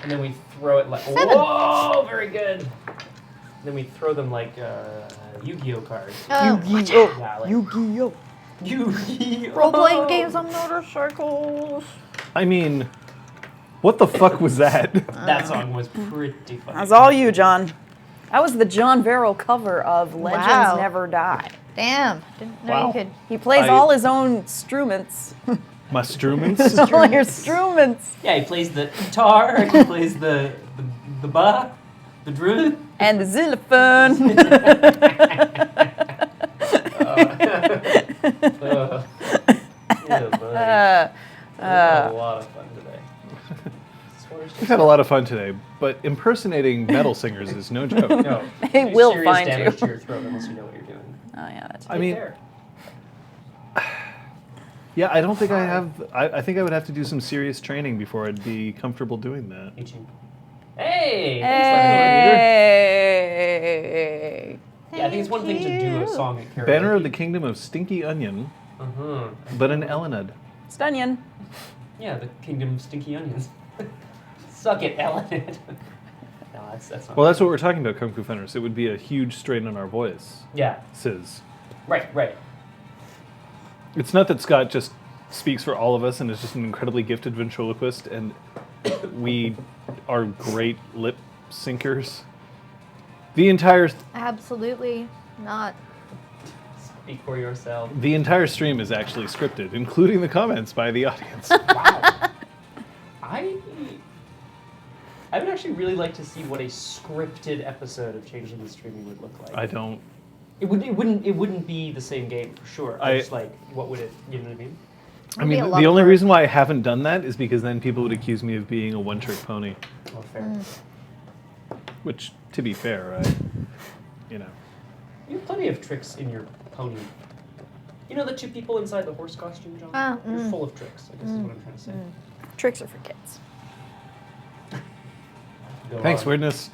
And then we throw it like... 7. Whoa! Very good. Then we throw them like Yu-Gi-Oh cards. Yu-Gi-Oh! Yeah, like Yu-Gi-Oh! Yu-Gi-Oh! Role-playing games on motorcycles. I mean, what the fuck was that? That song was pretty funny. That's all you, John. That was the John Verrill cover of Legends Wow. Never Die. Damn. Didn't know Wow. you could. He plays all his own instruments. My struments? All your instruments. Yeah, he plays the guitar, he plays the ba, the drum. And the xylophone. Yeah, buddy. We had a lot of fun today. We've had a lot of fun today, but impersonating metal singers is no joke. No, They do will serious find damage you. to your throat unless you know what you're doing. Oh, yeah, that's I mean, There. yeah, I don't think I have. I think I would have to do some serious training before I'd be comfortable doing that. Hey! Thanks, Hey. yeah, I think it's one thing to do a song at karaoke. Banner of the Kingdom of Stinky Onion, Uh-huh. but an Elenid. Stunyon. Yeah, the Kingdom of Stinky Onions. Suck it, Ellen. No, that's not. Well, that's what we're talking about, Kung Fu Fighters. It would be a huge strain on our voice. Yeah, Says. right. It's not that Scott just speaks for all of us and is just an incredibly gifted ventriloquist, and we are great lip syncers. The entire Absolutely not. Speak for yourself. stream is actually scripted, including the comments by the audience. Wow. I would actually really like to see what a scripted episode of Changeling the Streaming would look like. I don't. It wouldn't be the same game for sure. I just like, what would it? You know what I mean? I mean, the only reason why I haven't done that is because then people would accuse me of being a one-trick pony. Oh, fair. Which, to be fair, you know. You have plenty of tricks in your pony. You know the two people inside the horse costume, John? You're full of tricks, I guess is what I'm trying to say. Tricks are for kids. Go Thanks, on. weirdness.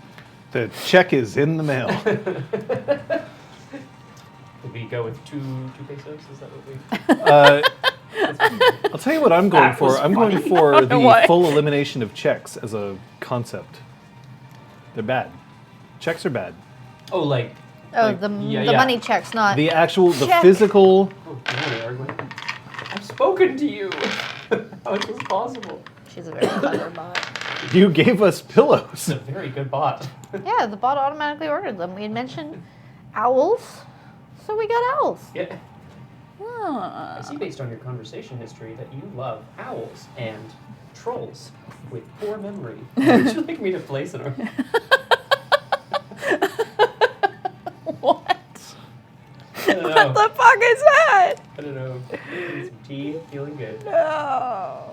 The check is in the mail. Did we go with two pesos? Is that what we... I'll tell you what I'm going That was for. I'm going funny. for know the why. full elimination of checks as a concept. They're bad. Checks are bad. Oh, like... Oh, like, the yeah. money checks, not. The actual, the Check. physical. Oh, no, they are going... I've spoken to you! How is this possible? She's a very clever bot. You gave us pillows. It's a very good bot. Yeah, the bot automatically ordered them. We had mentioned owls, so we got owls. Yeah. Ah. I see based on your conversation history that you love owls and trolls with poor memory. Would you like me to place an order? What? I don't know. What the fuck is that? I don't know. Getting some tea, feeling good. No.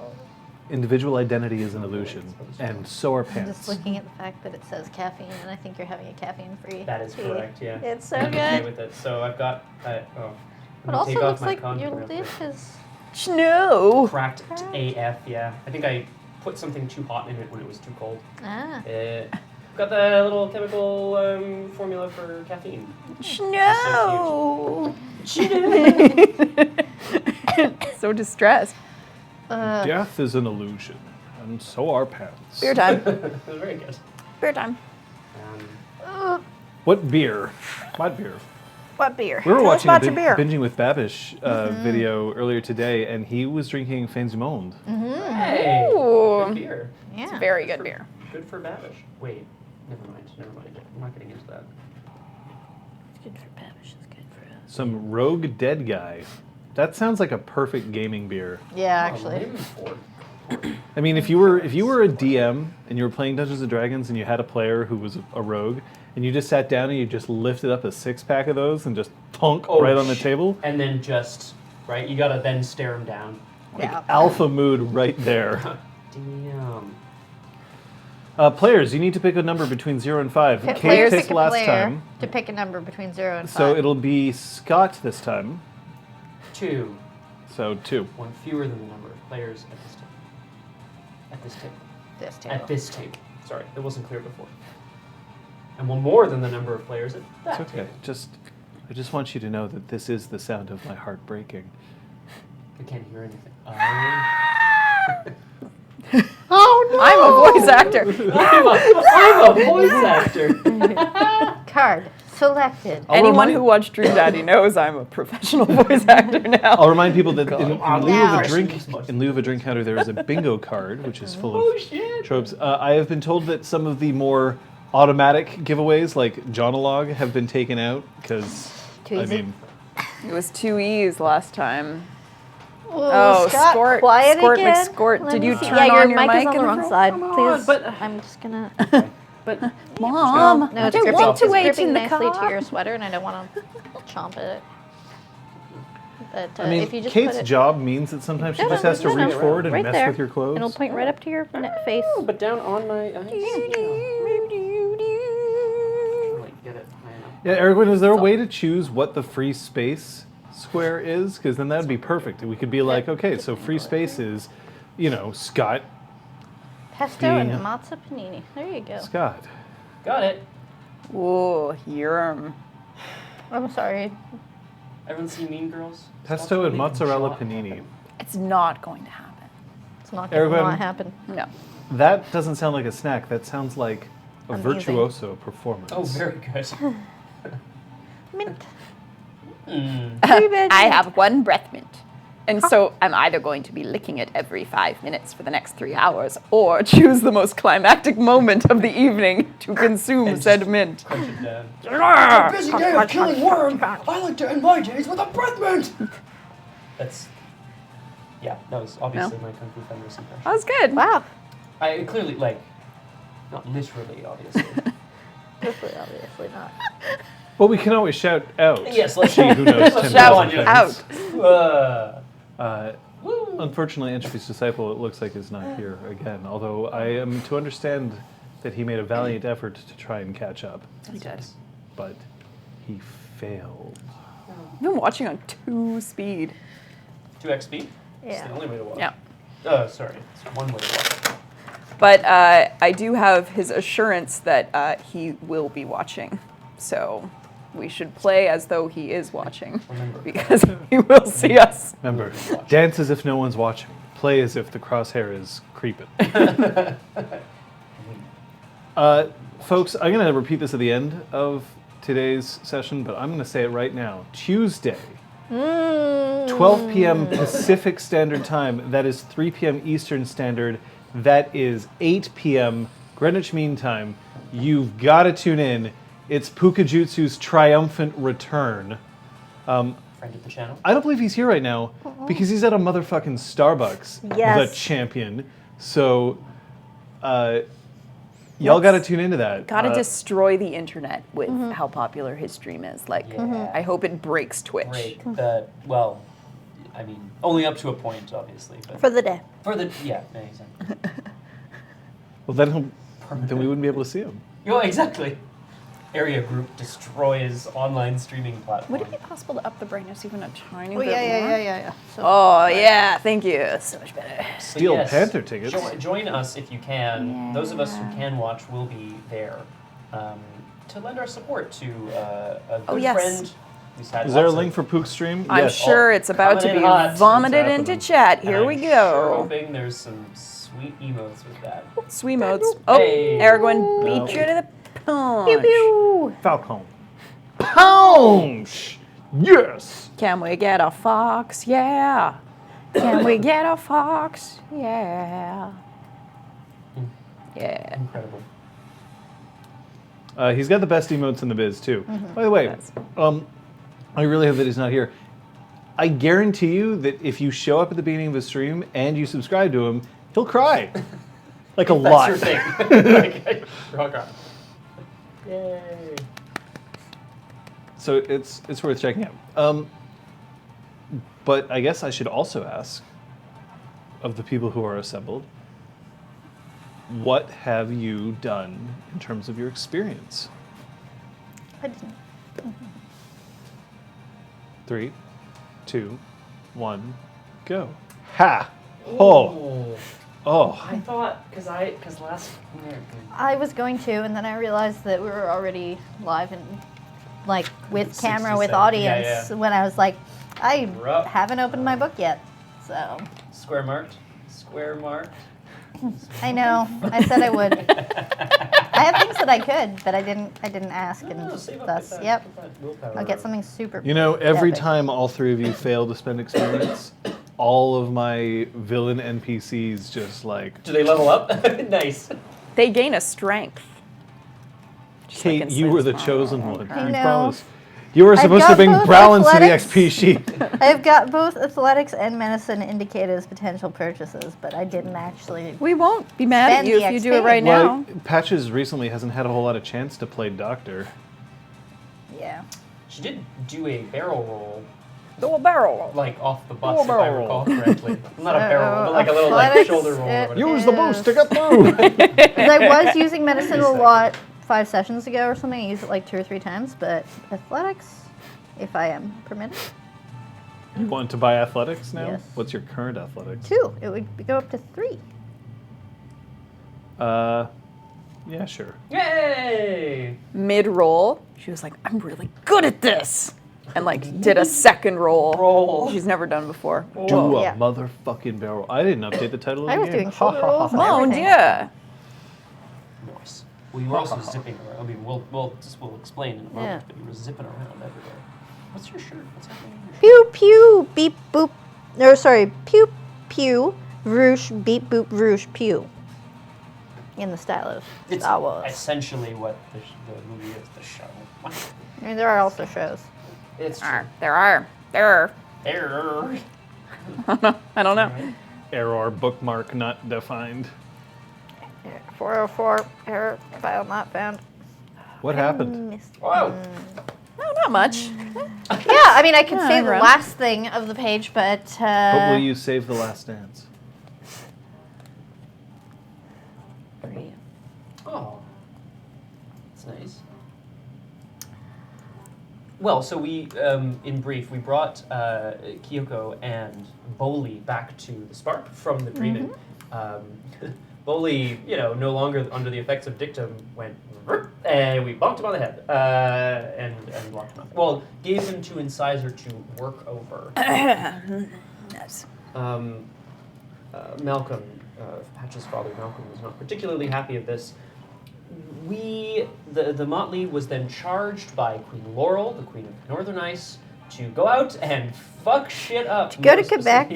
Individual identity is an illusion, and so are I'm pants. just looking at the fact that it says caffeine, and I think you're having a caffeine-free That is tea. correct, yeah. It's so I'm okay good. with it. So I've got, I'm But gonna also take off looks my like condom your real quick. dish is... No. Cracked AF, yeah. I think I put something too hot in it when it was too cold. Ah. Got the little chemical formula for caffeine. No. So distressed. Death is an illusion, and so are pants. Beer time. Very good. Beer time. What beer? What beer? What beer? We were Tell us watching a about your beer. Binging with Babish video earlier today, and he was drinking Fins du Monde. Hey, Ooh. good beer. Yeah. It's very good beer. Good for Babish. Wait, never mind. I'm not getting into that. It's good for Babish. It's good for us. Some Rogue Dead Guy. That sounds like a perfect gaming beer. Yeah, Oh, actually. maybe 4. I mean, if you were a DM and you were playing Dungeons and Dragons and you had a player who was a rogue, and you just sat down and you just lifted up a 6-pack of those and just tonk right on the table, And then just, right, you gotta then stare him down. Yeah. alpha mood right there. Damn. Players, you need to pick a number between 0 and 5. Kate Players picked pick a last player time, to pick a number between 0 and 5. so it'll be Scott this time. 2. So 2. One fewer than the number of players at this table. At this table. This table. At this table. Sorry, that wasn't clear before. And one more than the number of players at that It's okay. table. I just want you to know that this is the sound of my heart breaking. I can't hear anything. Oh no! I'm a voice actor. I'm a voice actor. Card selected. I'll Anyone remind- who watched Dream Daddy knows I'm a professional voice actor now. I'll remind people that in Now. lieu of a drink counter, there is a bingo card, which is full Oh of shit. tropes. I have been told that some of the more automatic giveaways, like Johnalog, have been taken out because, Too I easy. mean, It was 2 E's last time. Oh, Scott, Skort, quiet Skort, again. McSkort. Let Did me you see. turn yeah, your on your mic mic is on the in wrong the side. Come on, Please, but- I'm just gonna. But Mom, No, I it's don't gripping, want to it's wait gripping in the nicely car. to your sweater, and I don't want to chomp it. But I mean, if you just Kate's put it job means that sometimes she No, just no, has to no, no. reach forward and right mess there, with your clothes. it'll point right up to your face. but down on my eyes. Like, get it high enough. Yeah, Erwin, is there a way to choose what the free space square is? Because then that would be perfect. We could be like, okay, so free space is, Scott. Pesto and matzo panini. There you go. Scott. Got it. Ooh, yum. I'm sorry. Everyone see Mean Girls? Pesto and Stop mozzarella making shot panini. happen. It's not going to happen. It's not going to Erwin. not happen. No. That doesn't sound like a snack. That sounds like a Amazing. virtuoso performance. Oh, very good. Mint. Mm. I have one breath mint. And so I'm either going to be licking it every 5 minutes for the next 3 hours, or choose the most climactic moment of the evening to consume And said just mint. Crunch it down. Ah! Busy day of killing worm. I like to end my days with a breath mint. That's. Yeah, that was obviously my Kung Fu Fenris impression. That was good. Wow. I clearly, not literally, obviously. Obviously not. Well, we can always shout out. Yes, let's She who knows let's 10,000 shout things. out. Woo. Unfortunately, Entropy's disciple, it looks like, is not here again. Although I am to understand that he made a valiant effort to try and catch up, He did. but he failed. I've been watching on 2 speed. 2x speed? It's Yeah. the only way to watch. Yeah. Sorry. It's one way to watch. But I do have his assurance that he will be watching. So we should play as though he is watching. Remember. Because he will see us. Remember, dance as if no one's watching. Play as if the crosshair is creeping. Folks, I'm going to repeat this at the end of today's session, but I'm going to say it right now. Tuesday, 12 p.m. Pacific Standard Time. That is 3 p.m. Eastern Standard. That is 8 p.m. Greenwich Mean Time. You've got to tune in. It's Pukajutsu's triumphant return. Friend of the channel. I don't believe he's here right now because he's at a motherfucking Starbucks. Yes. The champion. So, y'all got to tune into that. Gotta destroy the internet with how popular his stream is. Like, Yeah. I hope it breaks Twitch. Break the, well, I mean, only up to a point, obviously. But For the day. yeah, exactly. Well, then we wouldn't be able to see him. Yo, exactly. Area group destroys online streaming platform. Would it be possible to up the brightness even a tiny Oh, bit yeah, more? yeah. So, Oh, yeah, thank you. So much better. But Steel yes, Panther tickets. Join us if you can. Those of us who can watch will be there to lend our support to a good yes. friend who's had Is there a lots link of- for Pook's stream? I'm Yes. sure it's about to coming be in hot. vomited It's into happening. chat. and Here I'm we Sure go. hoping there's some sweet emotes with that. Sweet modes. Oh, Hey. Aragorn No. beat you to the punch. pew pew. Falcon. Pounce! Yes! Can we get a fox? Yeah. Can we get a fox? Yeah. Yeah. Incredible. He's got the best emotes in the biz, too. By the way, Yes. I really hope that he's not here. I guarantee you that if you show up at the beginning of a stream and you subscribe to him, he'll cry. Like a lot. That's your thing. Like, rock on. Yay. So it's worth checking out. But I guess I should also ask of the people who are assembled, what have you done in terms of your experience? I didn't. 3, 2, 1, go. Ha! Oh! Oh! I thought, because last. I was going to, and then I realized that we were already live and like with camera, with 67. audience. Yeah. When I was like, I We're up. haven't opened my book yet, so Square marked. Square marked. I know. I said I would. I have things that I could, but I didn't ask, and No, save up thus, with that, yep. with that willpower. I'll get something super. You know, every epic. time all three of you fail to spend experience, all of my villain NPCs just like, Do they level up? Nice. They gain a strength. Just like Kate, in you were the Sims. chosen one. I You know. promised. You were I've supposed to got bring both balance to the athletics. XP sheet. I've got both athletics and medicine indicated as potential purchases, but I didn't actually. We won't be mad at Spend you the if you do it XP. right now. Well, Patches recently hasn't had a whole lot of chance to play Doctor. Yeah. She did do a barrel roll, Do a barrel roll. like off the bus, Oh, if I barrel recall roll. correctly. Not a barrel roll, but like a little like athletics, shoulder roll or it- whatever. Use the boost to get through. 'Cause I was using medicine a lot 5 sessions ago or something. I used it like 2 or 3 times, but athletics, if I am permitted, You want to buy athletics now? Yes. What's your current athletics? 2. It would go up to 3. Yeah, sure. Yay! Mid roll, she was like, I'm really good at this. And like did a second roll. Roll. She's never done before. Do a Yeah. motherfucking barrel. I didn't update the title of I the was game. doing shoulder rolls and Oh everything. dear. Nice. Well, you were also zipping around. I mean, we'll explain in a moment, Yeah. but you were zipping around everywhere. What's your shirt? What's happening in your shirt? Pew pew beep boop. No, sorry. Pew pew roosh beep boop roosh pew. In the style of It's Star Wars. essentially what the movie is, the show. I mean, there are also shows. It's true. There are. Error. I don't know. Alright. Error bookmark not defined. 404 error file not found. What happened? Missed. Whoa! No, not much. Yeah, I mean, I can Yeah, say I the run. last thing of the page, but But will you save the last dance? Oh, that's nice. Well, so we, in brief, we brought Kyoko and Boli back to the spark from the dreaming. Boli, no longer under the effects of dictum, went and we bonked him on the head and locked him up. Well, gave him to Incisor to work over. Yes. Malcolm, Patch's father, Malcolm, was not particularly happy of this. The motley was then charged by Queen Laurel, the Queen of Northern Ice, to go out and fuck shit up. go more to Quebec.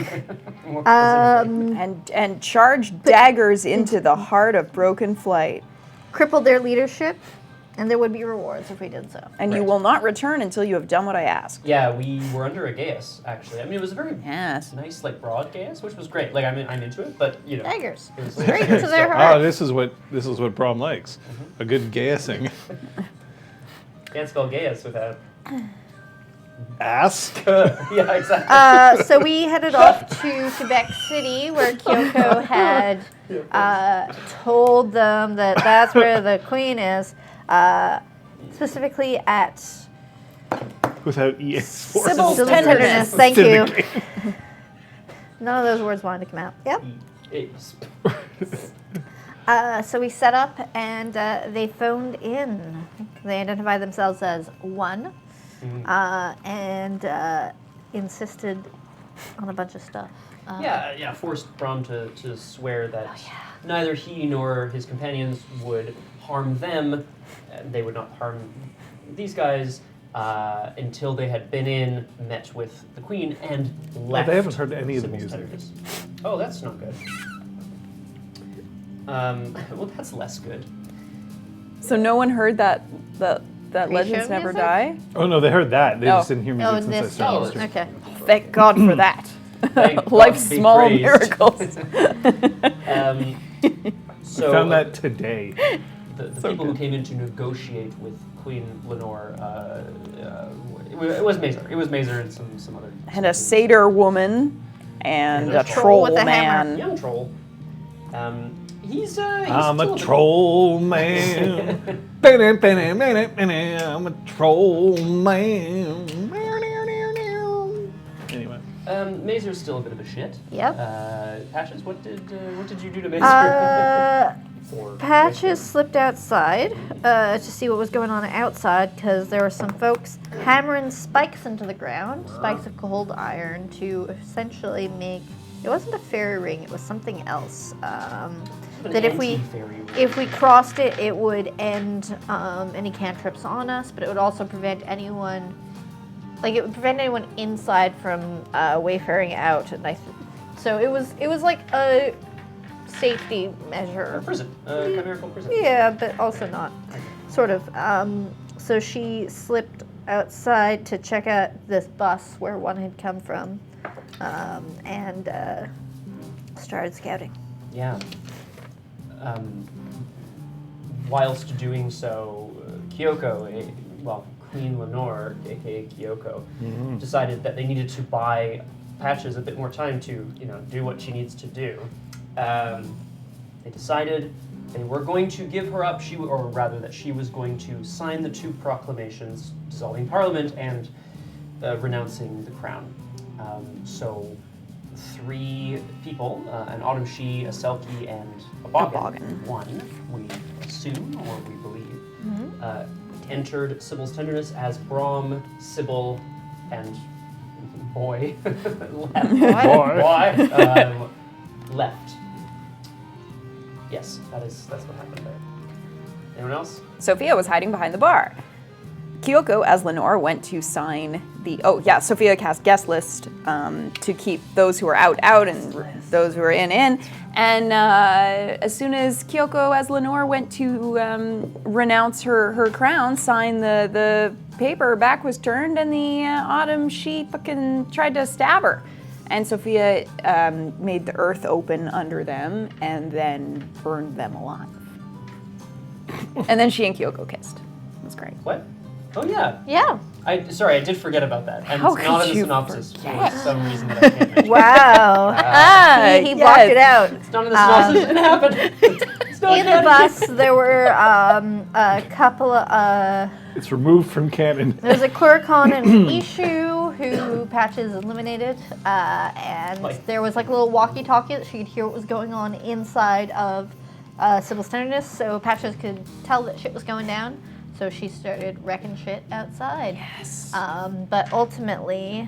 more specifically. And charge daggers into the heart of Broken Flight. Crippled their leadership, and there would be rewards if we did so. And you Right. will not return until you have done what I ask. Yeah, we were under a geas, actually. I mean, it was a very Yes. nice, broad geas, which was great. Like, I'm into it, but, Daggers. It was Straight into their Ah, heart. this is what Brom likes. A good gassing. Can't spell geas without... Ask. Yeah, exactly. So we headed off to Quebec City, where Kyoko had told them that that's where the queen is, specifically at Without EX force. Sybil's Sybil's tenderness. Thank you. None of those words wanted to come out. Yep. It's- So we set up and they phoned in. They identified themselves as one and insisted on a bunch of stuff. Yeah, forced Brom to swear that neither he nor his companions would harm them, and they would not harm these guys until they had been in, met with the Queen, and left. they haven't heard any of the Sybil's music. tenderness. Oh, that's not good. Well, that's less good. So no one heard that Legends Pre-show Never music? die? Oh no, they heard that. They Oh. just didn't hear music Oh, since I this started. Oh, the stream. Okay. Thank God for that. Thank God Life's be small praised. miracles. So I found that today. the So people who good. came in to negotiate with Queen Lenore, it was Mazer. It was Mazer and some other. And a satyr woman and And a a troll troll with a hammer. man. young troll. He's I'm still a bit- troll man. I'm a troll man. Anyway, Mazer's still a bit of a shit. Yep. Patches, what did you do to Mazer? Or Patches slipped outside to see what was going on outside because there were some folks hammering spikes into the ground, spikes of cold iron, to essentially make It wasn't a fairy ring. It was something else. An That anti-fairy ring. if we crossed it, it would end any cantrips on us, but it would also prevent anyone, it would prevent anyone inside from wayfaring out. And so it was like a safety measure. A prison, a chimerical prison. Yeah, but also not. Sort of. So she slipped outside to check out this bus where one had come from, and started scouting. Yeah. Whilst doing so, Kyoko, Queen Lenore, aka Kyoko, decided that they needed to buy Patches a bit more time to, do what she needs to do. They decided they were going to give her up, that she was going to sign the 2 proclamations dissolving Parliament and renouncing the crown. So 3 people, an Autumn She, a Selkie, and a Boggin. One, we assume, or we believe, entered Sybil's Tenderness as Brahm, Sybil, and Boy left. Yes, that's what happened there. Anyone else? Sophia was hiding behind the bar. Kyoko, as Lenore, went to sign the... Sophia cast guest list to keep those who are out and those who are in. And as soon as Kyoko, as Lenore, went to renounce her crown, sign the paper, her back was turned, and the Autumn, she fucking tried to stab her. And Sophia made the earth open under them and then burned them alive. And then she and Kyoko kissed. It was great. What? Oh, yeah. Yeah. I did forget about that. And How it's not could in the you synopsis forget? for some reason that I can't mention. Wow. He blocked it out. It's not in the synopsis. It didn't happen. It's not In the canon. bus, there were a couple of... It's removed from canon. There's a Kurikon and Ishu who Patches eliminated, and there was a little walkie-talkie that she could hear what was going on inside of Sybil's Tenderness, so Patches could tell that shit was going down. So she started wrecking shit outside. Yes. But ultimately,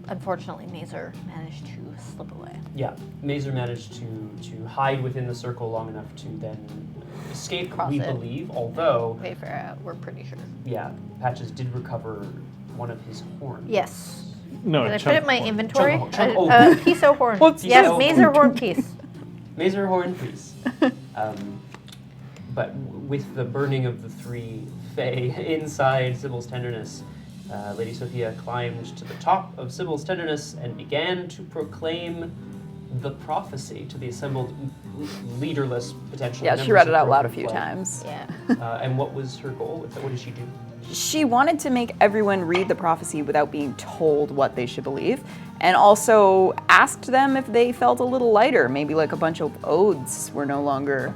unfortunately, Mazer managed to slip away. Yeah, Mazer managed to hide within the circle long enough to then escape, Cross we it. believe, although, We're pretty sure. yeah, Patches did recover one of his horns. Yes. No, Did I chunk put it in my horn. inventory? Chunk horn. A piece of horn. What's Yes, that? Mazer horn piece. Mazer horn piece. But with the burning of the 3 Fae inside Sybil's Tenderness, Lady Sophia climbed to the top of Sybil's Tenderness and began to proclaim the prophecy to the assembled leaderless potential Yeah, members she read it of out loud a Broken few Flag. times. Yeah. And what was her goal with that? What did she do? She wanted to make everyone read the prophecy without being told what they should believe, and also asked them if they felt a little lighter. Maybe a bunch of oaths were no longer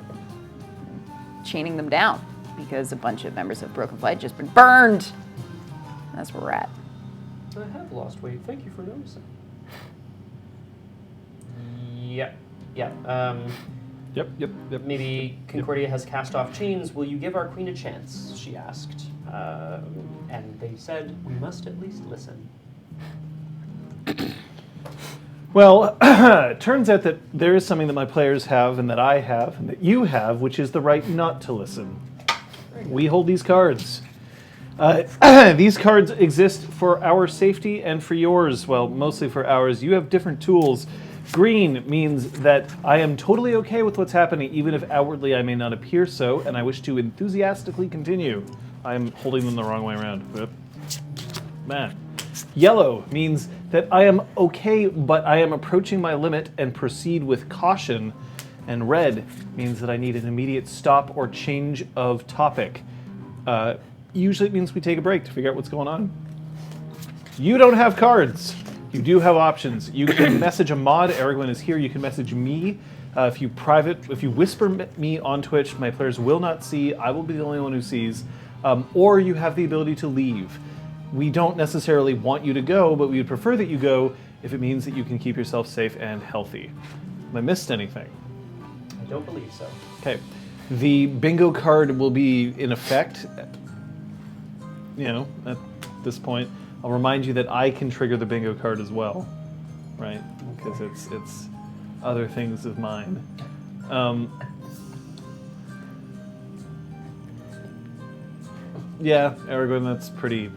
chaining them down because a bunch of members of Broken Flight just been burned. That's where we're at. I have lost weight. Thank you for noticing. Yep. Yep. Maybe Concordia has cast off chains. Will you give our queen a chance? She asked. And they said, we must at least listen. Well, it turns out that there is something that my players have and that I have and that you have, which is the right not to listen. We hold these cards. These cards exist for our safety and for yours. Well, mostly for ours. You have different tools. Green means that I am totally okay with what's happening, even if outwardly I may not appear so, and I wish to enthusiastically continue. I'm holding them the wrong way around. Yep. Man. Yellow means that I am okay, but I am approaching my limit and proceed with caution. And red means that I need an immediate stop or change of topic. Usually it means we take a break to figure out what's going on. You don't have cards. You do have options. You can message a mod. Erwin is here. You can message me. If you whisper me on Twitch, my players will not see. I will be the only one who sees. Or you have the ability to leave. We don't necessarily want you to go, but we would prefer that you go if it means that you can keep yourself safe and healthy. Have I missed anything? I don't believe so. Okay. The bingo card will be in effect, at this point. I'll remind you that I can trigger the bingo card as well, right? Because it's other things of mine. Yeah, Aragorn, that's pretty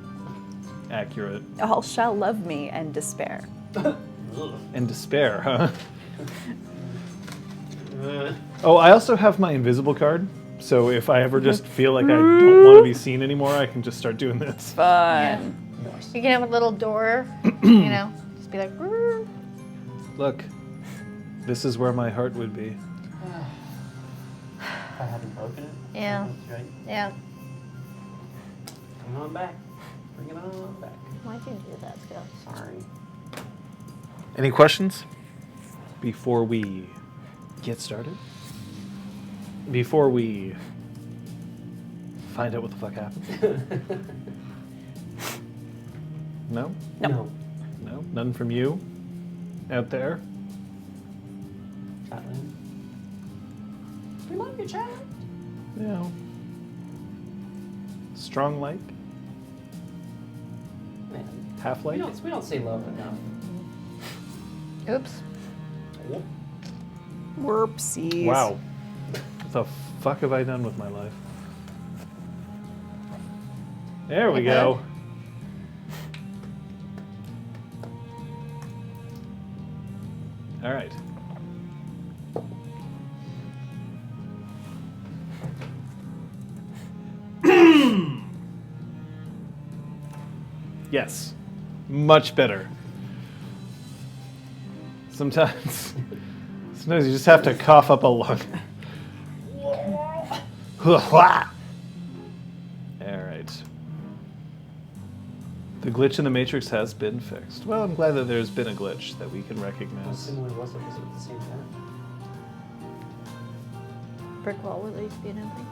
accurate. All shall love me and despair. And despair, huh? Oh, I also have my invisible card, so if I ever just feel like I don't want to be seen anymore, I can just start doing this. Fun. You can have a little door, just be like, "Rrr." Look, this is where my heart would be. I haven't broken it. Yeah. That's right. Yeah. Bring it on back. Bring it on back. Why'd you do that, Scott? Sorry. Any questions before we get started? Before we find out what the fuck happened? No? No. No? None from you? Out there? Chatland. We love you, Chatland. No. Strong like? Man. Half like? We don't say love enough. Oops. Whoopsies. Wow. What the fuck have I done with my life? There we go. All right. Yes. Much better. Sometimes you just have to cough up a lung. All right. The glitch in the Matrix has been fixed. Well, I'm glad that there's been a glitch that we can How recognize. similar was it? Was it at the same time? Brick wall where there used to be an opening.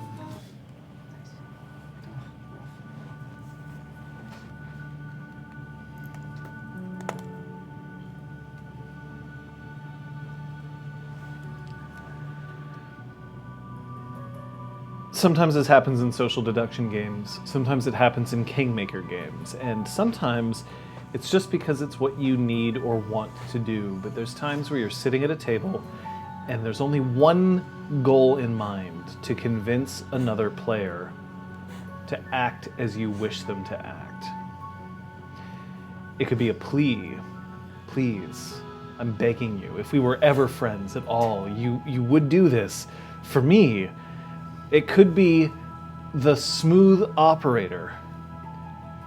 Sometimes this happens in social deduction games. Sometimes it happens in Kingmaker games. And sometimes it's just because it's what you need or want to do. But there's times where you're sitting at a table and there's only one goal in mind: to convince another player to act as you wish them to act. It could be a plea. Please, I'm begging you, if we were ever friends at all, you would do this for me. It could be the smooth operator.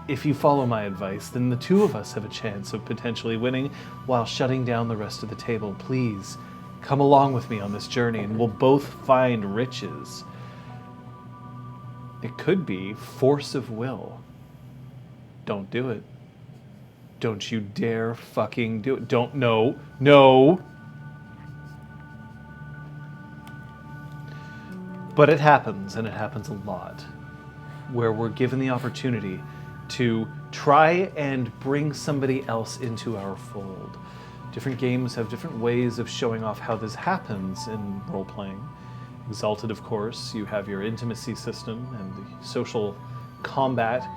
If you follow my advice, then the two of us have a chance of potentially winning while shutting down the rest of the table. Please, come along with me on this journey and we'll both find riches. It could be force of will. Don't do it. Don't you dare fucking do it. Don't, no. But it happens, and it happens a lot, where we're given the opportunity to try and bring somebody else into our fold. Different games have different ways of showing off how this happens in role-playing. Exalted, of course, you have your intimacy system and the social combat,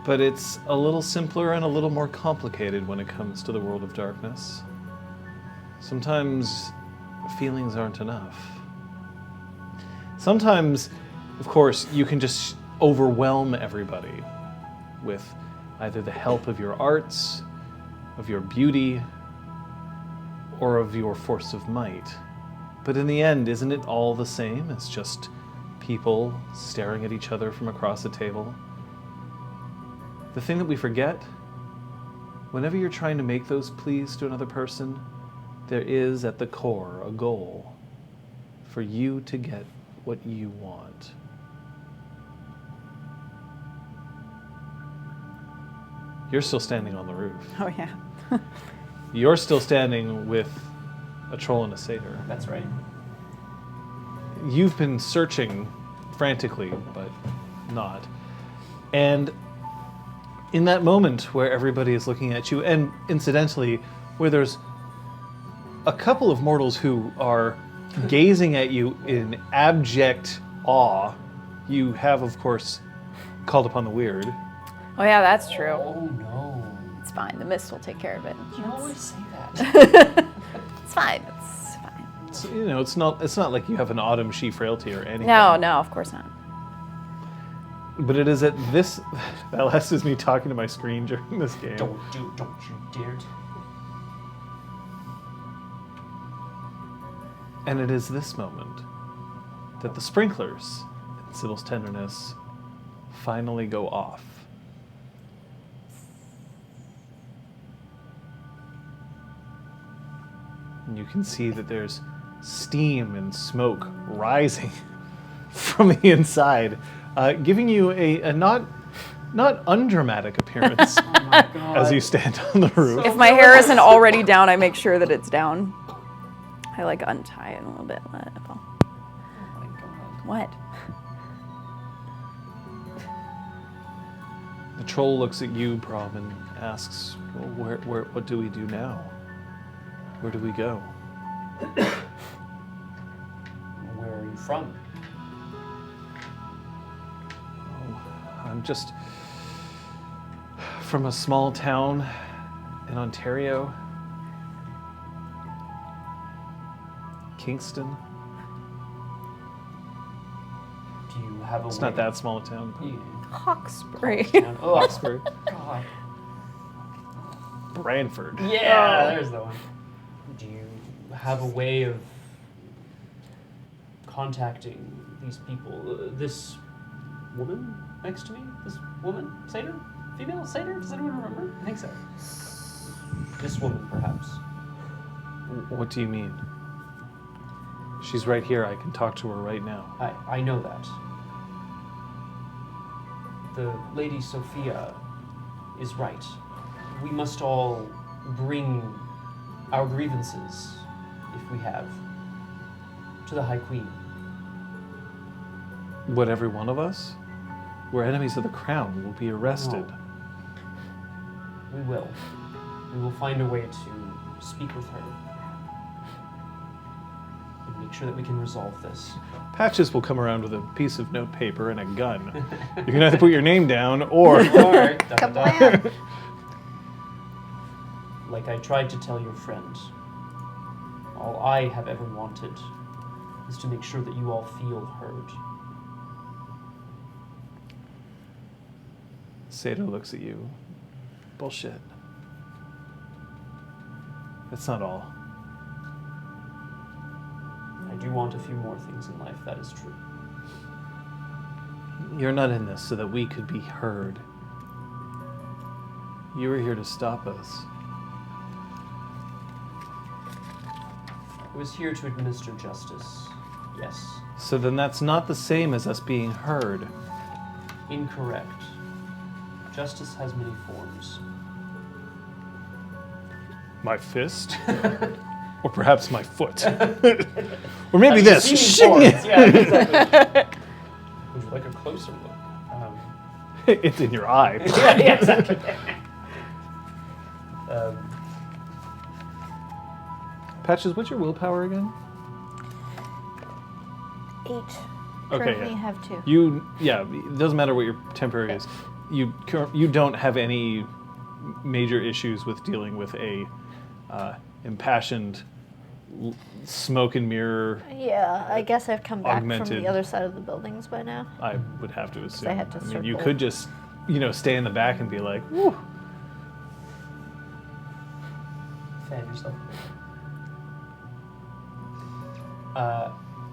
but it's a little simpler and a little more complicated when it comes to the world of darkness. Sometimes feelings aren't enough. Sometimes, of course, you can just overwhelm everybody with either the help of your arts, of your beauty, or of your force of might. But in the end, isn't it all the same? It's just people staring at each other from across a table. The thing that we forget, whenever you're trying to make those pleas to another person, there is at the core a goal for you to get what you want. You're still standing on the roof. Oh, yeah. You're still standing with a troll and a satyr. That's right. You've been searching frantically, but not. And in that moment where everybody is looking at you, and incidentally, where there's a couple of mortals who are gazing at you in abject awe, you have, of course, called upon the weird. Oh yeah, that's true. Oh no. It's fine. The mist will take care of it. You always say that. It's fine. It's fine. So, it's not like you have an autumn she frailty or anything. No, of course not. But it is at this. That last is me talking to my screen during this game. Don't you dare. And it is this moment that the sprinklers in Sybil's tenderness finally go off. And you can see that there's steam and smoke rising from the inside, giving you a not undramatic appearance Oh my god. as you stand on the roof. If my hair isn't already down, I make sure that it's down. I like untie it a little bit, let it fall. Oh my god. What? The troll looks at you, Prom, and asks, well, what do we do now? Where do we go? Where are you from? I'm just from a small town in Ontario. Kingston. Do you have a It's way? not that small a town. Hawkesbury. Oh, Oxford. God. Brantford. Yeah, there's the one. Do you have a way of contacting these people? This woman next to me? This woman? Satyr? Female? Satyr? Does anyone remember? I think so. This woman, perhaps. What do you mean? She's right here. I can talk to her right now. I know that. The Lady Sophia is right. We must all bring our grievances, if we have, to the High Queen. Would every one of us? We're enemies of the crown. We will be arrested. No. We will. We will find a way to speak with her and make sure that we can resolve this. Patches will come around with a piece of notepaper and a gun. You can either put your name down or... Or, Come on. like I tried to tell your friend, all I have ever wanted is to make sure that you all feel heard. Sato looks at you. Bullshit. That's not all. I do want a few more things in life, that is true. You're not in this so that we could be heard. You were here to stop us. I was here to administer justice, yes. So then that's not the same as us being heard. Incorrect. Justice has many forms. My fist? Or perhaps my foot. Or maybe You've this. seen Shing forms, it. yeah, exactly. Would you like a closer look? It's in your eye. Yeah, exactly. Patches, what's your willpower again? 8. Okay, Currently yeah. have 2. It doesn't matter what your temporary is. You don't have any major issues with dealing with a impassioned smoke and mirror. Yeah, I guess I've come back from Augmented. the other side of the buildings by now. I would have to assume. I had to mean, you circle. could just, stay in the back and be like, woo. Fan yourself.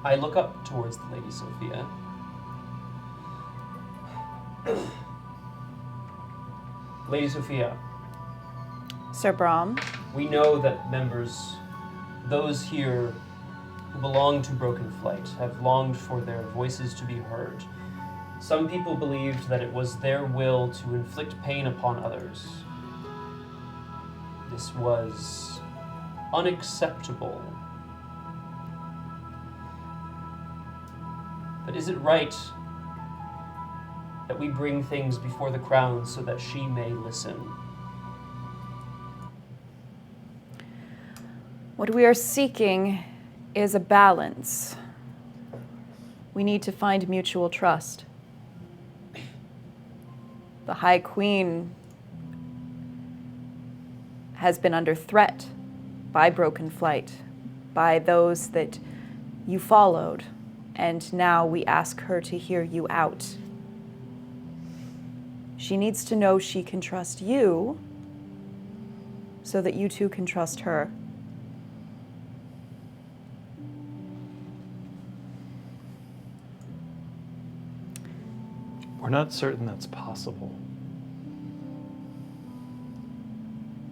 I look up towards the Lady Sophia. Lady Sophia, Sir Brahm. we know that those here who belong to Broken Flight, have longed for their voices to be heard. Some people believed that it was their will to inflict pain upon others. This was unacceptable. But is it right that we bring things before the crown so that she may listen? What we are seeking is a balance. We need to find mutual trust. The High Queen has been under threat by Broken Flight, by those that you followed, and now we ask her to hear you out. She needs to know she can trust you so that you too can trust her. We're not certain that's possible.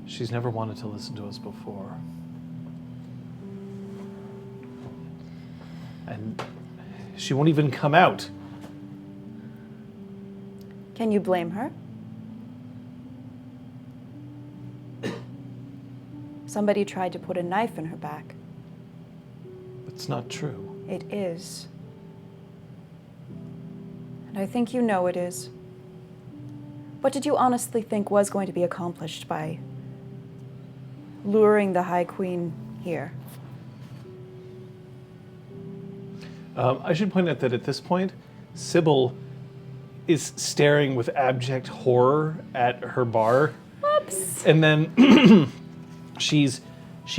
She's never wanted to listen to us before. And she won't even come out. Can you blame her? Somebody tried to put a knife in her back. It's not true. It is. And I think you know it is. What did you honestly think was going to be accomplished by luring the High Queen here? I should point out that at this point, Sybil is staring with abject horror at her bar. Whoops. And then she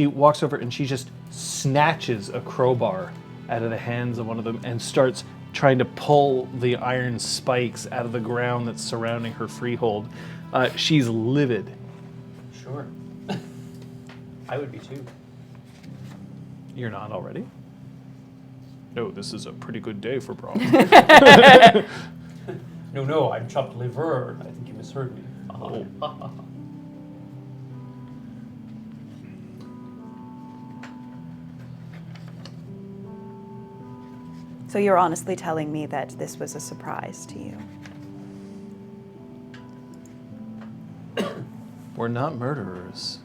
walks over and she just snatches a crowbar out of the hands of one of them and starts trying to pull the iron spikes out of the ground that's surrounding her freehold. She's livid. Sure. I would be too. You're not already? No, this is a pretty good day for prom. No, I'm chopped liver. I think you misheard me. Oh. So you're honestly telling me that this was a surprise to you? We're not murderers.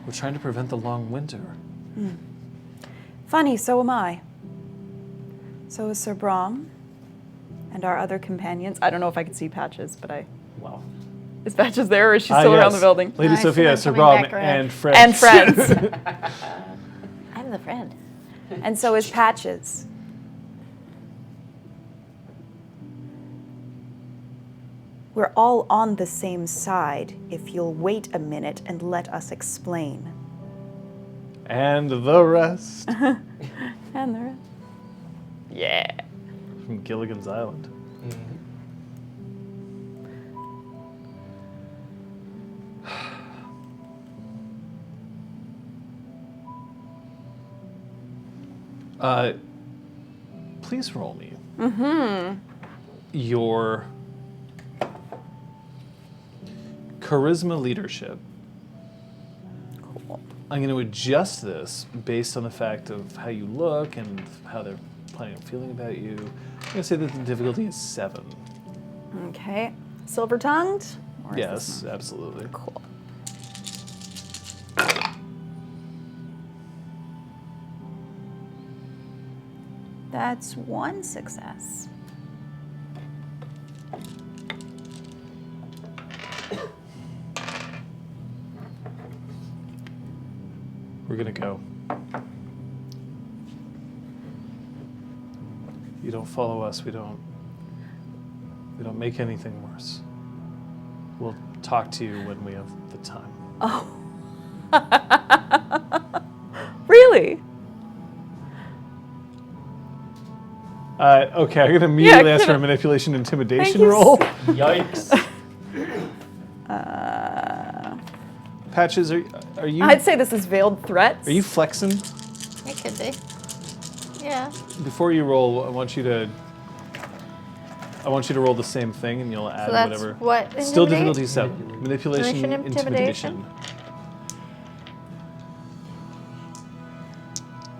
We're trying to prevent the long winter. Funny, so am I. So is Sir Brom and our other companions. I don't know if I can see Patches, but Well, is Patches there or is she still around the building? Lady Nice, Sophia, I'm Sir coming Brom, back around. and friends. And friends. I'm the friend. And so is Patches. We're all on the same side if you'll wait a minute and let us explain. And the rest. And the rest. Yeah. From Gilligan's Island. Please roll me. Your charisma leadership. Cool. I'm going to adjust this based on the fact of how you look and how they're planning on feeling about you. I'm going to say that the difficulty is 7. Okay. Silver-tongued? Or is Yes, this absolutely. cool. That's 1 success. We're going to go. You don't follow us, we don't make anything worse. We'll talk to you when we have the time. Oh. Really? Okay, I'm going to immediately Yeah, ask for a can I- manipulation Thank intimidation you roll. yikes. Patches, are you I'd say this is veiled threats. are you flexing? It could be. Yeah. Before you roll, I want you to roll the same thing, and you'll add So that's whatever. what? Still Intimidate? difficulty 7. Manipulation, Intimidation?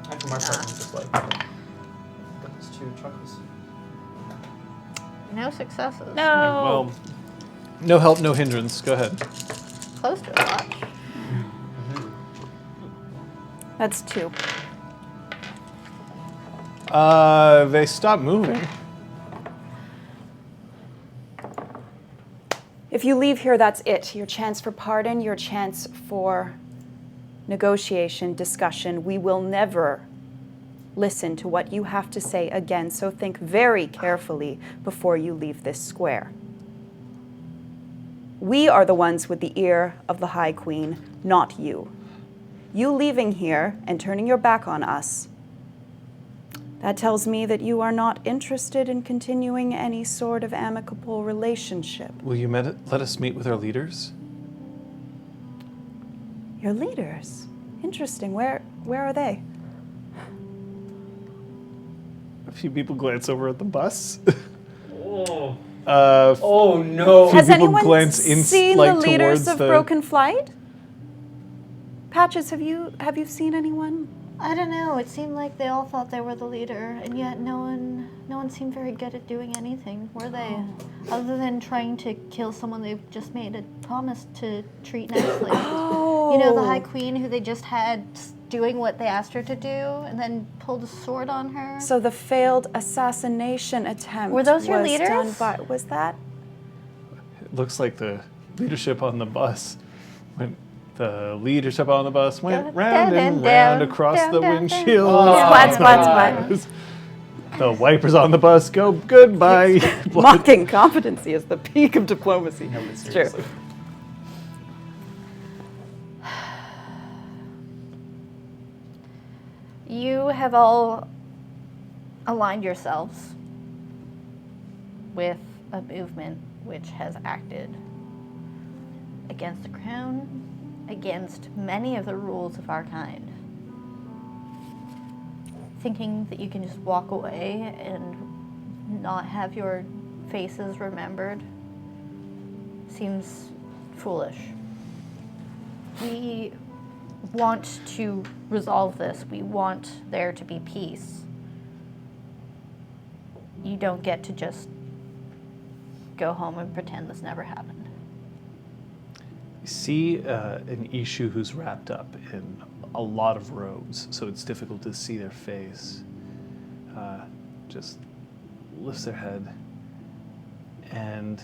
After my part, I'm just like, got these 2 chuckles. No successes. No. Well, no help, no hindrance. Go ahead. Close to a botch. That's 2. They stop moving. If you leave here, that's it. Your chance for pardon, your chance for negotiation, discussion. We will never listen to what you have to say again, so think very carefully before you leave this square. We are the ones with the ear of the High Queen, not you. You leaving here and turning your back on us, that tells me that you are not interested in continuing any sort of amicable relationship. Will you let us meet with our leaders? Your leaders? Interesting. Where are they? A few people glance over at the bus. Oh. Uh, Oh no. Few Has people anyone glance seen like the leaders towards of the- Broken Flight? Patches, have you seen anyone? I don't know. It seemed like they all thought they were the leader, and yet no one seemed very good at doing anything, were they? Other than trying to kill someone they've just made a promise to treat nicely. You know, the High Queen who they just had doing what they asked her to do, and then pulled a sword on her. So the failed assassination attempt Were those your was leaders? done by, was that? It looks like the leadership on the bus went. The leadership on the bus went round and round across the windshield. Splat, splat, splat. The wipers on the bus go goodbye. Mocking competency is the peak of diplomacy. No, but It's true. seriously. You have all aligned yourselves with a movement which has acted against the crown, against many of the rules of our kind. Thinking that you can just walk away and not have your faces remembered seems foolish. We want to resolve this. We want there to be peace. You don't get to just go home and pretend this never happened. You see an Ishu who's wrapped up in a lot of robes, so it's difficult to see their face. Just lifts their head and,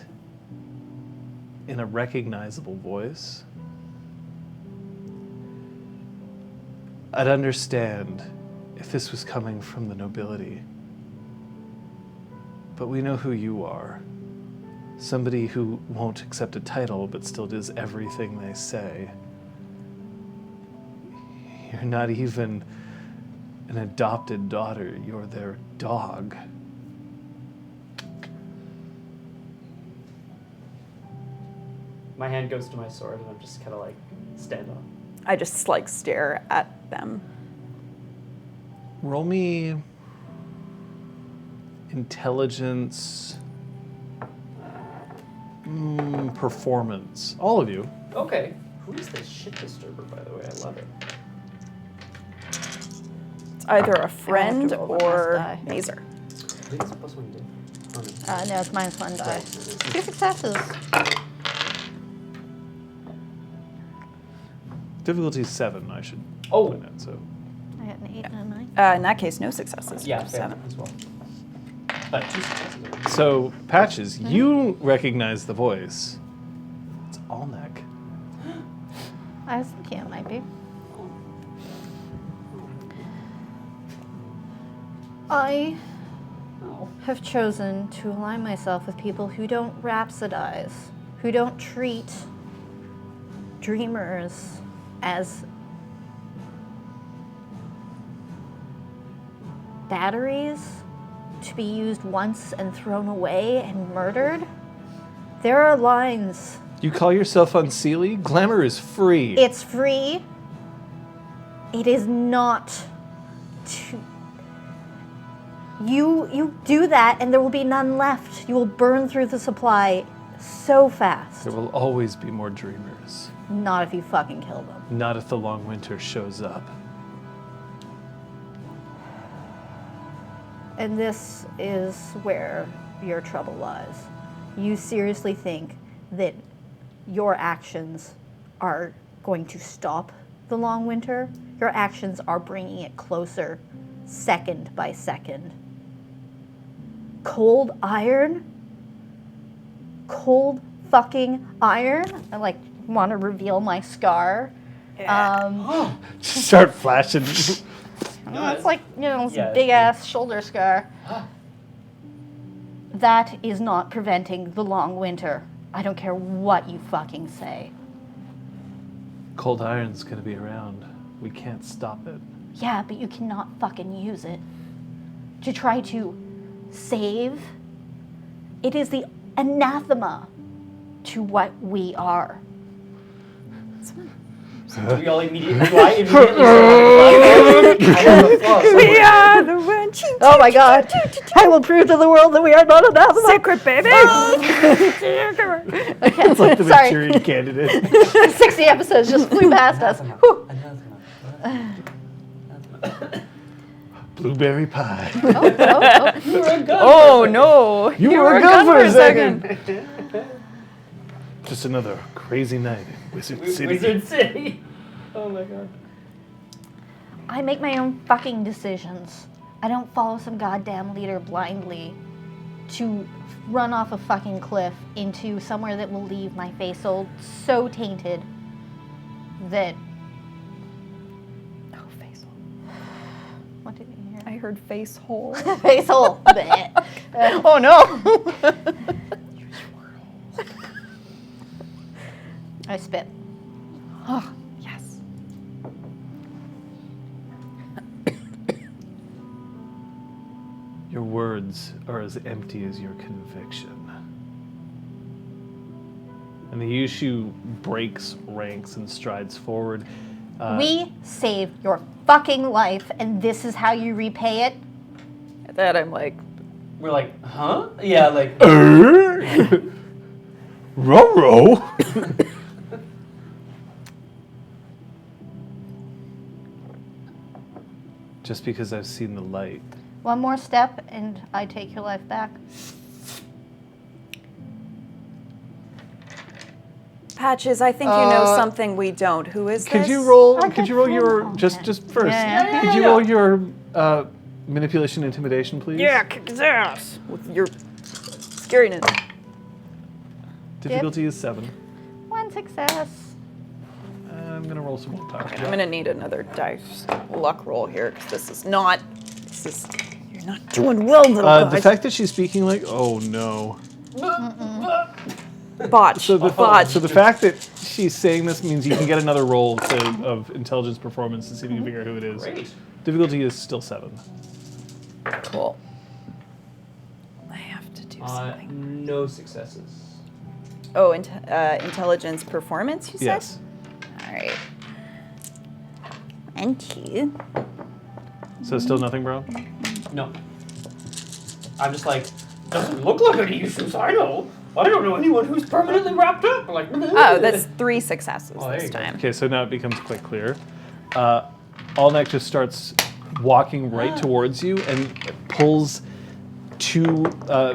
in a recognizable voice, I'd understand if this was coming from the nobility, but we know who you are. Somebody who won't accept a title but still does everything they say. You're not even an adopted daughter, you're their dog. My hand goes to my sword and I'm just kind of like stand on. I just like stare at them. Roll me intelligence, performance. All of you. Okay. Who is this shit disturber, by the way? I love it. It's either a friend roll the or last die. Mazer. I think it's a plus one, dude. Oh, no. No, it's minus one die. Right, it is. 2 successes. Difficulty is 7, I should Oh. point out, so. I got an 8 and a 9. In that case, no successes. Yeah, fair 7. as well. But 2 successes. So, Patches, you recognize the voice. It's Alnek. I was thinking it might be. I have chosen to align myself with people who don't rhapsodize, who don't treat dreamers as batteries to be used once and thrown away and murdered. There are lines. You call yourself unseelie? Glamour is free. It's free. It is not to. You do that and there will be none left. You will burn through the supply so fast. There will always be more dreamers. Not if you fucking kill them. Not if the long winter shows up. And this is where your trouble lies. You seriously think that your actions are going to stop the long winter? Your actions are bringing it closer, second by second. Cold iron? Cold fucking iron? I want to reveal my scar. Just start flashing. It's like, this Yeah. big ass shoulder scar. That is not preventing the long winter. I don't care what you fucking say. Cold iron's gonna be around. We can't stop it. Yeah, but you cannot fucking use it to try to save. It is the anathema to what we are. Do we all immediately say We are the one. Oh my god. I will prove to the world that we are not anathema. Secret, baby. Okay, It's like the sorry. Manchurian Candidate. 60 episodes just flew past us. Whew. Blueberry pie. Oh no! You were good for a second. Just another crazy night in Wizard City. Wizard City. Oh my god. I make my own fucking decisions. I don't follow some goddamn leader blindly to run off a fucking cliff into somewhere that will leave my face so tainted that... Oh, face hole. What did you hear? I heard face hole. Face hole. Bleh. Oh no! I spit. Oh, yes. Your words are as empty as your conviction. And the Yushu breaks ranks and strides forward. We saved your fucking life, and this is how you repay it? At that, I'm like, We're like, huh? Yeah, like. Roro? Just because I've seen the light. One more step, and I take your life back. Patches, I think you know something we don't. Who is Could this? you roll? I Could you could roll your roll. just first? Yeah. Could you roll your manipulation intimidation, please? Yeah, kick his ass with your scariness. Difficulty is 7. One success. I'm gonna roll some more power. I'm gonna need another dice luck roll here because this is not. This is. You're not doing well, little The guys. fact that she's speaking like, oh no. Botch. So the Botch. fact that she's saying this means you can get another roll of intelligence performance to see if you can figure out who it is. Great. Difficulty is still 7. Cool. I have to do something. No successes. Oh, intelligence performance, you said? Yes. All right. And 2. So still nothing, bro? No. I'm just like, doesn't look like any issues I know. I don't know anyone who's permanently wrapped up. Like, Oh, that's 3 successes Oh, there this you go. time. Okay, so now it becomes quite clear. Allneck just starts walking right towards you and pulls 2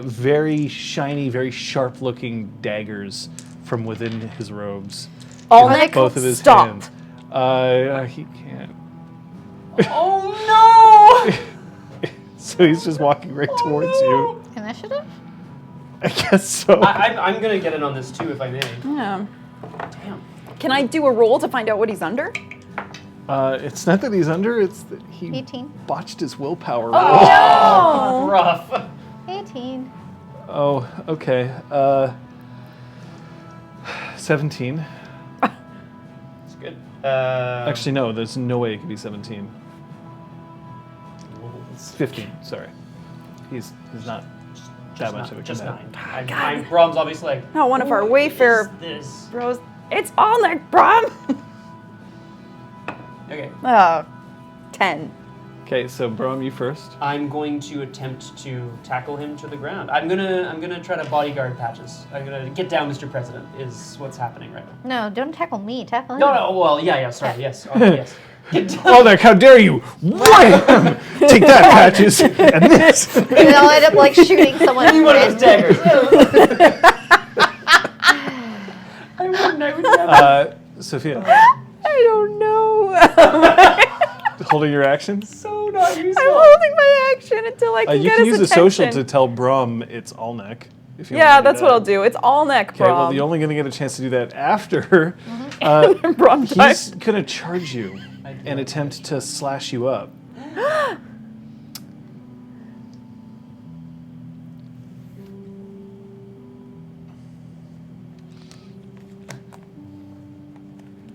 very shiny, very sharp-looking daggers from within his robes. Allneck, Both of his stop. hands. He can't. Oh no! So he's just walking right towards you. Initiative? I guess so. I'm gonna get in on this too if I may. Yeah. Damn. Can I do a roll to find out what he's under? It's not that he's under, it's that he 18. botched his willpower roll. Oh, Rough. 18. Oh, okay. 17. It's good. Actually, no, there's no way it could be 17. It's 15, sorry. He's not that much of a just cadet. 9. Brom's obviously like. no, one of our "Who Wayfarer is this? bros. It's Allneck, Brom. Okay. 10. Okay, so Brom, you first. I'm going to attempt to tackle him to the ground. I'm gonna try to bodyguard Patches. I'm gonna get down, Mr. President. Is what's happening right now. No, don't tackle me. Tackle him. No. Well, yeah. Sorry. Yes. Oh, yes. Get down. Allneck, how dare you! Wham! Take that, Patches! And this! And I'll end up like shooting someone. Give me one of those daggers. I would never. Sophia, I don't know. holding your action? So not I'm useful. holding my action until I can You get can his use a social attention. to tell Brom it's Allneck. If you Yeah, want to do that's what that. I'll do. It's Allneck, Okay, well, Brom. you're only going to get a chance to do that after Brom he's dies. going to charge you and attempt to slash you up.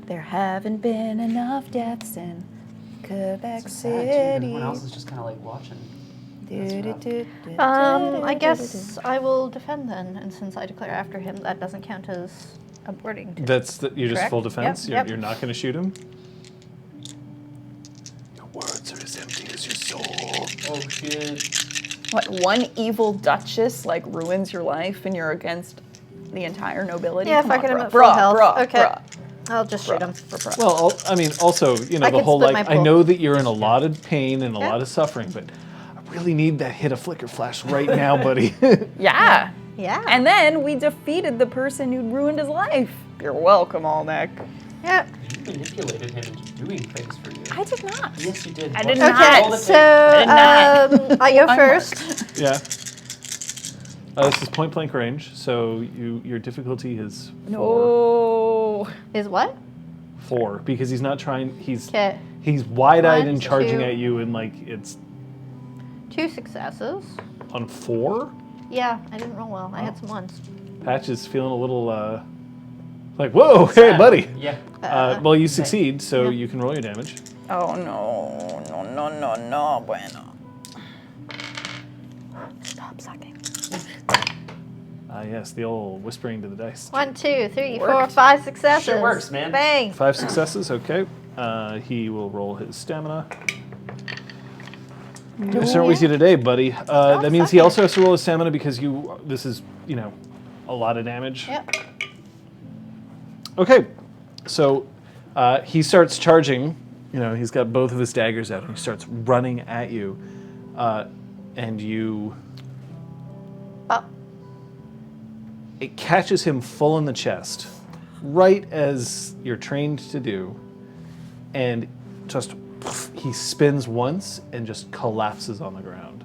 There haven't been enough deaths in Quebec It's so sad, too, that everyone City. else is just kind of like watching. I guess I will defend then, and since I declare after him, that doesn't count as a boarding. You're just Correct? full defense? Yep. You're not going to shoot him? Your words are as empty as your soul. Oh shit. What, one evil duchess like ruins your life and you're against the entire nobility? Yeah, Come if I on, get him bruh. at full Bruh, health. bruh, Okay. bruh. I'll just shoot him for pro. Well, I mean, also, you know, I the can whole, split like, my I pool. know that you're in a lot of pain and a Yeah. lot of suffering, but I really need that hit of flicker flash right now, buddy. Yeah. Yeah. And then we defeated the person who'd ruined his life. You're welcome, Alnek. Yep. You manipulated him into doing things for you. I did not. Yes, you did. I did What? not. All the Okay, things- so I go I'm first. Yeah. This is point blank range, so your difficulty is 4. No. Is what? 4, because he's not trying. He's Okay. wide-eyed 1, and charging 2. at you, and like it's 2 successes. on 4. Yeah, I didn't roll well. I had some ones. Patch is feeling a little like, whoa, hey, buddy. Yeah. Well, you succeed, so yeah. you can roll your damage. Oh, no, bueno. Stop sucking. Yes, the old whispering to the dice. 1, 2, 3, 4, Worked. 5 successes. Shit works, man. Bang. 5 successes, okay. He will roll his stamina. Gonna start with you today, buddy. That means he suck it. also has to roll his stamina because this is, you know, a lot of damage. Yep. Okay, so he starts charging. You know, he's got both of his daggers out and he starts running at you. And you... Oh. It catches him full in the chest, right as you're trained to do. And just, he spins once and just collapses on the ground.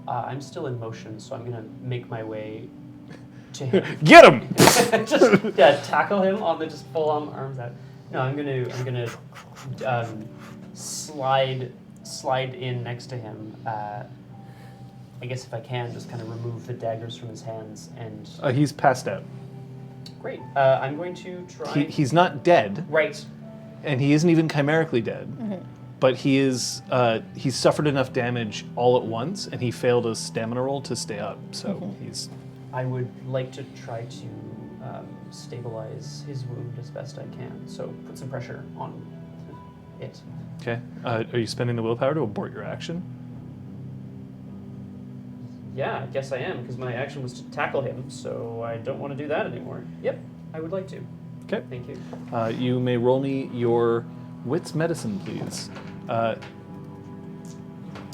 I'm still in motion, so I'm gonna make my way to him. Get him! Just tackle him on the just full arms out. No, I'm gonna slide in next to him. I guess if I can, just kind of remove the daggers from his hands and. He's passed out. Great. I'm going to try. He's not dead, Right. and he isn't even chimerically dead. But he is. He's suffered enough damage all at once, and he failed a stamina roll to stay up. So he's. I would like to try to stabilize his wound as best I can. So put some pressure on it. Okay. Are you spending the willpower to abort your action? Yeah, I guess I am, because my action was to tackle him, so I don't want to do that anymore. Yep, I would like to. Okay. Thank you. You may roll me your wits medicine, please. I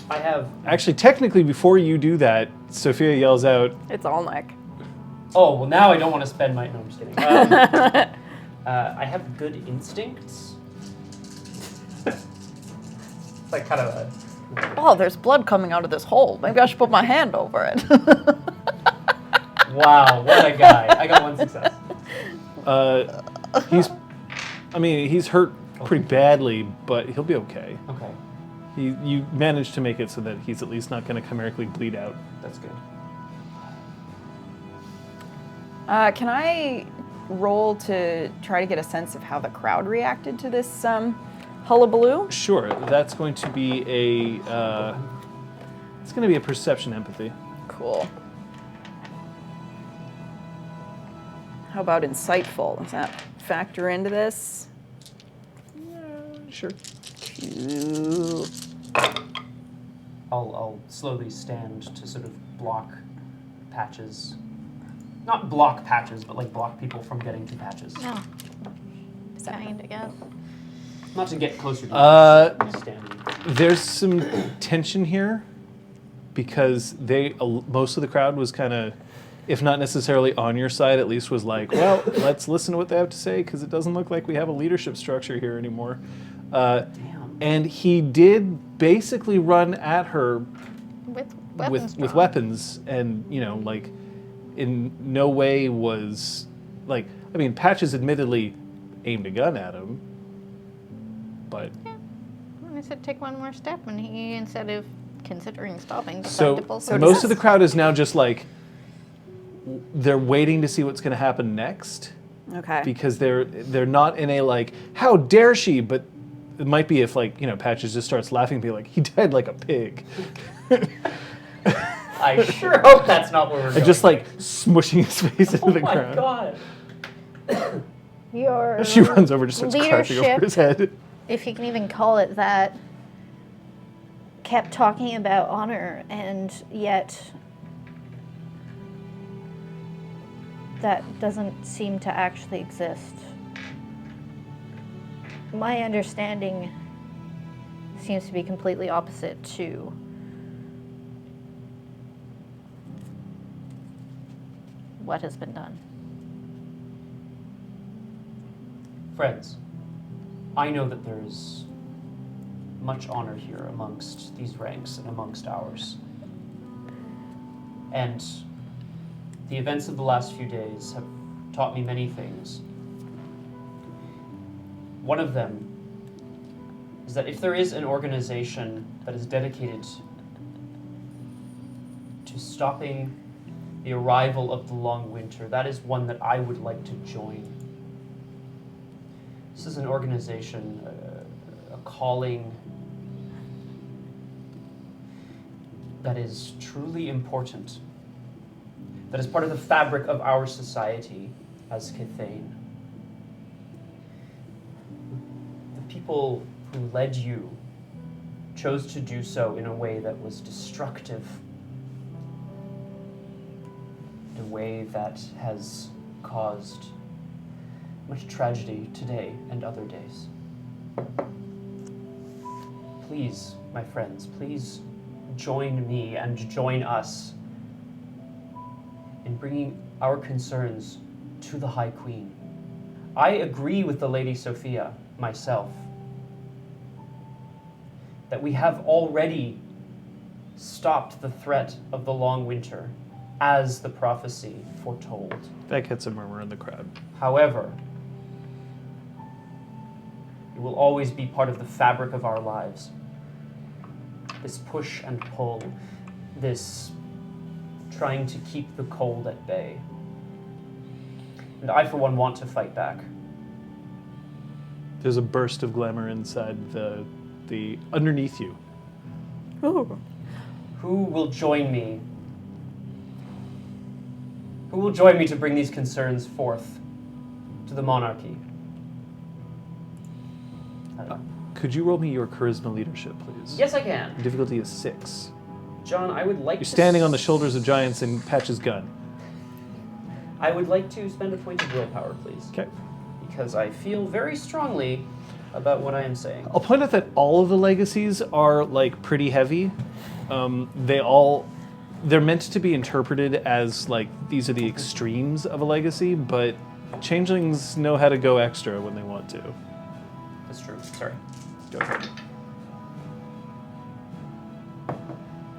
have. Actually, technically, before you do that, Sophia yells out, It's Alnek. Oh, well, now I don't want to spend my. No, I'm just kidding. I have good instincts. It's like kind of a. Oh, there's blood coming out of this hole. Maybe I should put my hand over it. Wow, what a guy. I got 1 success. he's hurt pretty badly, but he'll be okay. Okay, You managed to make it so that he's at least not going to chimerically bleed out. that's good. Can I roll to try to get a sense of how the crowd reacted to this hullabaloo? Sure, that's going to be a perception empathy. Cool. How about insightful? Does that factor into this? Sure. Ooh. I'll slowly stand to sort of block Patches. Not block Patches, but like block people from getting to Patches. No. Kind, I guess. Not to get closer to just standing. There's some tension here because most of the crowd was kind of, if not necessarily on your side, at least was like, well, let's listen to what they have to say because it doesn't look like we have a leadership structure here anymore. Damn. And he did basically run at her With weapons. with drawn. weapons, and like in no way was like. I mean, Patches admittedly aimed a gun at him, but And I said take one more step, and he, instead of considering stopping, so decided to pull some most of the crowd is now just like they're waiting to see what's going to happen next, Okay. Because they're not in a like, how dare she, but it might be if like, Patches just starts laughing and be like, he died like a pig. I sure hope that's not where we're going. And just like smushing his face into the Oh my ground. god. Your She runs over and just starts crashing over his head. if you can even call it that, kept talking about honor, and yet that doesn't seem to actually exist. My understanding seems to be completely opposite to what has been done. Friends, I know that there is much honor here amongst these ranks and amongst ours. And the events of the last few days have taught me many things. One of them is that if there is an organization that is dedicated to stopping the arrival of the long winter, that is one that I would like to join. This is an organization, a calling that is truly important, that is part of the fabric of our society as Cathane. The people who led you chose to do so in a way that was destructive, in a way that has caused much tragedy today and other days. Please, my friends, please join me and join us in bringing our concerns to the High Queen. I agree with the Lady Sophia, myself, that we have already stopped the threat of the long winter as the prophecy foretold. That gets a murmur in the crowd. However, it will always be part of the fabric of our lives. This push and pull, this trying to keep the cold at bay. And I, for one, want to fight back. There's a burst of glamour inside the underneath you. Ooh. Who will join me? Who will join me to bring these concerns forth to the monarchy? Could you roll me your charisma leadership, please? Yes, I can. Difficulty is 6. John, I would like You're to... standing on the shoulders of giants and Patch's gun. I would like to spend a point of willpower, please. Okay. Because I feel very strongly about what I am saying. I'll point out that all of the legacies are like pretty heavy. They're meant to be interpreted as like these are the extremes of a legacy, but changelings know how to go extra when they want to. That's true. Sorry. Go ahead.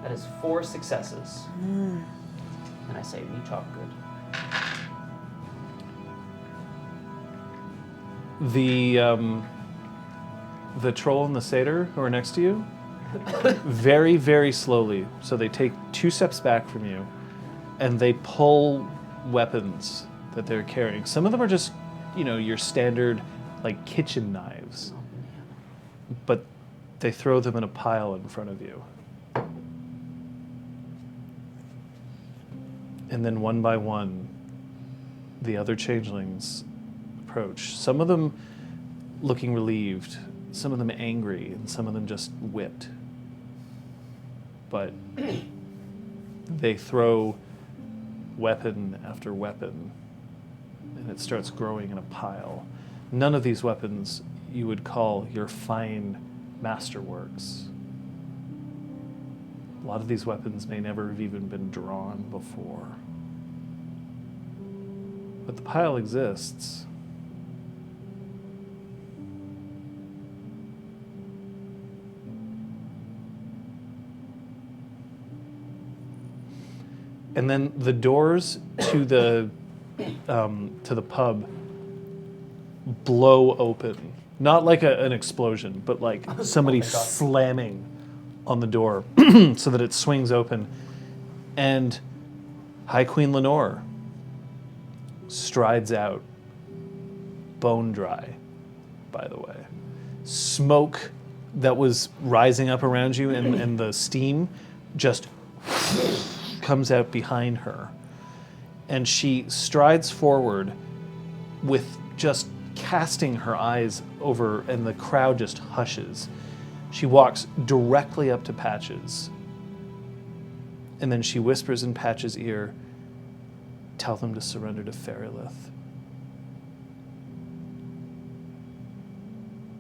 That is 4 successes. And I say, we talk good. The troll and the satyr who are next to you, very, very slowly, so they take 2 steps back from you, and they pull weapons that they're carrying. Some of them are just, your standard, like, kitchen knives. But they throw them in a pile in front of you. And then one by one, the other changelings approach. Some of them looking relieved, some of them angry, and some of them just whipped. But they throw weapon after weapon, and it starts growing in a pile. None of these weapons you would call your fine masterworks. A lot of these weapons may never have even been drawn before. But the pile exists. And then the doors to the pub blow open. Not like an explosion, but like somebody slamming on the door so that it swings open. And High Queen Lenore strides out bone dry, by the way. Smoke that was rising up around you and the steam just comes out behind her. And she strides forward with just casting her eyes over, and the crowd just hushes. She walks directly up to Patches. And then she whispers in Patches' ear, "Tell them to surrender to Ferrilith."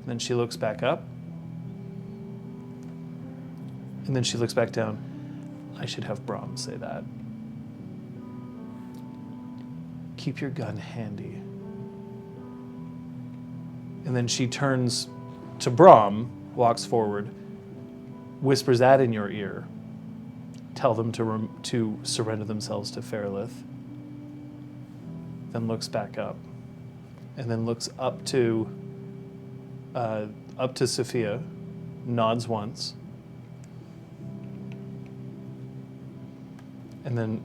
Then she looks back up. And then she looks back down. I should have Brahm say that. Keep your gun handy. And then she turns to Brahm, walks forward, whispers that in your ear. Tell them to surrender themselves to Ferrilith. Then looks back up. And then looks up to Sophia, nods once. And then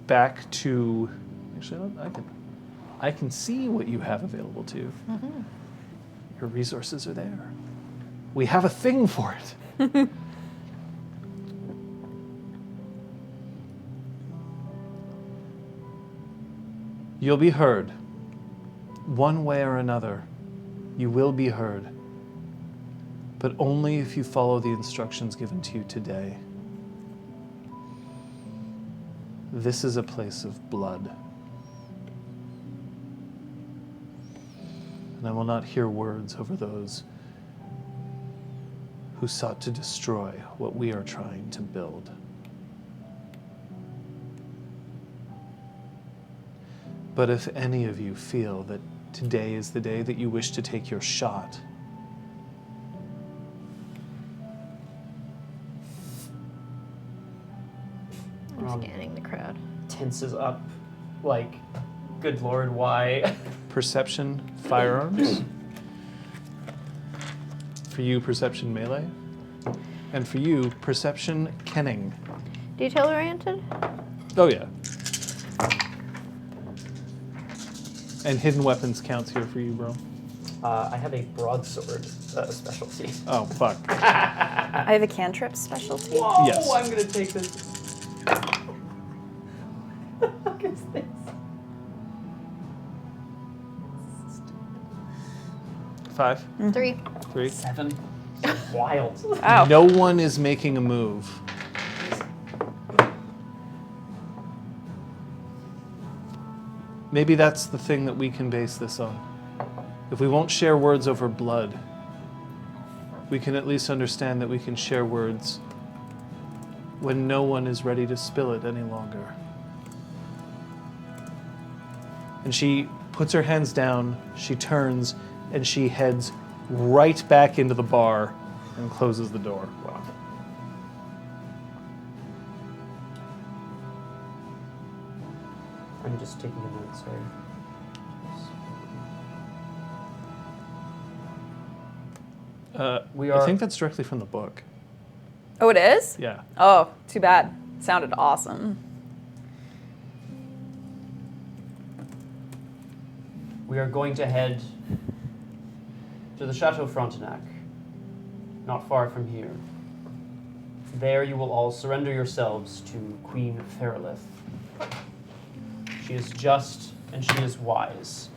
back to, actually, I can see what you have available to you. Mm-hmm. Your resources are there. We have a thing for it. You'll be heard. One way or another, you will be heard. But only if you follow the instructions given to you today. This is a place of blood. And I will not hear words over those who sought to destroy what we are trying to build. But if any of you feel that today is the day that you wish to take your shot, I'm scanning the crowd. Tenses up, like, good lord, why? perception firearms. For you, perception melee. And for you, perception kenning. Detail oriented? Oh, yeah. And hidden weapons counts here for you, bro. I have a broadsword specialty. Oh, fuck. I have a cantrip specialty. Whoa, Yes. I'm gonna take this. What the fuck is this? 5, 3. 3. 7. Wild. Wow. No one is making a move. Maybe that's the thing that we can base this on. If we won't share words over blood, we can at least understand that we can share words when no one is ready to spill it any longer. And she puts her hands down, she turns, and she heads right back into the bar and closes the door. Wow. I'm just taking a note, sorry. We I are- think that's directly from the book. Oh, it is? Yeah. Oh, too bad. Sounded awesome. We are going to head to the Chateau Frontenac, not far from here. There you will all surrender yourselves to Queen Ferrilith. She is just and she is wise,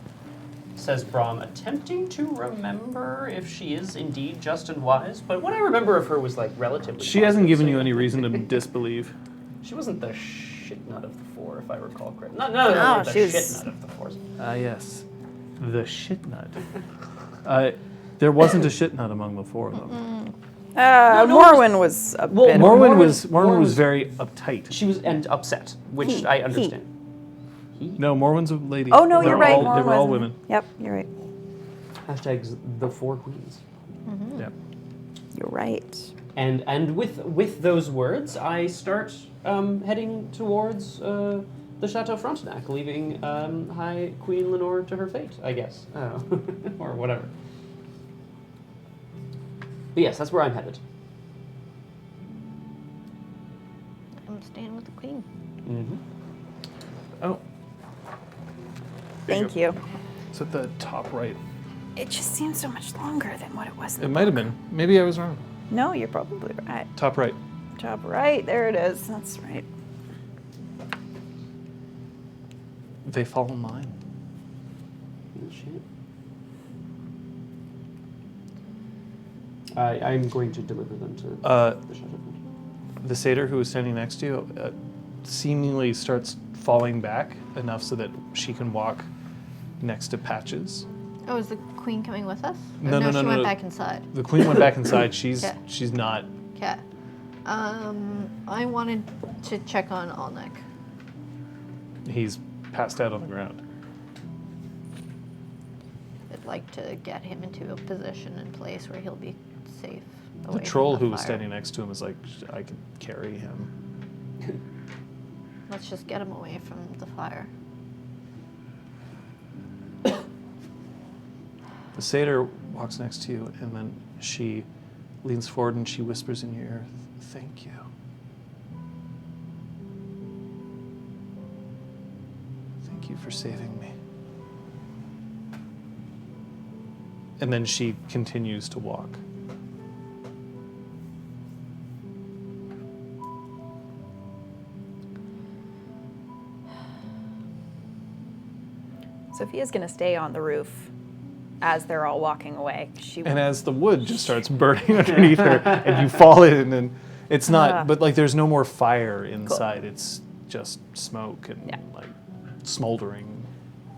says Brahm, attempting to remember if she is indeed just and wise. But what I remember of her was like relatively. She hasn't positive, given so you yeah. any reason to disbelieve. She wasn't the shit nut of the four, if I recall correctly. No, No, the she was- shit nut of the four. Yes. The shit nut. There wasn't a shit nut among the four of them. no Morwen was a Well, bit. Morwen Morwen was was- very uptight. She was and upset, which He- I understand. He. No, Morwen's a lady. Oh no, They're you're right. all- Morwen They were all wasn't. women. Yep, you're right. Hashtags the four queens. Yeah. You're right. And with those words, I start heading towards the Chateau Frontenac, leaving High Queen Lenore to her fate, I guess, or whatever. But yes, that's where I'm headed. I'm staying with the queen. Mm-hmm. Oh. Thank you. It's at the top right. It just seems so much longer than what it was. It might have been. Maybe I was wrong. No, you're probably right. Top right. Top right. There it is. That's right. They fall in line. Oh, shit. I'm going to deliver them to the Chateau. The satyr who was standing next to you seemingly starts falling back enough so that she can walk next to Patches. Oh, is the queen coming with us? No, Or no, she went no. back inside. The queen went back inside. She's Okay. she's not. Okay. I wanted to check on Alnek. He's passed out on the ground. I'd like to get him into a position and place where he'll be safe. The away troll from the who was fire. standing next to him is like, I could carry him. Let's just get him away from the fire. The satyr walks next to you, and then she leans forward and she whispers in your ear, "Thank you." Thank you for saving me. And then she continues to walk. Sophia's going to stay on the roof as they're all walking away. And as the wood just starts burning underneath her, and you fall in, and it's not, but like there's no more fire inside. Cool. It's just smoke and Yeah. like smoldering.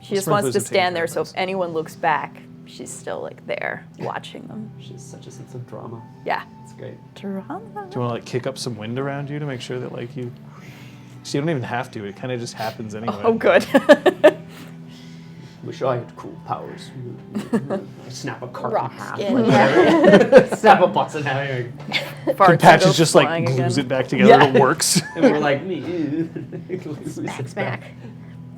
She just wants to stand there, so if anyone looks back, she's still like there watching them. She has such a sense of drama. Yeah. It's great. Drama. Do you want to like kick up some wind around you to make sure that like you? So you don't even have to. It kind of just happens anyway. Oh, good. Wish I had cool powers. Snap a cart Rock in half. skin. Like, Yeah. Snap a box in half. Farts Patches go just like flying glues again. it back together. Yeah. It works. And we're like, me. Smack, smack.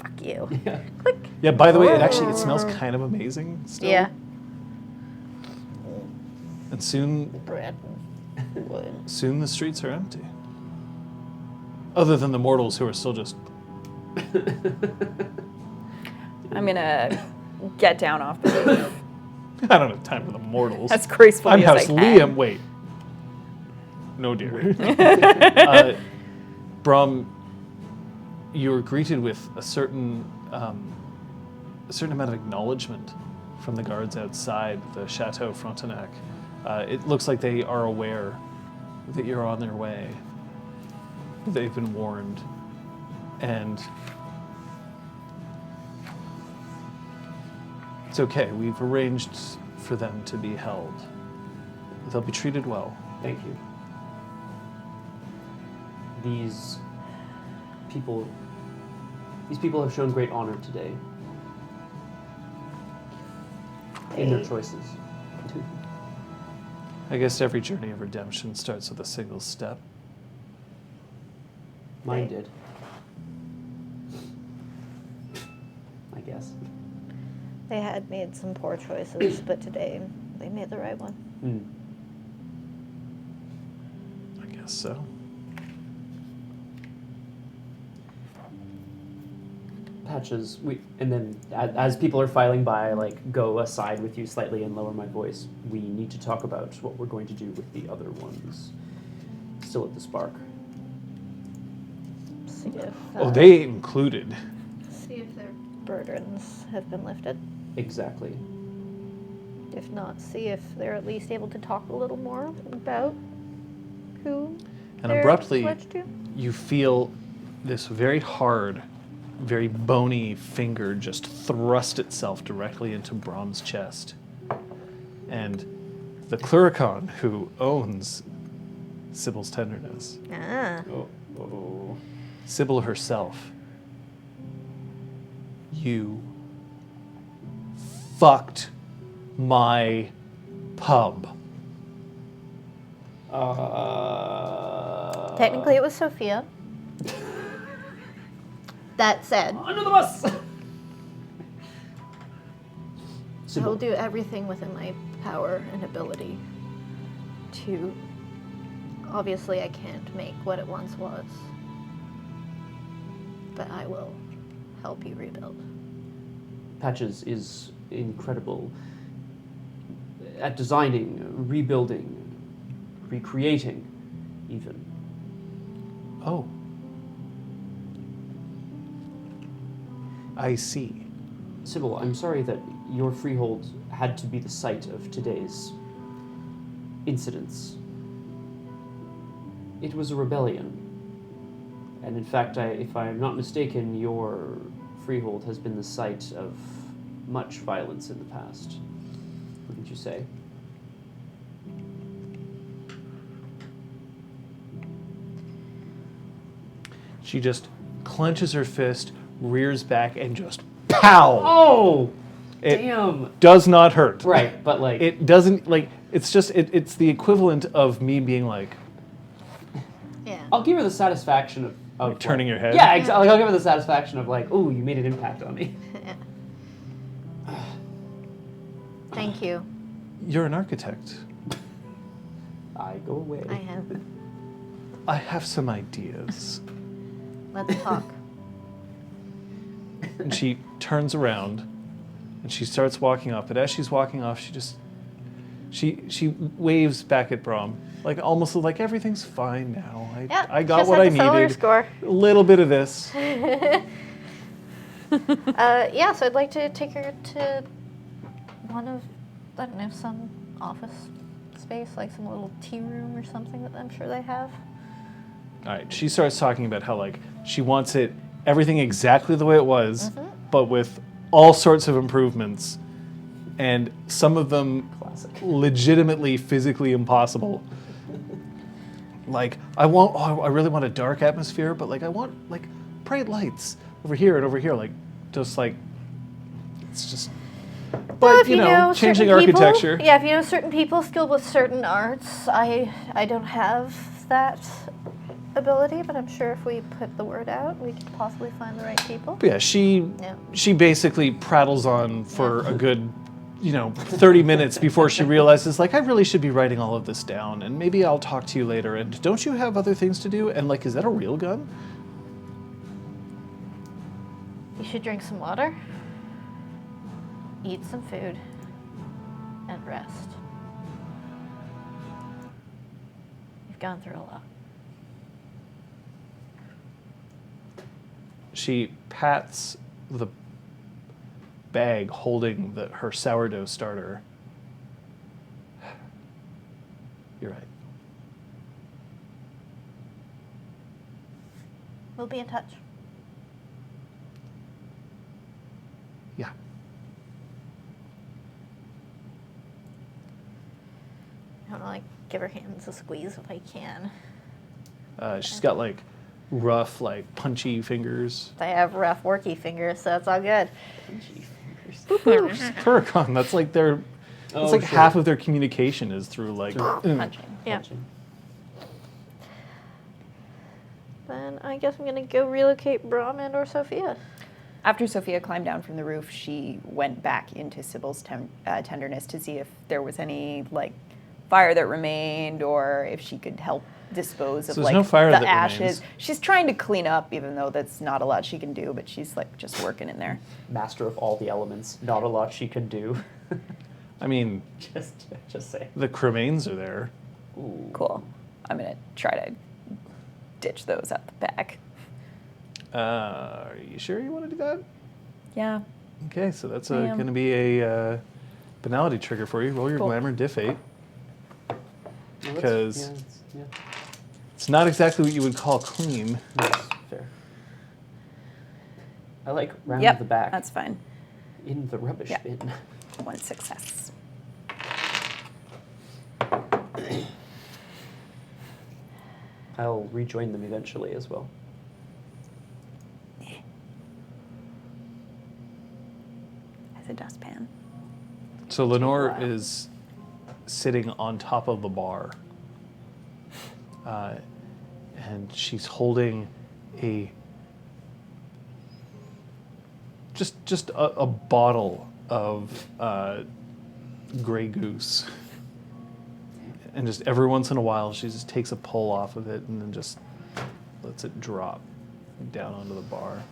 Fuck you. Yeah. Click. Yeah. By the way, it smells kind of amazing still. Yeah. And soon Bread. Wood. the streets are empty. Other than the mortals who are still just. I'm going to get down off the roof I don't have time for the mortals. as gracefully I'm as House I can. Liam. Wait. No, dear. Brom, you were greeted with a certain amount of acknowledgement from the guards outside the Chateau Frontenac. It looks like they are aware that you're on their way. They've been warned. And it's okay. We've arranged for them to be held. They'll be treated well. Thank you. These people have shown great honor today in their choices. I guess every journey of redemption starts with a single step. Mine did. I guess. They had made some poor choices, but today they made the right one. I guess so. Patches, and then as people are filing by, I like go aside with you slightly and lower my voice. We need to talk about what we're going to do with the other ones still at the Spark. See if, Oh, they included. see if their burdens have been lifted. Exactly. If not, see if they're at least able to talk a little more about who And they're abruptly, pledged to. you feel this very hard, very bony finger just thrust itself directly into Brom's chest. And the Cluricon who owns Sybil's tenderness, Ah. Oh. Sybil herself, you fucked my pub. Technically, it was Sophia. That said, Under the bus. I will do everything within my power and ability to. Obviously, I can't make what it once was, but I will help you rebuild. Patches is incredible at designing, rebuilding, recreating, even. Oh. I see. Sybil, I'm sorry that your freehold had to be the site of today's incidents. It was a rebellion. And in fact, if I'm not mistaken, your freehold has been the site of much violence in the past. Wouldn't you say? She just clenches her fist, rears back, and just pow! Oh! It Damn! does not hurt. Right, but like... It doesn't, like, it's just, it's the equivalent of me being like... Yeah. I'll give her the satisfaction of Like turning your head? Yeah, exactly. Like, I'll give her the satisfaction of like, oh, you made an impact on me. Thank you. You're an architect. I go away. I have. I have some ideas. Let's talk. And she turns around and she starts walking off. But as she's walking off, she waves back at Brahm, like almost like everything's fine now. I got just what had I the solar needed. score. A little bit of this. Yeah, so I'd like to take her to one of, I don't know, some office space, like some little tea room or something that I'm sure they have. All right, she starts talking about how like she wants it everything exactly the way it was, but with all sorts of improvements, and some of them Classic. legitimately physically impossible. Like I really want a dark atmosphere, but like I want like bright lights over here and over here, like just like it's just. But Well, if you know, certain changing people- architecture. Yeah, if you know certain people skilled with certain arts, I don't have that ability, but I'm sure if we put the word out, we could possibly find the right people. But yeah, Yeah. she basically prattles on for a good, 30 minutes before she realizes, like, I really should be writing all of this down, and maybe I'll talk to you later. And don't you have other things to do? And like, is that a real gun? You should drink some water, eat some food, and rest. You've gone through a lot. She pats the bag holding her sourdough starter. You're right. We'll be in touch. Yeah. I want to like give her hands a squeeze if I can. She's got like rough, like punchy fingers. I have rough, worky fingers, so it's all good. Turrican, that's like their. It's like half of their communication is through like Punching. Yeah. Then I guess I'm gonna go relocate Brahm and or Sophia. After Sophia climbed down from the roof, she went back into Sybil's tenderness to see if there was any like fire that remained, or if she could help dispose of there's like no fire the that ashes. remains. She's trying to clean up, even though that's not a lot she can do. But she's like just working in there. Master of all the elements. Not a lot she can do. I mean, just say. the cremains are there. Ooh. Cool. I'm gonna try to ditch those at the back. Are you sure you want to do that? Yeah. Okay, so that's I am. going to be a banality trigger for you. Roll your Cool. glamour diff 8. Well, that's- Because yeah, it's not exactly what you would call clean. that's fair. I like round Yep. the back That's fine. in the rubbish Yeah. bin. 1 success. I'll rejoin them eventually as well. As a dustpan. So Lenore Wow. is sitting on top of the bar. And she's holding just a bottle of Grey Goose. And just every once in a while, she just takes a pull off of it and then just lets it drop down onto the bar.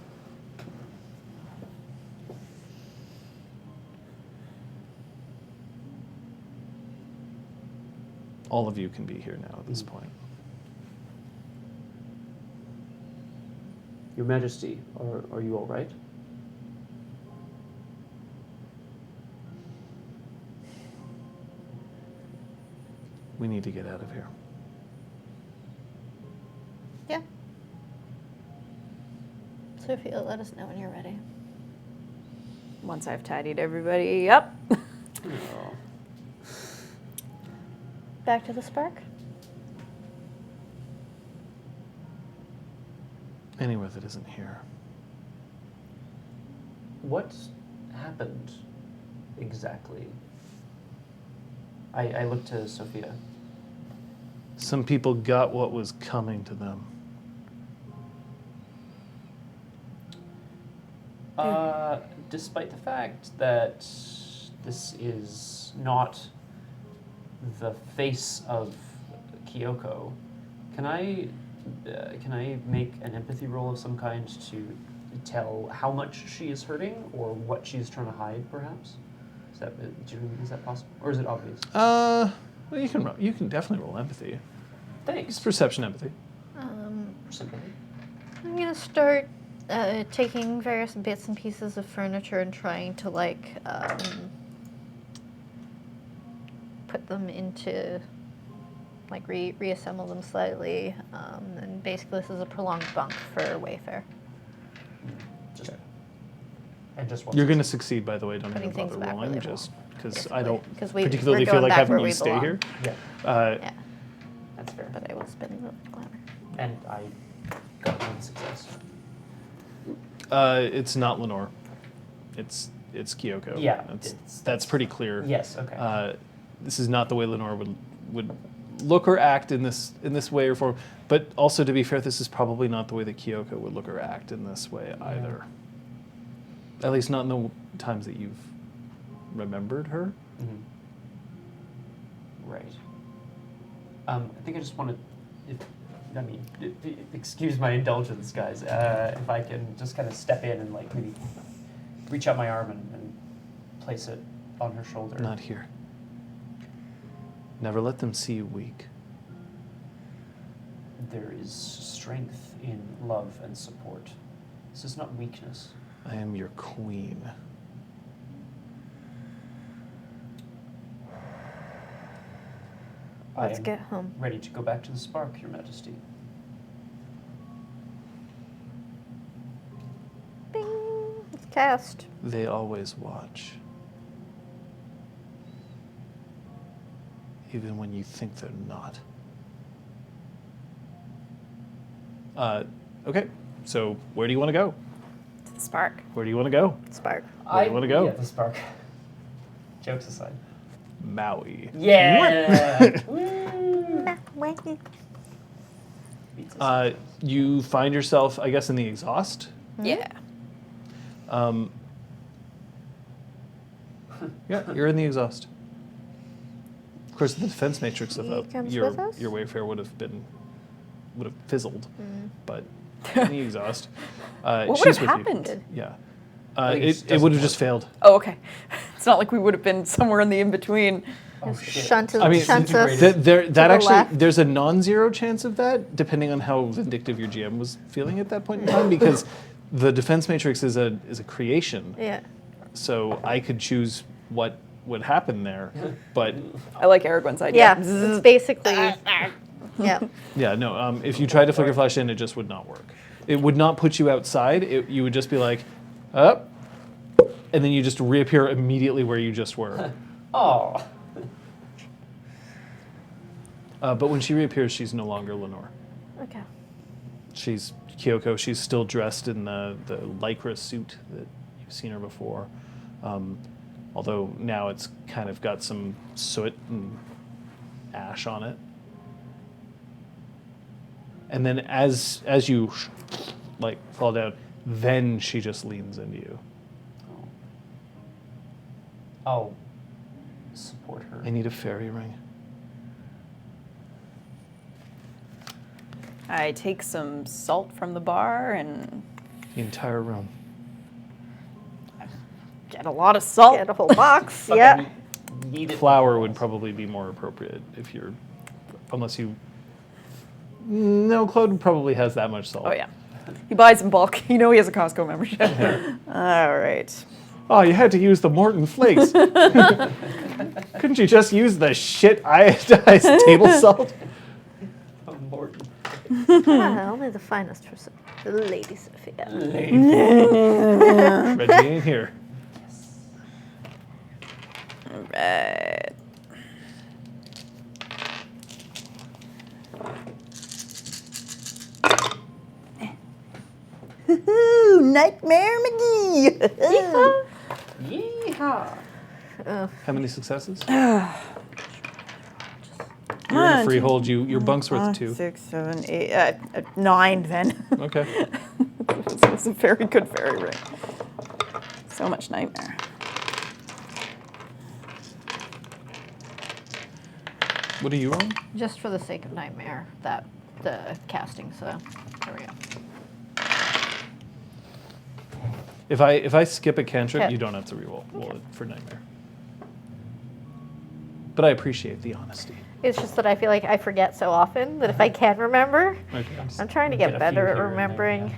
All of you can be here now at this point. Your Majesty, are you all right? We need to get out of here. Yeah. Sophia, let us know when you're ready. Once I've tidied everybody up. Oh. Back to the Spark? Anywhere that isn't here. What happened exactly? I looked to Sophia. Some people got what was coming to them. Despite the fact that this is not the face of Kyoko, can I make an empathy roll of some kind to tell how much she is hurting or what she's trying to hide, perhaps? Is that possible, or is it obvious? Well, you can definitely roll empathy. Thanks. It's perception empathy. Sympathy. I'm gonna start taking various bits and pieces of furniture and trying to put them into reassemble them slightly. And basically, this is a prolonged bunk for Wayfair. Just and just You're going to succeed, by the way. Don't Putting even bother things back where rolling, they just because Basically, I don't 'cause particularly we're feel going like back having where you we stay belong. here. Yeah, Yeah, that's fair. but I will spend the glamour. And I got one success. It's not Lenore. It's Kyoko. Yeah, That's pretty clear. Yes. Okay. This is not the way Lenore would look or act in this way or form. But also, to be fair, this is probably not the way that Kyoko would look or act in this way either. At least not in the times that you've remembered her. Mm-hmm. Right. I think I just want to. Excuse my indulgence, guys. If I can just kind of step in and maybe reach out my arm and place it on her shoulder. Not here. Never let them see you weak. There is strength in love and support. This is not weakness. I am your queen. Let's I am get home. ready to go back to the Spark, Your Majesty. Bing! It's cast. They always watch. Even when you think they're not. Okay, so where do you want to go? To the Spark. Where do you want to go? Spark. Where do you want to go? Yeah, the Spark. Jokes aside. Maui. Yeah! Woo! You find yourself, I guess, in the exhaust. Yeah. Yeah, you're in the exhaust. Of course, the defense matrix of He comes your with us? Wayfair would have fizzled, but in the exhaust. What would she's have with you. happened? Yeah, think it it would have doesn't just failed. Oh, okay. It's not like we would have been somewhere in the in-between. Oh, shit. Shunts I mean, us disintegrated. That the actually, left. there's a non-zero chance of that, depending on how vindictive your GM was feeling at that point in time, because the defense matrix is a creation. Yeah. So I could choose what would happen there, but I like Aragorn's idea. Yeah. It's basically. Yeah. yeah, no. If you tried to flicker flash in, it just would not work. It would not put you outside. You would just be like, up, and then you just reappear immediately where you just were. Oh. But when she reappears, she's no longer Lenore. Okay. She's Kyoko. She's still dressed in the lycra suit that you've seen her before. Although now it's kind of got some soot and ash on it. And then as you fall down, then she just leans into you. I'll support her. I need a fairy ring. I take some salt from the bar and The entire room. get a lot of salt. Get a whole box. Fucking Yeah. need it. Flour would probably be more appropriate if you're unless you... No, Claude probably has that much salt. Oh, yeah. He buys in bulk. You know he has a Costco membership. All right. Oh, you had to use the Morton Flakes. Couldn't you just use the shit iodized table salt? Oh, Morton. Only the finest for the Lady Sophia. Reggie ain't here. All right. Nightmare McGee. Yeehaw. How many successes? Come You're in a on, freehold. Your bunk's worth 2. 6, 7, 8, 9 then. Okay. It's a very good fairy ring. So much nightmare. What are you on? Just for the sake of nightmare, the casting. So there we go. If I skip a cantrip, Okay. you don't have to reroll it for nightmare. But I appreciate the honesty. It's just that I feel like I forget so often that if I can remember, Okay. I'm trying to Get get a better few at here and there, remembering.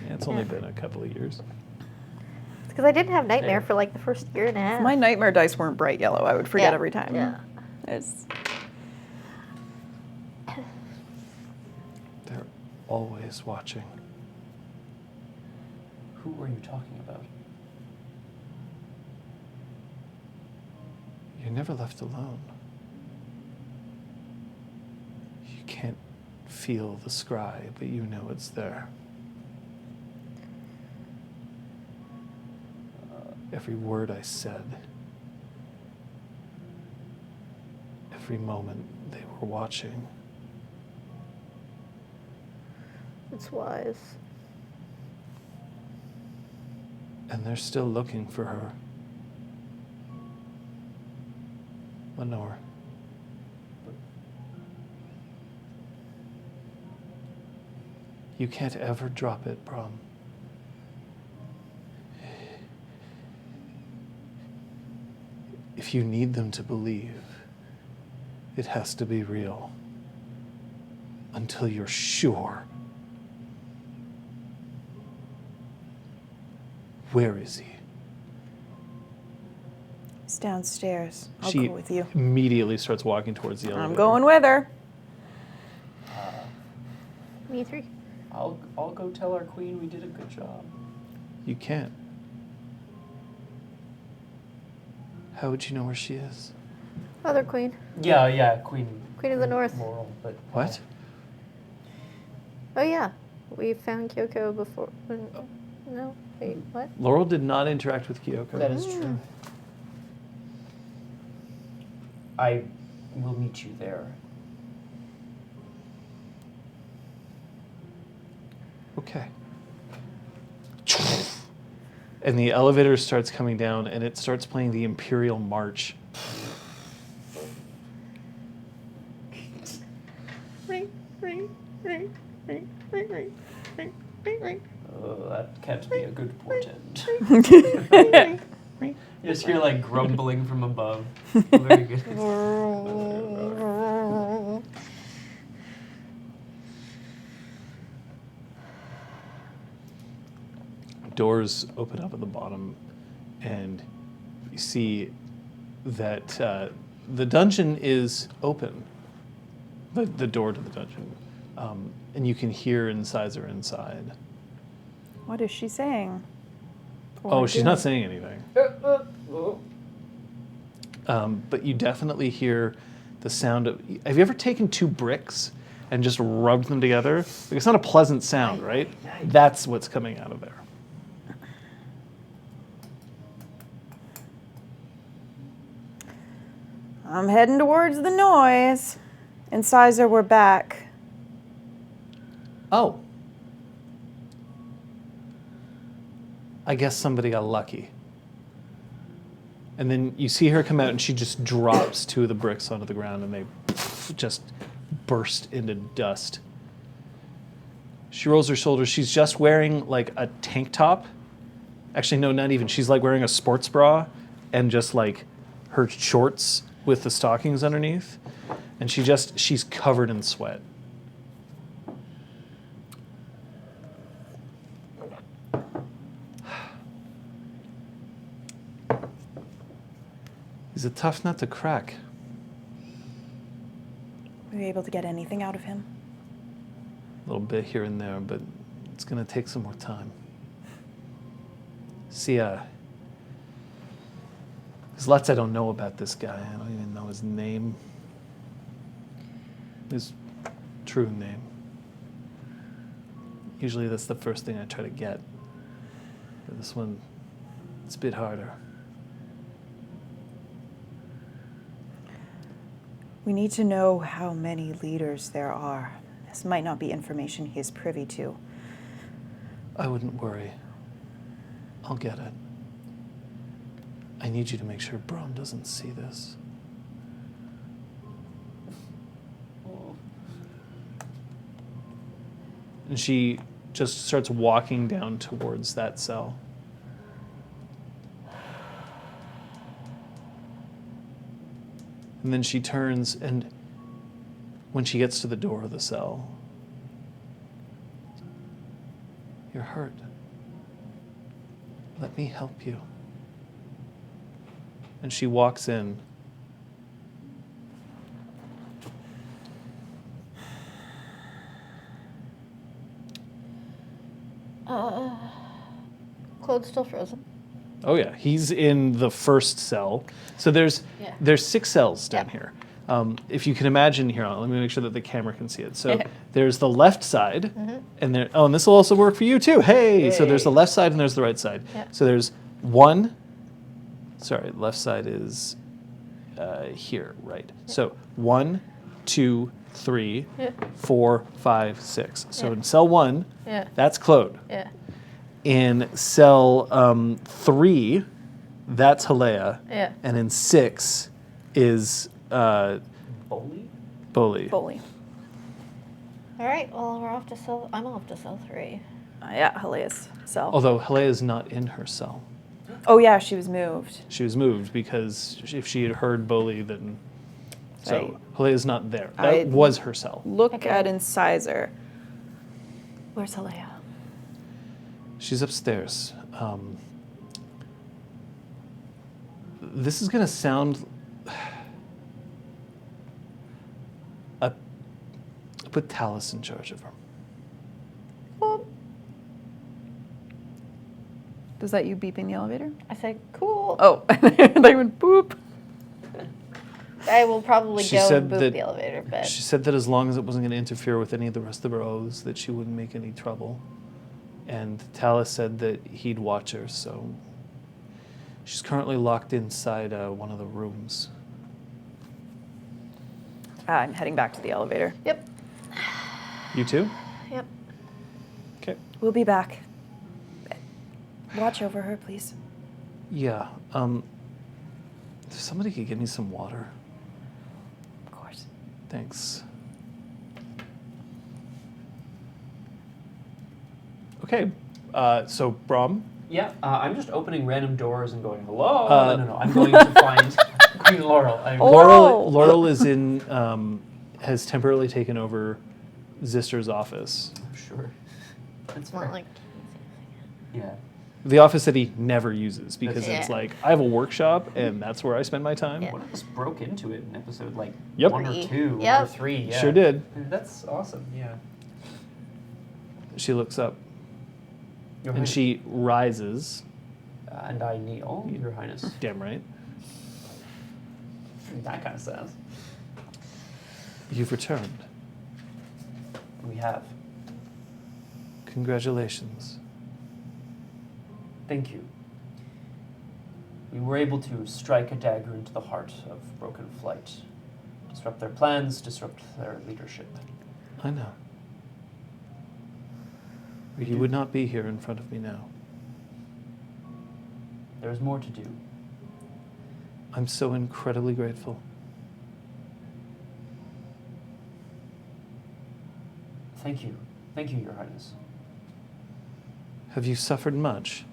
Yeah, it's only been a couple of years. Because I didn't have nightmare Yeah. for like the first year and a half. If my nightmare dice weren't bright yellow, I would forget Yeah. every time. Yeah. It's, They're always watching. Who are you talking about? You're never left alone. You can't feel the scry, but you know it's there. Every word I said, every moment they were watching. It's wise. And they're still looking for her. Lenore. You can't ever drop it, Brom. If you need them to believe, it has to be real. Until you're sure. Where is he? it's downstairs. I'll She go with you. immediately starts walking towards the elevator. I'm going with her. Me 3. I'll go tell our queen we did a good job. You can't. How would you know where she is? Other queen. Yeah, queen. Queen of the North. Moral, but What? Oh yeah, we found Kyoko before. No, wait, what? Laurel did not interact with Kyoko. That is true. I will meet you there. Okay. And the elevator starts coming down, and it starts playing the Imperial March. Oh, that can't be a good portent. You just hear like grumbling from above. Very good. Doors open up at the bottom, and you see that the dungeon is open. The door to the dungeon. And you can hear incisor inside. What is she saying? Oh, she's not saying anything. But you definitely hear the sound of... Have you ever taken 2 bricks and just rubbed them together? Like, it's not a pleasant sound, right? That's what's coming out of there. I'm heading towards the noise. Incisor, we're back. Oh. I guess somebody got lucky. And then you see her come out, and she just drops 2 of the bricks onto the ground, and they just burst into dust. She rolls her shoulders. She's just wearing like a tank top. Actually, no, not even. She's like wearing a sports bra and just like her shorts with the stockings underneath, and she's covered in sweat. He's a tough nut to crack. Were you able to get anything out of him? A little bit here and there, but it's going to take some more time. See, there's lots I don't know about this guy. I don't even know his name. His true name. Usually that's the first thing I try to get. But this one, it's a bit harder. We need to know how many leaders there are. This might not be information he is privy to. I wouldn't worry. I'll get it. I need you to make sure Brom doesn't see this. And she just starts walking down towards that cell. And then she turns, and when she gets to the door of the cell, "You're hurt. Let me help you." And she walks in. Claude's still frozen. Oh yeah, he's in the first cell. So there's 6 cells down here. If you can imagine here, let me make sure that the camera can see it. So there's the left side, and there. Oh, and this will also work for you too. Hey! So there's the left side and there's the right side. Yeah. So there's one. Sorry, left side is here, right? So 1, 2, 3, 4, 5, 6. So in cell 1, that's Claude. Yeah. In cell 3, that's Halea. Yeah. And in 6 is Bully? Boli. Bully. All right. Well, I'm off to cell 3. Yeah, Halea's cell. Although Halea is not in her cell. Oh yeah, she was moved. She was moved because if she had heard Boli, then... So Right. Halea's not there. That I- was her cell. Look Okay. at Incisor. Where's Halea? She's upstairs. This is going to sound... I put Talus in charge of her. Cool. Was that you beeping the elevator? I said, cool. Oh, they went boop. I will probably She go said and boop that- the elevator, but She said that as long as it wasn't going to interfere with any of the rest of her oaths, that she wouldn't make any trouble. And Talus said that he'd watch her, so she's currently locked inside one of the rooms. I'm heading back to the elevator. yep. You too? Yep. Okay. We'll be back. Watch over her, please. Yeah. If somebody could get me some water. Of course. Thanks. Okay. So, Brom, Yeah, I'm just opening random doors and going, hello? Uh, no. I'm going to find Queen Laurel. Laurel is in, has temporarily taken over Zister's office. Sure. That's It's not fair. like Yeah. The office that he never uses because Yeah. it's like, I have a workshop and that's where I spend my time. Yeah. One of us broke into it in episode like Yep. 1 or 3. 2 Yep. or 3. Yeah. Sure did. That's awesome. Yeah. She looks up Your and Highness. she rises. And I kneel, Your Highness. Damn right. That kind of says. You've returned. We have. Congratulations. Thank you. We were able to strike a dagger into the heart of Broken Flight. Disrupt their plans, disrupt their leadership. I know. You would not be here in front of me now. There is more to do. I'm so incredibly grateful. Thank you. Thank you, Your Highness. Have you suffered much?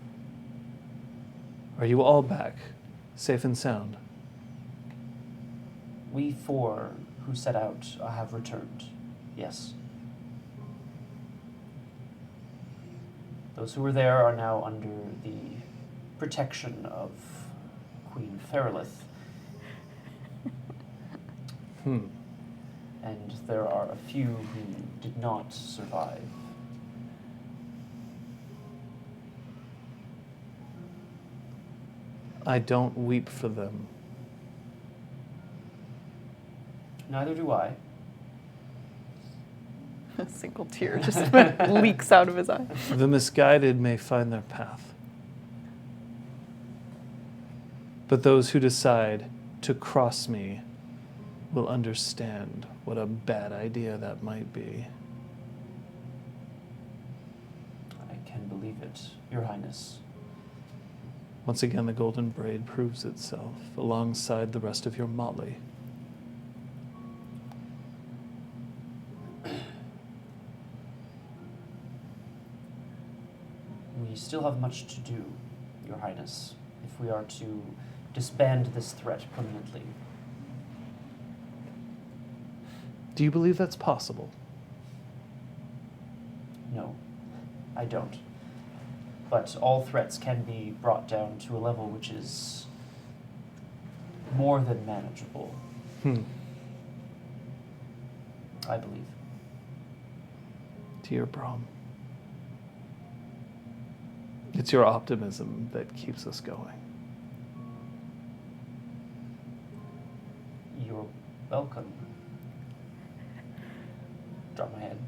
Are you all back, safe and sound? We 4 who set out have returned. Yes. Those who were there are now under the protection of Queen Ferelith. And there are a few who did not survive. I don't weep for them. Neither do I. A single tear just leaks out of his eye. The misguided may find their path. But those who decide to cross me will understand what a bad idea that might be. I can believe it, Your Highness. Once again, the golden braid proves itself alongside the rest of your motley. We still have much to do, Your Highness, if we are to disband this threat permanently. Do you believe that's possible? No, I don't. But all threats can be brought down to a level which is more than manageable, I believe. Dear Brahm, it's your optimism that keeps us going. You're welcome. Drop my head.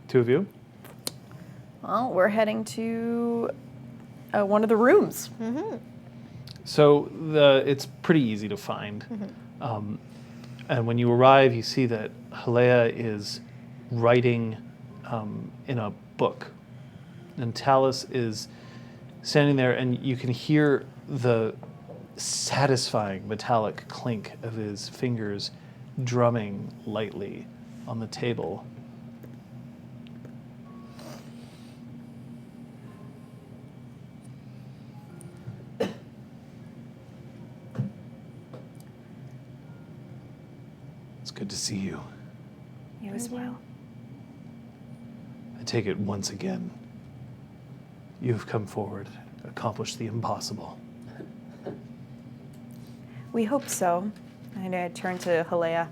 Two of you? Well, we're heading to one of the rooms. So it's pretty easy to find. And when you arrive, you see that Halea is writing in a book. And Talus is standing there, and you can hear the satisfying metallic clink of his fingers drumming lightly on the table. It's good to see you. You as well. I take it once again, you've come forward, accomplished the impossible. We hope so. And I turn to Halea.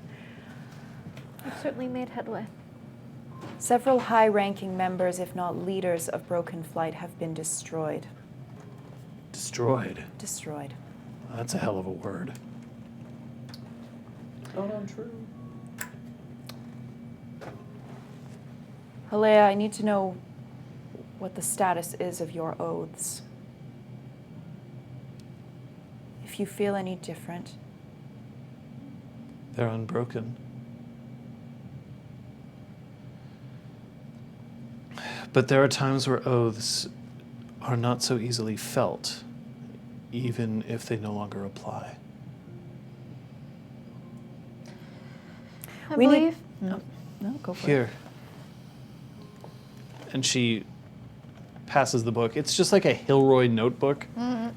We've certainly made headway. Several high-ranking members, if not leaders, of Broken Flight have been destroyed. Destroyed? Destroyed. That's a hell of a word. Not untrue. Halea, I need to know what the status is of your oaths. If you feel any different. They're unbroken. But there are times where oaths are not so easily felt, even if they no longer apply. I We need- believe. No, go for it. Here. And she passes the book. It's just like a Hilroy notebook,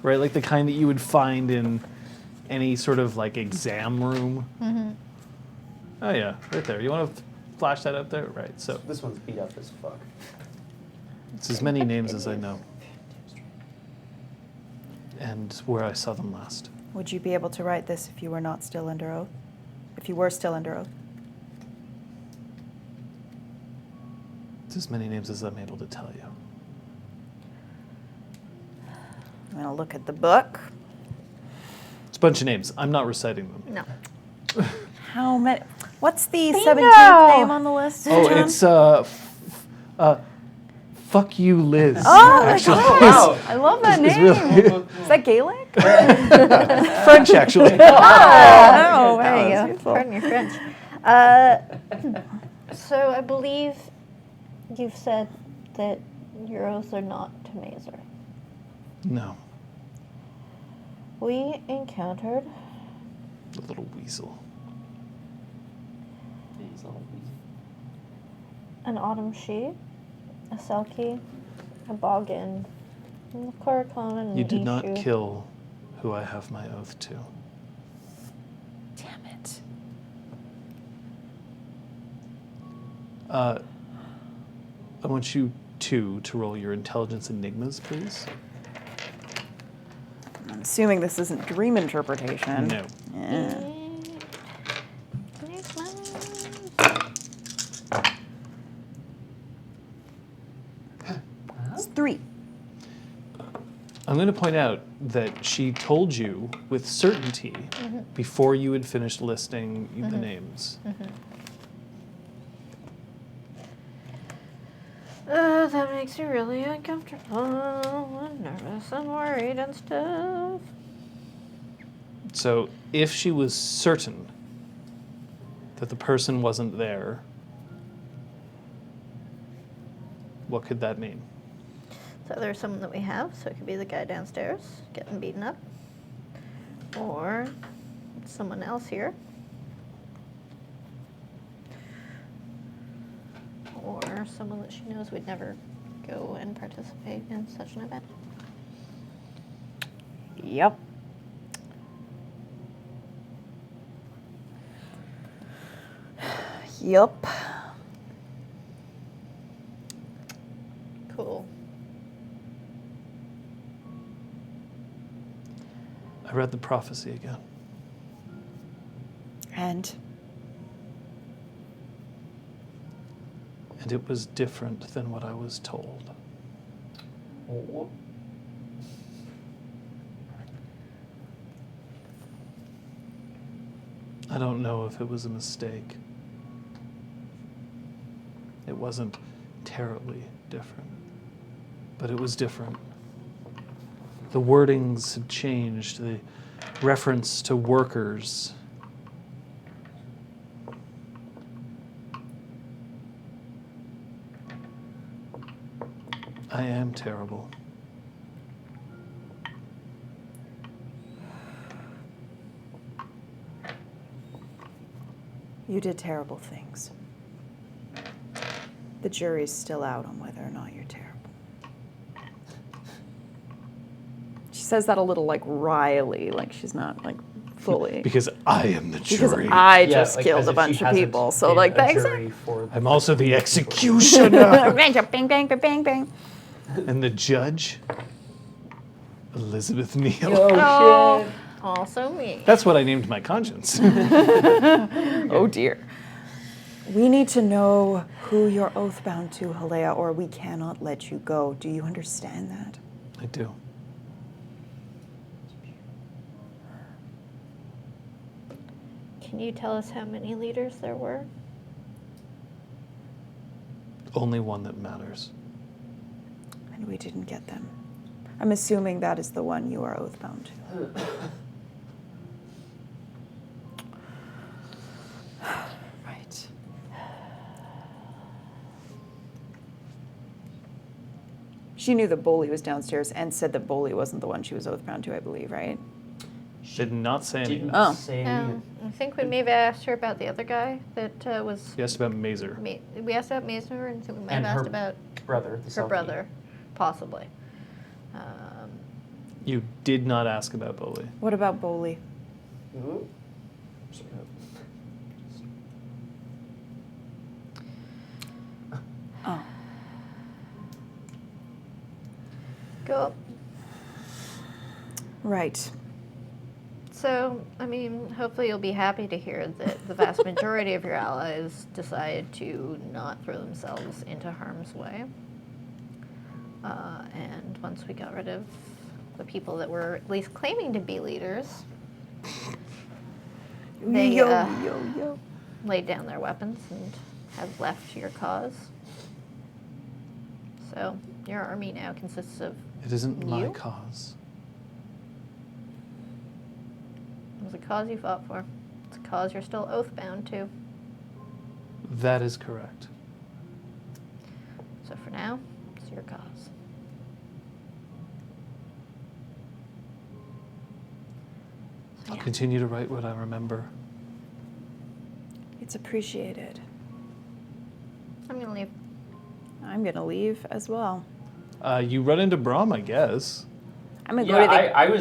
right? Like the kind that you would find in any sort of like exam room. Oh yeah, right there. You want to flash that up there? Right, so This one's beat up as fuck. it's as many names as I know. And where I saw them last. Would you be able to write this if you were not still under oath? If you were still under oath? It's as many names as I'm able to tell you. I'm going to look at the book. It's a bunch of names. I'm not reciting them. No. How many? What's the Bingo! 17th name on the list? Oh, John? it's fuck you, Liz. Oh, my actually. gosh. I love that It's name. really Is that Gaelic? French, actually. Oh, There wow, you that's go. beautiful. Pardon your French. So I believe you've said that your oaths are not to Mazer. No, We encountered the little weasel. These little weasels. an autumn sheep, a selkie, a boggin, a Korokon, and You an did not Ishu. kill who I have my oath to. I want you two to roll your intelligence enigmas, please. I'm assuming this isn't dream interpretation. No. Yeah. It's 3. I'm going to point out that she told you with certainty before you had finished listing the names. That makes me really uncomfortable and nervous and worried and stuff. So if she was certain that the person wasn't there, what could that mean? So there's someone that we have, so it could be the guy downstairs getting beaten up. Or someone else here. Or someone that she knows would never go and participate in such an event. Yep. Yep. Cool. I read the prophecy again. And And it was different than what I was told. Oh. I don't know if it was a mistake. It wasn't terribly different, but it was different. The wordings had changed, the reference to workers. I am terrible. you did terrible things. The jury's still out on whether or not you're terrible. She says that a little like wryly, like she's not like fully. Because I am the Because jury. I Yeah, just like, killed as a if bunch she of hasn't people. So been like a thanks. jury for I'm also the executioner. Bang, bang, bang, bang, bang. And the judge, Elizabeth Neale. Oh, shit. Also me. That's what I named my conscience. Oh dear. We need to know who you're oath bound to, Halea, or we cannot let you go. Do you understand that? I do. Can you tell us how many leaders there were? Only one that matters. And we didn't get them. I'm assuming that is the one you are oath bound to. Right. She knew that Boley was downstairs and said that Boley wasn't the one she was oath bound to, I believe, right? Did not say anything. Didn't Oh. say anything. I think we may have asked her about the other guy that was. He asked about Mazer. We asked about Mason, and so we might And have asked her about brother, the her Selkie. brother, possibly. You did not ask about Boley. What about Boley? Ooh. Oh. Go up. Right. So, I mean, hopefully you'll be happy to hear that the vast majority of your allies decided to not throw themselves into harm's way. And once we got rid of the people that were at least claiming to be leaders, they laid down their weapons and have left your cause. So, your army now consists of It isn't my You? cause. It was a cause you fought for. It's a cause you're still oath bound to. That is correct. So for now, it's your cause. So I'll yeah. continue to write what I remember. It's appreciated. I'm gonna leave. I'm going to leave as well. You run into Brahm, I guess. I'm gonna Yeah, go to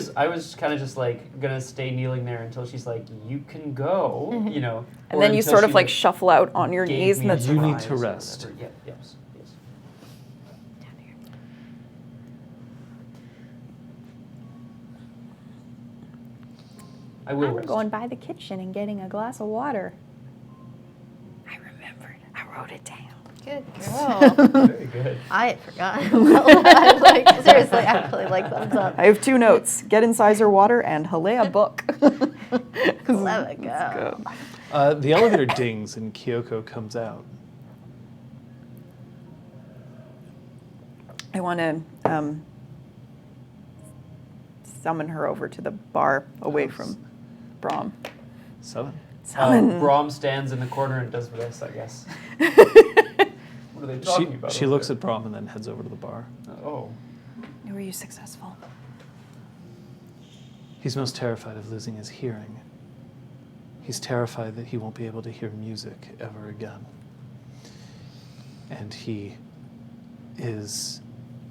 the. I was kind of just like gonna stay kneeling there until she's like, you can go, you know. And or then you until sort she, of like shuffle out on your gave knees, me and a that's You need surprise to or rest. whatever. Yep, yes. I will I'm rest. going by the kitchen and getting a glass of water. I remembered. I wrote it down. Good girl. Very good. I had forgotten about that. Like, seriously, actually, like, thumbs up. I have 2 notes: get incisor water and Halea a book. Let it go. The elevator dings and Kyoko comes out. I want to summon her over to the bar away from Brahm. 7. Summon. Brahm stands in the corner and does this, I guess. What are they talking about? She over looks there? at Brahm and then heads over to the bar. Oh. Were you successful? He's most terrified of losing his hearing. He's terrified that he won't be able to hear music ever again. And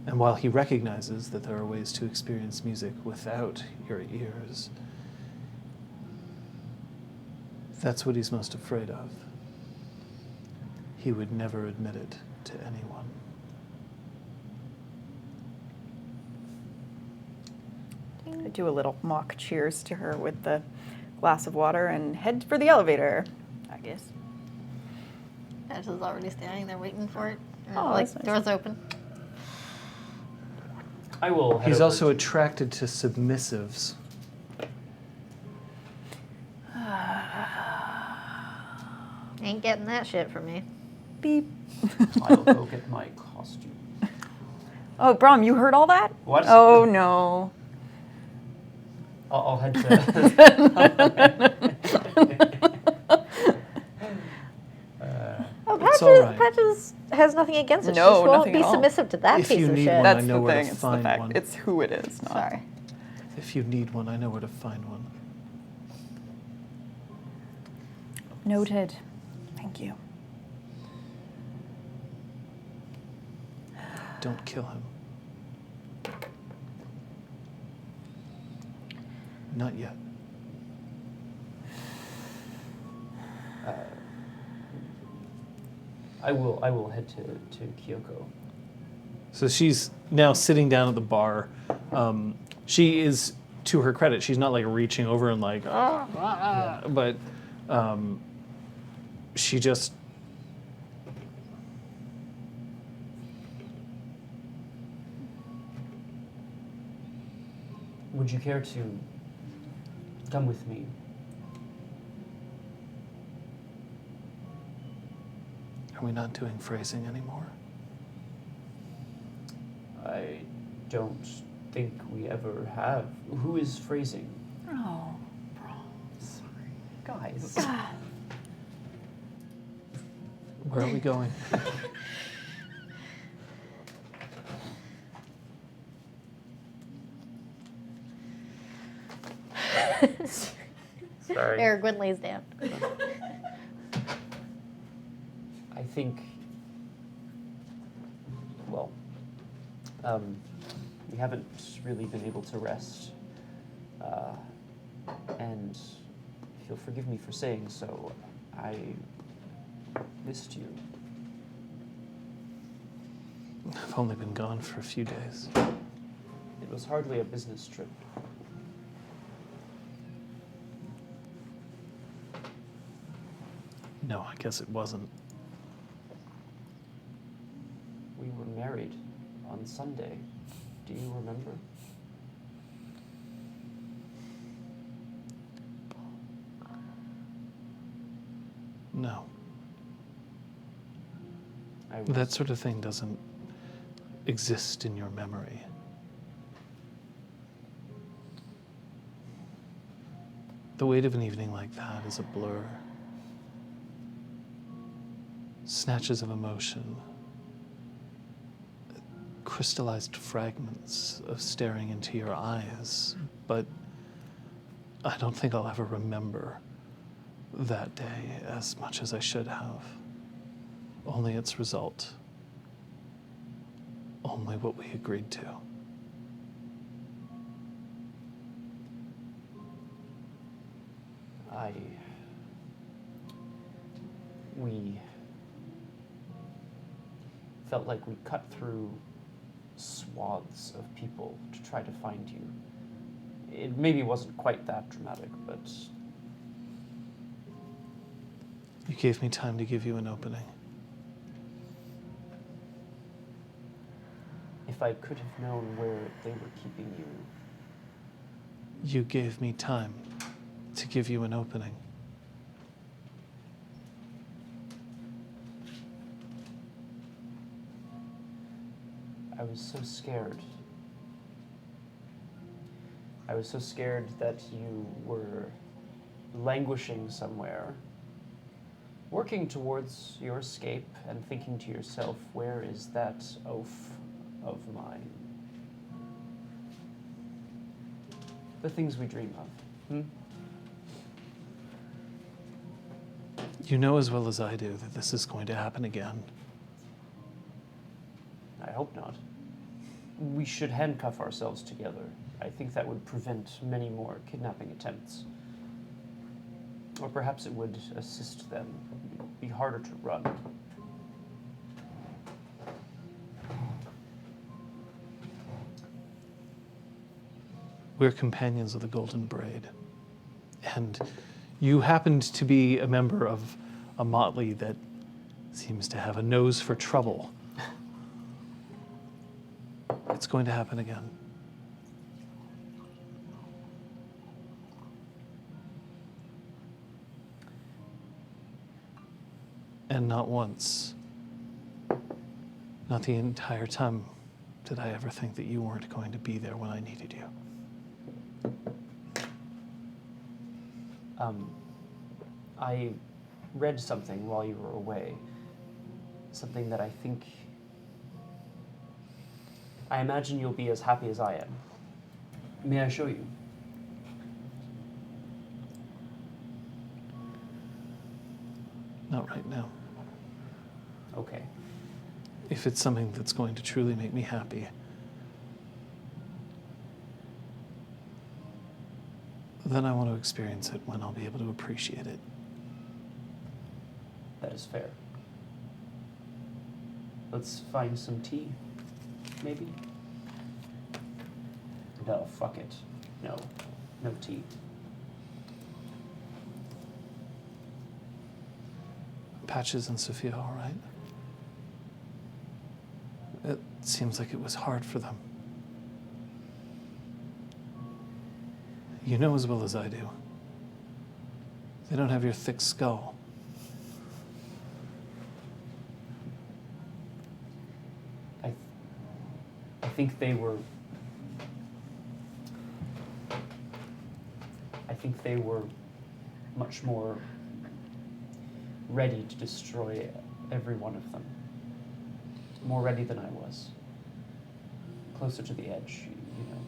and while he recognizes that there are ways to experience music without your ears, that's what he's most afraid of. He would never admit it to anyone. I do a little mock cheers to her with the glass of water and head for the elevator, I guess. Patch is already standing there waiting for it. Oh, Like, that's nice. doors open. I will head He's over also to- attracted to submissives. Ain't getting that shit from me. Beep. I'll go get my costume. Oh, Brahm, you heard all that? What? Oh, no. I'll head to... Oh, It's all right. Patches has nothing against it. No, she just won't nothing be at all. submissive to that If piece you of need shit. one, I That's know the where to thing. It's the find fact. one. It's who it is, not. Sorry. If you need one, I know where to find one. Noted. Thank you. Don't kill him. Not yet. I will head to Kyoko. So she's now sitting down at the bar. She is, to her credit, she's not like reaching over and like, but she just. Would you care to come with me? Are we not doing phrasing anymore? I don't think we ever have. Who is phrasing? Oh. Sorry. Guys. Where are we going? Sorry. Aragorn lays down. I think, well, we haven't really been able to rest. And if you'll forgive me for saying so, I missed you. I've only been gone for a few days. It was hardly a business trip. No, I guess it wasn't. We were married on Sunday. Do you remember? No. I was, That sort of thing doesn't exist in your memory. The weight of an evening like that is a blur. Snatches of emotion, crystallized fragments of staring into your eyes, but I don't think I'll ever remember that day as much as I should have. Only its result. Only what we agreed to. We felt like we cut through swaths of people to try to find you. It maybe wasn't quite that dramatic, but... You gave me time to give you an opening. If I could have known where they were keeping you... You gave me time to give you an opening. I was so scared. I was so scared that you were languishing somewhere, working towards your escape and thinking to yourself, where is that oaf of mine? The things we dream of. You know as well as I do that this is going to happen again. I hope not. We should handcuff ourselves together. I think that would prevent many more kidnapping attempts. Or perhaps it would assist them. It would be harder to run. We're companions of the Golden Braid. And you happened to be a member of a motley that seems to have a nose for trouble. It's going to happen again. And not once, not the entire time, did I ever think that you weren't going to be there when I needed you. I read something while you were away. Something that I imagine you'll be as happy as I am. May I show you? Not right now. Okay. If it's something that's going to truly make me happy, then I want to experience it when I'll be able to appreciate it. That is fair. Let's find some tea, maybe? No, fuck it. No tea. Patches and Sophia all right? It seems like it was hard for them. You know as well as I do. They don't have your thick skull. I think they were much more ready to destroy every one of them. More ready than I was. Closer to the edge, you know.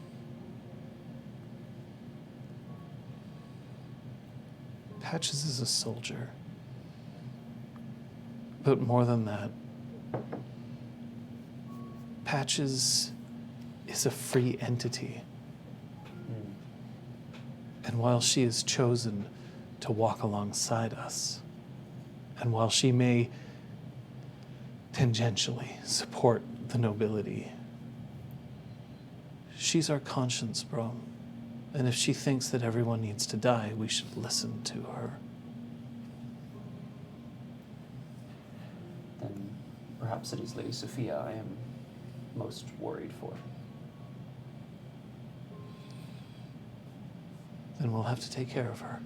Patches is a soldier. But more than that, Patches is a free entity. And while she has chosen to walk alongside us, and while she may tangentially support the nobility, she's our conscience, bro. And if she thinks that everyone needs to die, we should listen to her. Then perhaps it is Lady Sophia I am most worried for. Then we'll have to take care of her.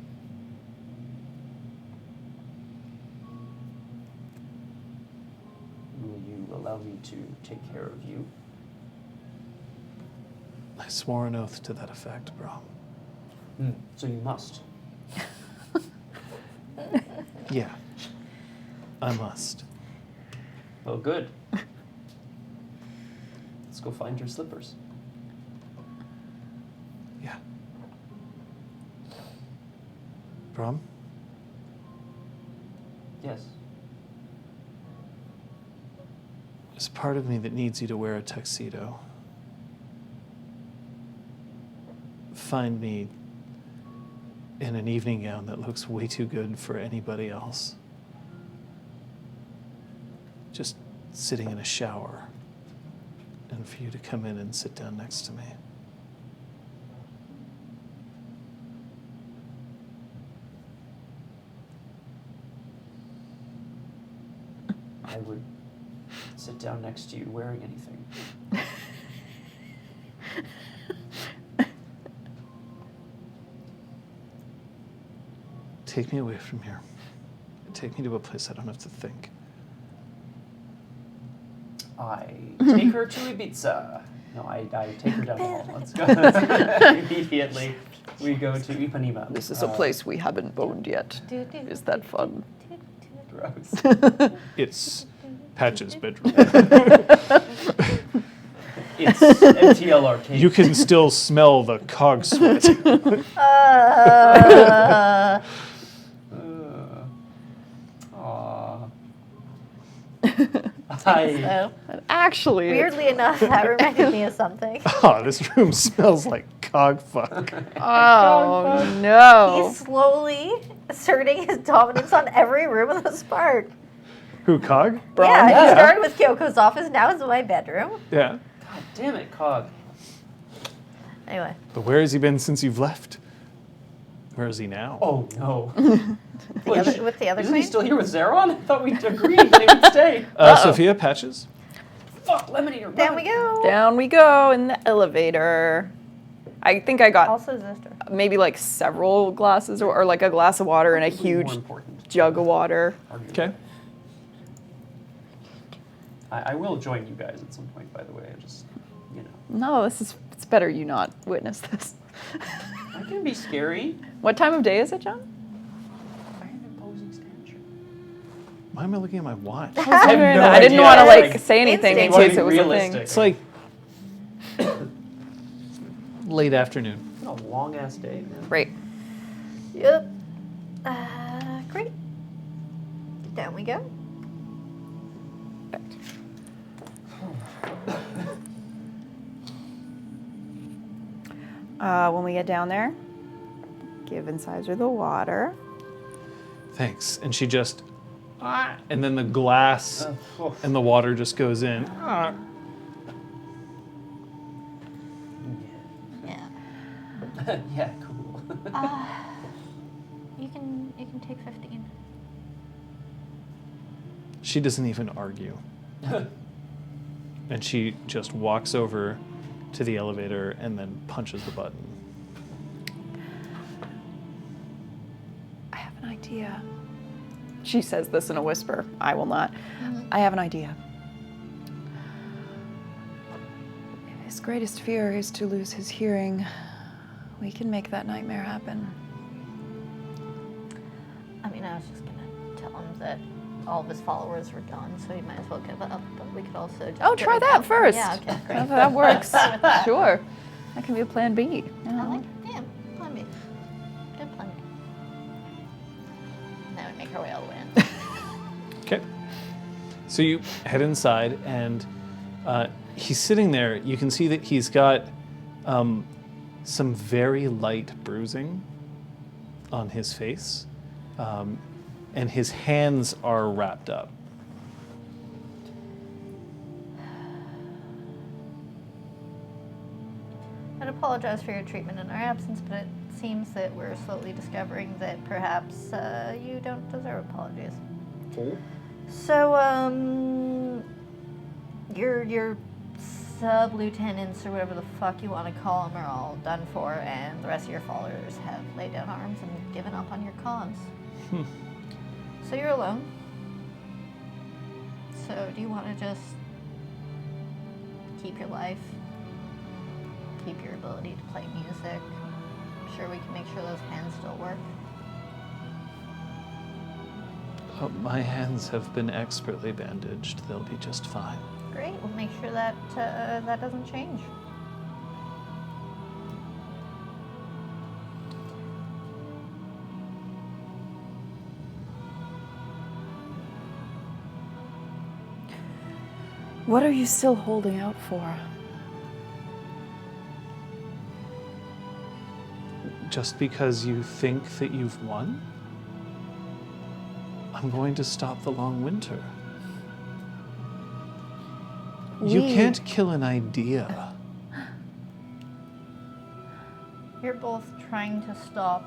Will you allow me to take care of you? I swore an oath to that effect, bro. So you must. Yeah, I must. Well, good. Let's go find your slippers. Yeah. Brom? Yes. There's part of me that needs you to wear a tuxedo. Find me in an evening gown that looks way too good for anybody else. Just sitting in a shower, and for you to come in and sit down next to me. I would sit down next to you wearing anything. Take me away from here. Take me to a place I don't have to think. I take her to Ibiza. No, I take her down the hall. Let's go. Immediately, we go to Ipanema. This is a place we haven't boned yet. Is that fun? Gross. It's Patch's bedroom. It's MTL Arcade. You can still smell the cog sweat. Aw. So, Actually, weirdly enough, that reminded me of something. Oh, this room smells like cog fuck. oh no. He's slowly asserting his dominance on every room of this park. Who, cog? Yeah, Yeah. he started with Kyoko's office, now it's my bedroom. Yeah. God damn it, Cog. Anyway. But where has he been since you've left? Where is he now? Oh no. With the other Isn't he queen? still here with Zeron? I thought we agreed that he would stay. Sophia, Patches? Fuck, Lemony. Down we go. Down we go in the elevator. I think I got Also Zister. maybe like several glasses or like a glass of water and a huge More important. jug of water. Okay. I will join you guys at some point, by the way. I just, you know. No, it's better you not witness this. I can be scary. What time of day is it, John? I have imposing stature. Why am I looking at my watch? have no I didn't idea. want to Like, like say anything in instinct. case it was a Realistic. thing. It's like late afternoon. It's been a long ass day, man. Right. Yep. Great. Down we go. When we get down there, give Incisor the water. Thanks. And she just, and then the glass and the water just goes in. Yeah. Yeah, cool. You can take 15. She doesn't even argue. And she just walks over to the elevator and then punches the button. I have an idea. She says this in a whisper. I will not. I have an idea. If his greatest fear is to lose his hearing, we can make that nightmare happen. I mean, I was just gonna tell him that all of his followers were gone, so he might as well give up. But we could also just Oh, get try rid of that them. first. Yeah, okay, great. That works. Start with that. Sure. That can be a plan B. You I know? like, yeah, plan B. Good plan B. And that would make our way all the way in. Okay. So you head inside, and he's sitting there. You can see that he's got some very light bruising on his face, and his hands are wrapped up. I'd apologize for your treatment in our absence, but it seems that we're slowly discovering that perhaps you don't deserve apologies. Oh. So, your sub-lieutenants, or whatever the fuck you want to call them, are all done for, and the rest of your followers have laid down arms and given up on your cause. So you're alone. So do you want to just keep your life? Keep your ability to play music? I'm sure we can make sure those hands still work. My hands have been expertly bandaged. They'll be just fine. Great, we'll make sure that that doesn't change. What are you still holding out for? just because you think that you've won, I'm going to stop the long winter. You We- can't kill an idea. You're both trying to stop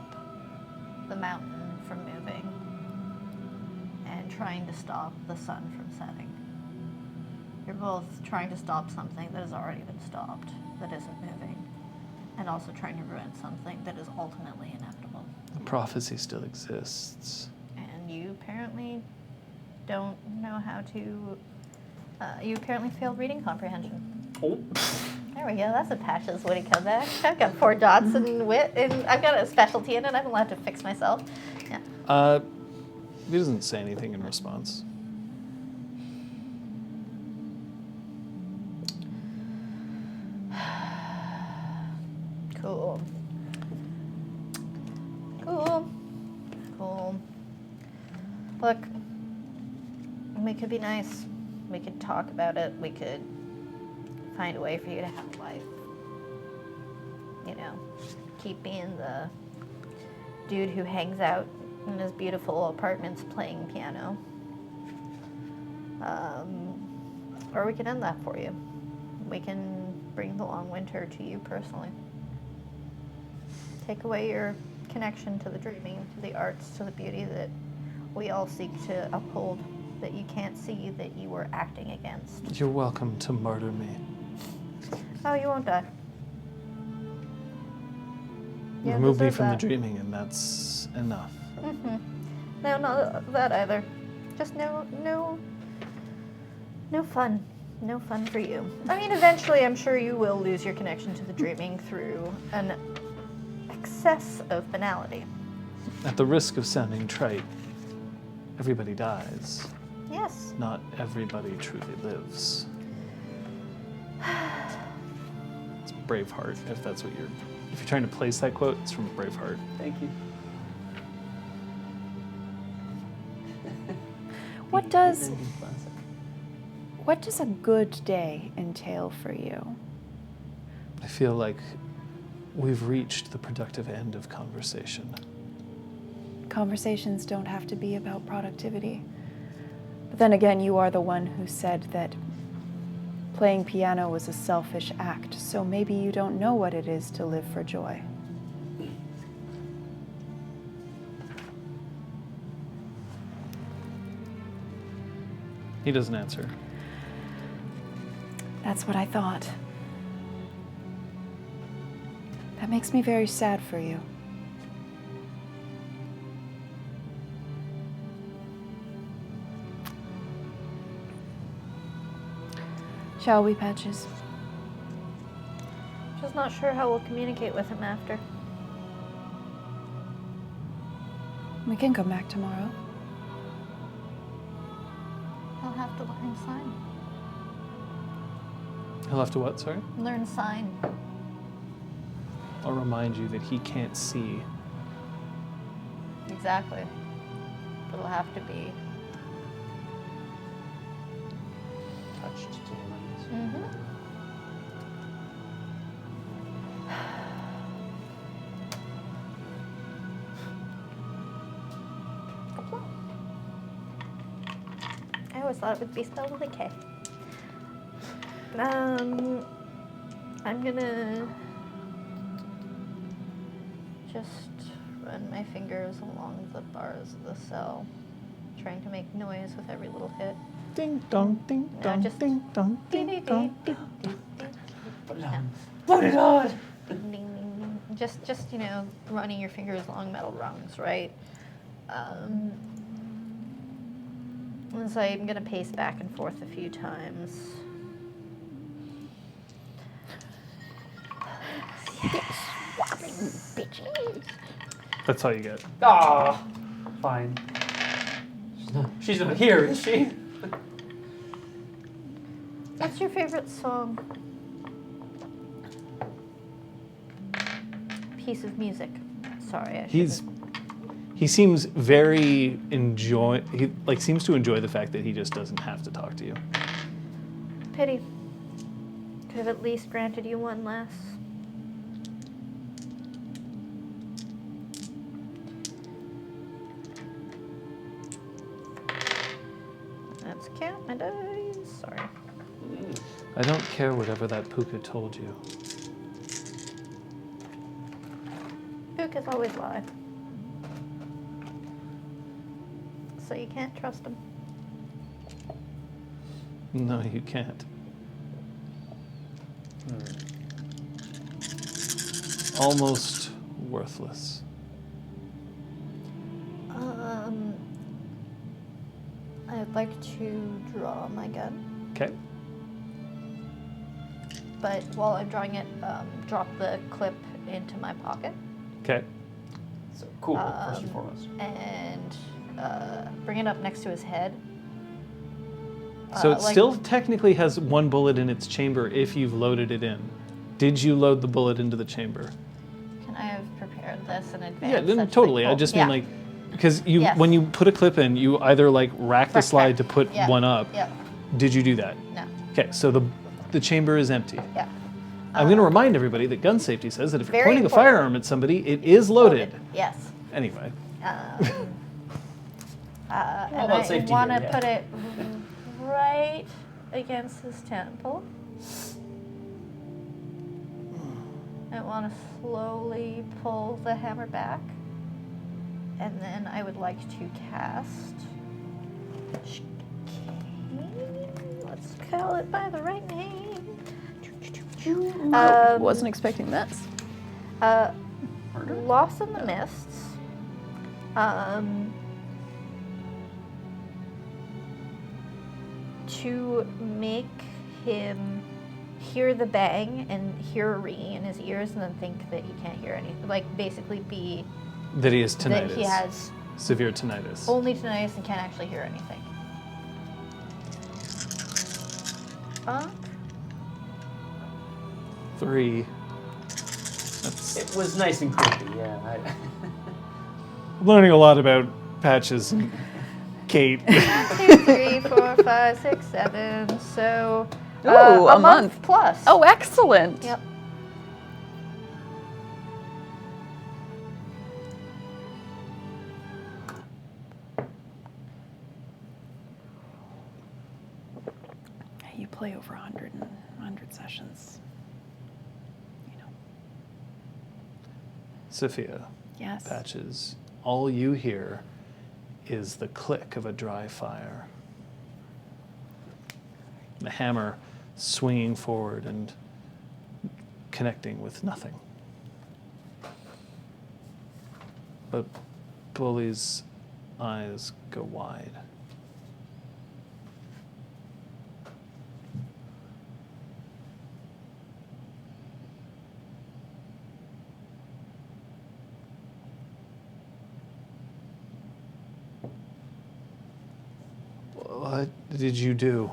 the mountain from moving and trying to stop the sun from setting. You're both trying to stop something that has already been stopped, that isn't moving, and also trying to prevent something that is ultimately inevitable. The prophecy still exists. And you apparently don't know how to. You apparently failed reading comprehension. Oh. There we go. That's a Patch's witty comeback. I've got 4 dots in wit, and I've got a specialty in it. I'm allowed to fix myself. Yeah. He doesn't say anything in response. Cool. Cool. Cool. Look, we could be nice. We could talk about it. We could find a way for you to have a life. You know, keep being the dude who hangs out in his beautiful apartments playing piano. Or we can end that for you. We can bring the long winter to you personally. Take away your connection to the dreaming, to the arts, to the beauty that we all seek to uphold, that you can't see, that you were acting against. You're welcome to murder me. Oh, you won't die. You don't Remove me deserve from that. the dreaming, and that's enough. Mm-hmm. No, not that either. Just no fun. No fun for you. I mean, eventually I'm sure you will lose your connection to the dreaming through an excess of banality. At the risk of sounding trite, everybody dies. Yes. Not everybody truly lives. It's Braveheart, if that's what if you're trying to place that quote, it's from Braveheart. Thank you. What does a good day entail for you? I feel like we've reached the productive end of conversation. Conversations don't have to be about productivity. But then again, you are the one who said that playing piano was a selfish act, so maybe you don't know what it is to live for joy. He doesn't answer. That's what I thought. That makes me very sad for you. Shall we, Patches? Just not sure how we'll communicate with him after. We can come back tomorrow. He'll have to learn sign. He'll have to what, sorry? Learn sign. I'll remind you that he can't see. Exactly. It'll have to be. Touched to him, I guess. Mm-hmm. I always thought it would be spelled with a K. I'm gonna just run my fingers along the bars of the cell, trying to make noise with every little hit. Ding dong, ding No, dong, just ding dong, ding dong. Put it on. Put it on! Ding, ding, ding. Just running your fingers along metal rungs, right? And so I'm gonna pace back and forth a few times. That's all you get. Ah, fine. She's not here, is she? What's your favorite song? Piece of music. Sorry, I He should've- seems very seems to enjoy the fact that he just doesn't have to talk to you. Pity. Could have at least granted you one less. let's count my dice. Sorry. I don't care whatever that puka told you. Pukas always lie. So you can't trust them. No, you can't. Almost worthless. I'd like to draw my gun, Okay. but while I'm drawing it, drop the clip into my pocket Okay. So cool, first and foremost. and bring it up next to his head. So it Like- still technically has one bullet in its chamber if you've loaded it in. Did you load the bullet into the chamber? Can I have prepared this in advance? Yeah, then such that- totally. I oh, just yeah. mean like, because you Yes. when you put a clip in, you either like rack the Rack, slide rack. to put Yeah. one up. Yeah. Did you do that? No. Okay, so the chamber is empty. Yeah. I'm going to remind everybody that gun safety says that if you're Very pointing a important. firearm at somebody, it is loaded. Yes. Anyway, And about I safety want to here, yeah. put it right against his temple. I want to slowly pull the hammer back. And then I would like to cast. Let's call it by the right name. Wasn't expecting this. Lost in the Mists. To make him hear the bang and hear a ringing in his ears and then think that he can't hear anything. Like, basically be that he has tinnitus. that he has severe tinnitus. only tinnitus and can't actually hear anything. Funk. 3. That's It was nice and creepy, yeah. learning a lot about Patches and Kate. 2, 3, 4, 5, 6, 7. So Ooh, a a month. plus. Oh, excellent. Yep. You play over 100 sessions. You know. Sophia, Yes. Patches, all you hear is the click of a dry fire. The hammer swinging forward and connecting with nothing. But Bully's eyes go wide. What did you do?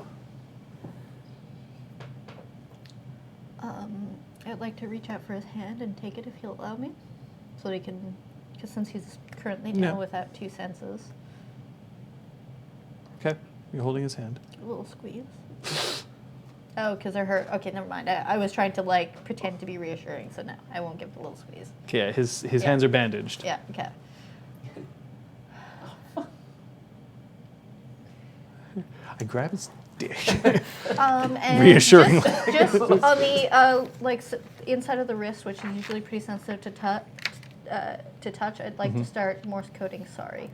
I'd like to reach out for his hand and take it if he'll allow me, so that he can, because since he's currently now Yeah. without 2 senses, Okay, you're holding his hand. a little squeeze. Oh, because they're hurt. Okay, never mind. I was trying to like pretend to be reassuring, so no, I won't give the little squeeze. Okay, yeah, his Yeah. hands are bandaged. Yeah. Okay. I grab his dick. And Reassuringly. just on the inside of the wrist, which is usually pretty sensitive to touch. I'd like to start Morse coding. Sorry.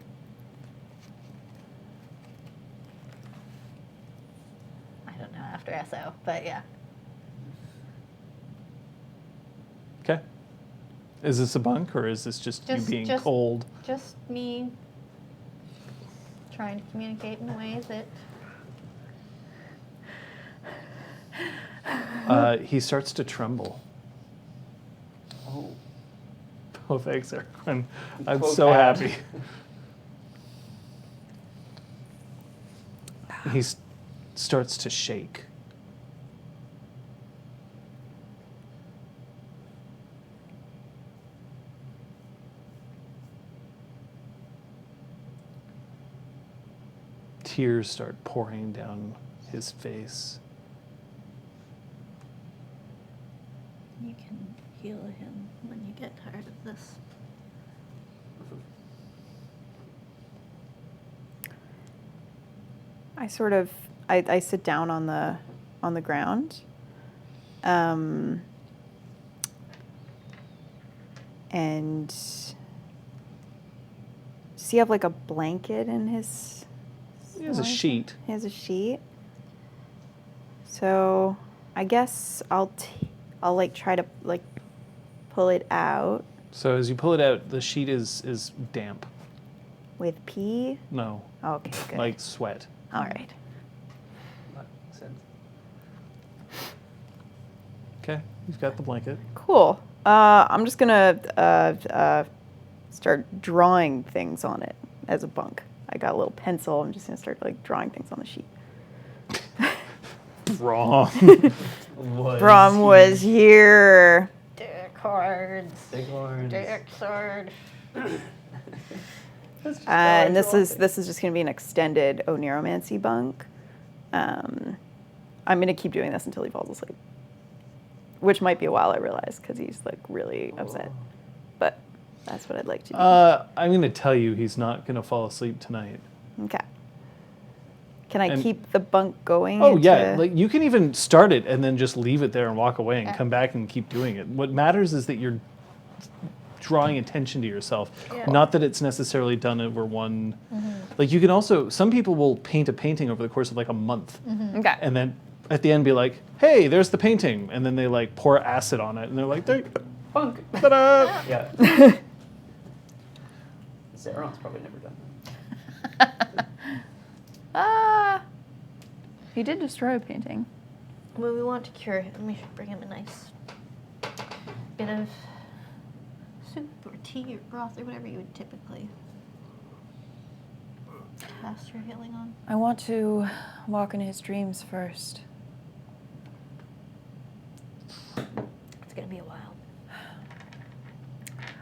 I don't know after SO, but yeah. Okay. Is this a bunk or is this just you being cold? Just me trying to communicate in a way that. He starts to tremble. Oh. Oh, thanks, Eric. I'm Quote so ad. happy. He starts to shake. Tears start pouring down his face. You can heal him when you get tired of this. I sit down on the ground. And does he have like a blanket in his? He has a sheet. He has a sheet. So I guess I'll like try to like pull it out So as you pull it out, the sheet is damp. with pee. No, Okay, good. like sweat. All right. That makes sense. Okay, you've got the blanket. Cool. I'm just gonna start drawing things on it as a bunk. I got a little pencil. I'm just gonna start like drawing things on the sheet. Wrong. Brom was here. Dick cards. Big horns. Dick sword. And this is just gonna be an extended Oneromancy bunk. I'm gonna keep doing this until he falls asleep, which might be a while. I realize because he's like really upset, but that's what I'd like to do. I'm going to tell you he's not going to fall asleep tonight. Okay. Can I And- keep the bunk going? Oh yeah, into- like you can even start it and then just leave it there and walk away and come back and keep doing it. What matters is that you're drawing attention to yourself, Yeah. not that it's necessarily done over one. Like you can also, some people will paint a painting over the course of like a month, Okay. and then at the end be like, "Hey, there's the painting," and then they like pour acid on it and they're like, "There, Punk. ta-da!" Yeah. Zeron's probably never done that. He did destroy a painting. Well, we want to cure him. We should bring him a nice bit of soup or tea or broth or whatever you would typically cast your healing on. I want to walk into his dreams first. It's gonna be a while.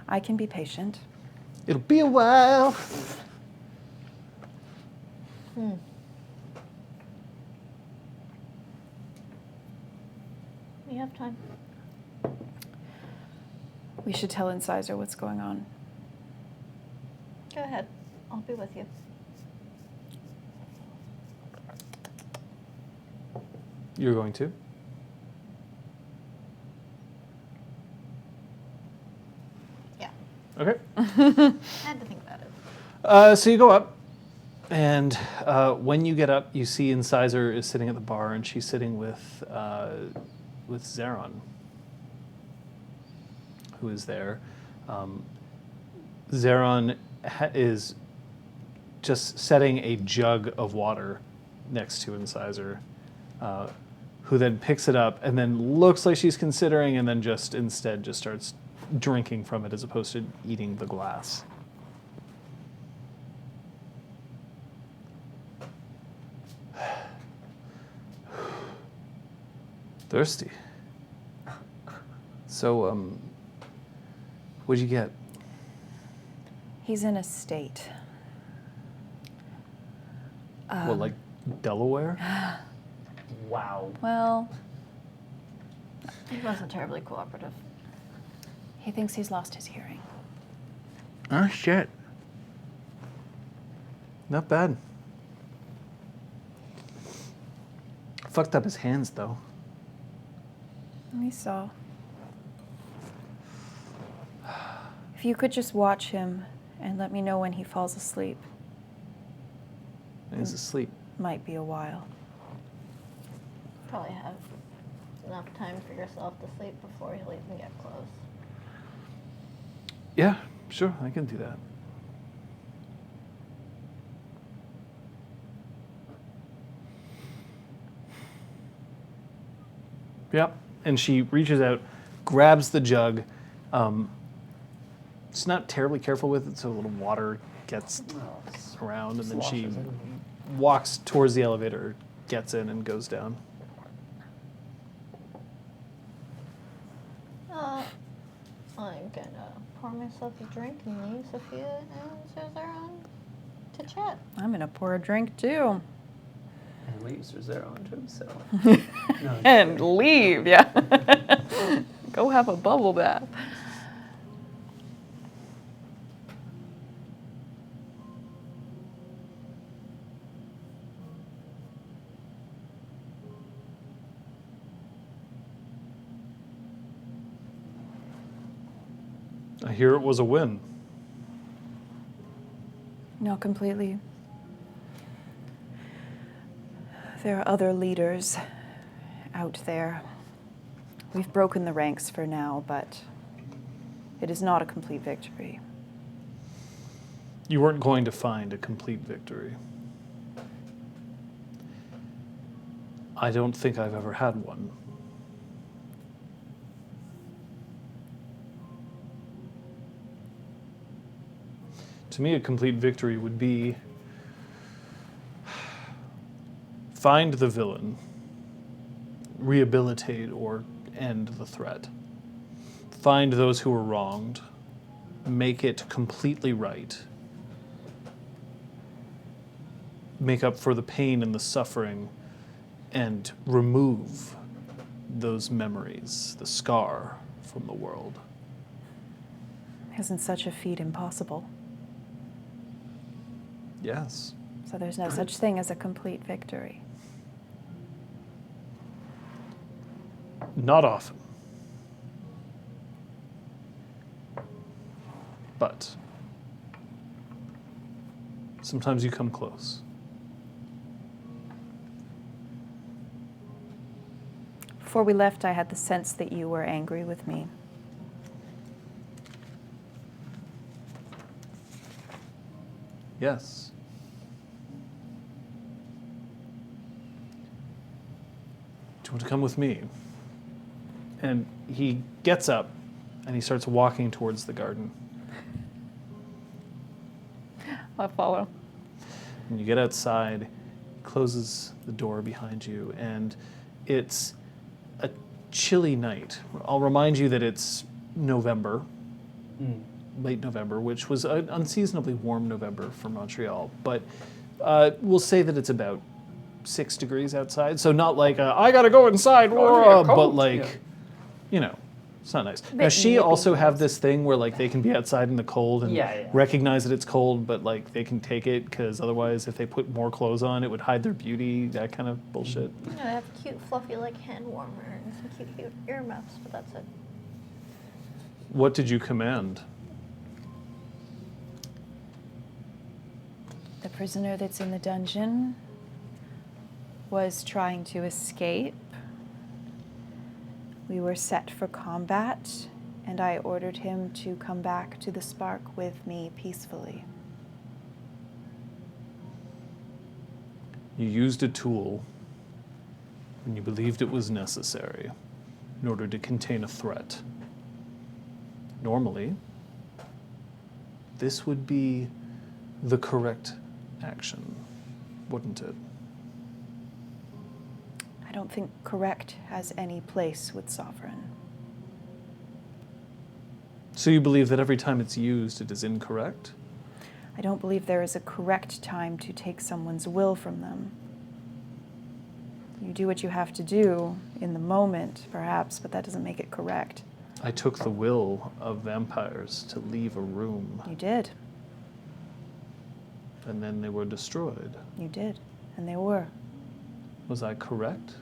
I can be patient. It'll be a while. We have time. We should tell Incisor what's going on. Go ahead. I'll be with you. You're going to? Yeah. Okay. I had to think about it. So you go up, and when you get up, you see Incisor is sitting at the bar, and she's sitting with Zeron, who is there. Zeron is just setting a jug of water next to Incisor, who then picks it up and then looks like she's considering, and then just instead just starts drinking from it as opposed to eating the glass. Thirsty. So, what'd you get? He's in a state. What, like Delaware? Wow. Well, He wasn't terribly cooperative. he thinks he's lost his hearing. Oh, shit. Not bad. Fucked up his hands, though. We saw. If you could just watch him and let me know when he falls asleep. He's asleep. Might be a while. Probably have enough time for yourself to sleep before he'll even get close. Yeah, sure, I can do that. Yep. And she reaches out, grabs the jug. She's not terribly careful with it, so a little water gets around, and then she Sloshes in. walks towards the elevator, gets in, and goes down. I'm gonna pour myself a drink and leave Sophia and Zeron to chat. I'm gonna pour a drink too. And leaves Zeron to himself. No, And leave, yeah. Go have a bubble bath. I hear it was a win. Not completely. There are other leaders out there. We've broken the ranks for now, but it is not a complete victory. You weren't going to find a complete victory. I don't think I've ever had one. To me, a complete victory would be find the villain, rehabilitate or end the threat, find those who were wronged, make it completely right, make up for the pain and the suffering, and remove those memories, the scar, from the world. Isn't such a feat impossible? Yes. So there's no such thing as a complete victory. Not often. But sometimes you come close. Before we left, I had the sense that you were angry with me. Yes. Do you want to come with me? And he gets up and he starts walking towards the garden. I'll follow. And you get outside, closes the door behind you, and it's a chilly night. I'll remind you that it's November, late November, which was an unseasonably warm November for Montreal. But we'll say that it's about 6 degrees outside. So not like, I gotta go inside, but like, you know, it's not nice. Now, she also have this thing where like they can be outside in the cold and recognize that it's cold, but like they can take it because otherwise if they put more clothes on, it would hide their beauty, that kind of bullshit. Yeah, they have cute, fluffy, like, hand warmer and some cute earmuffs, but that's it. What did you command? The prisoner that's in the dungeon was trying to escape. We were set for combat, and I ordered him to come back to the Spark with me peacefully. You used a tool when you believed it was necessary in order to contain a threat. Normally, this would be the correct action, wouldn't it? I don't think correct has any place with Sovereign. So you believe that every time it's used, it is incorrect? I don't believe there is a correct time to take someone's will from them. You do what you have to do in the moment, perhaps, but that doesn't make it correct. I took the will of vampires to leave a room, You did. and then they were destroyed. You did. And they were. Was I correct?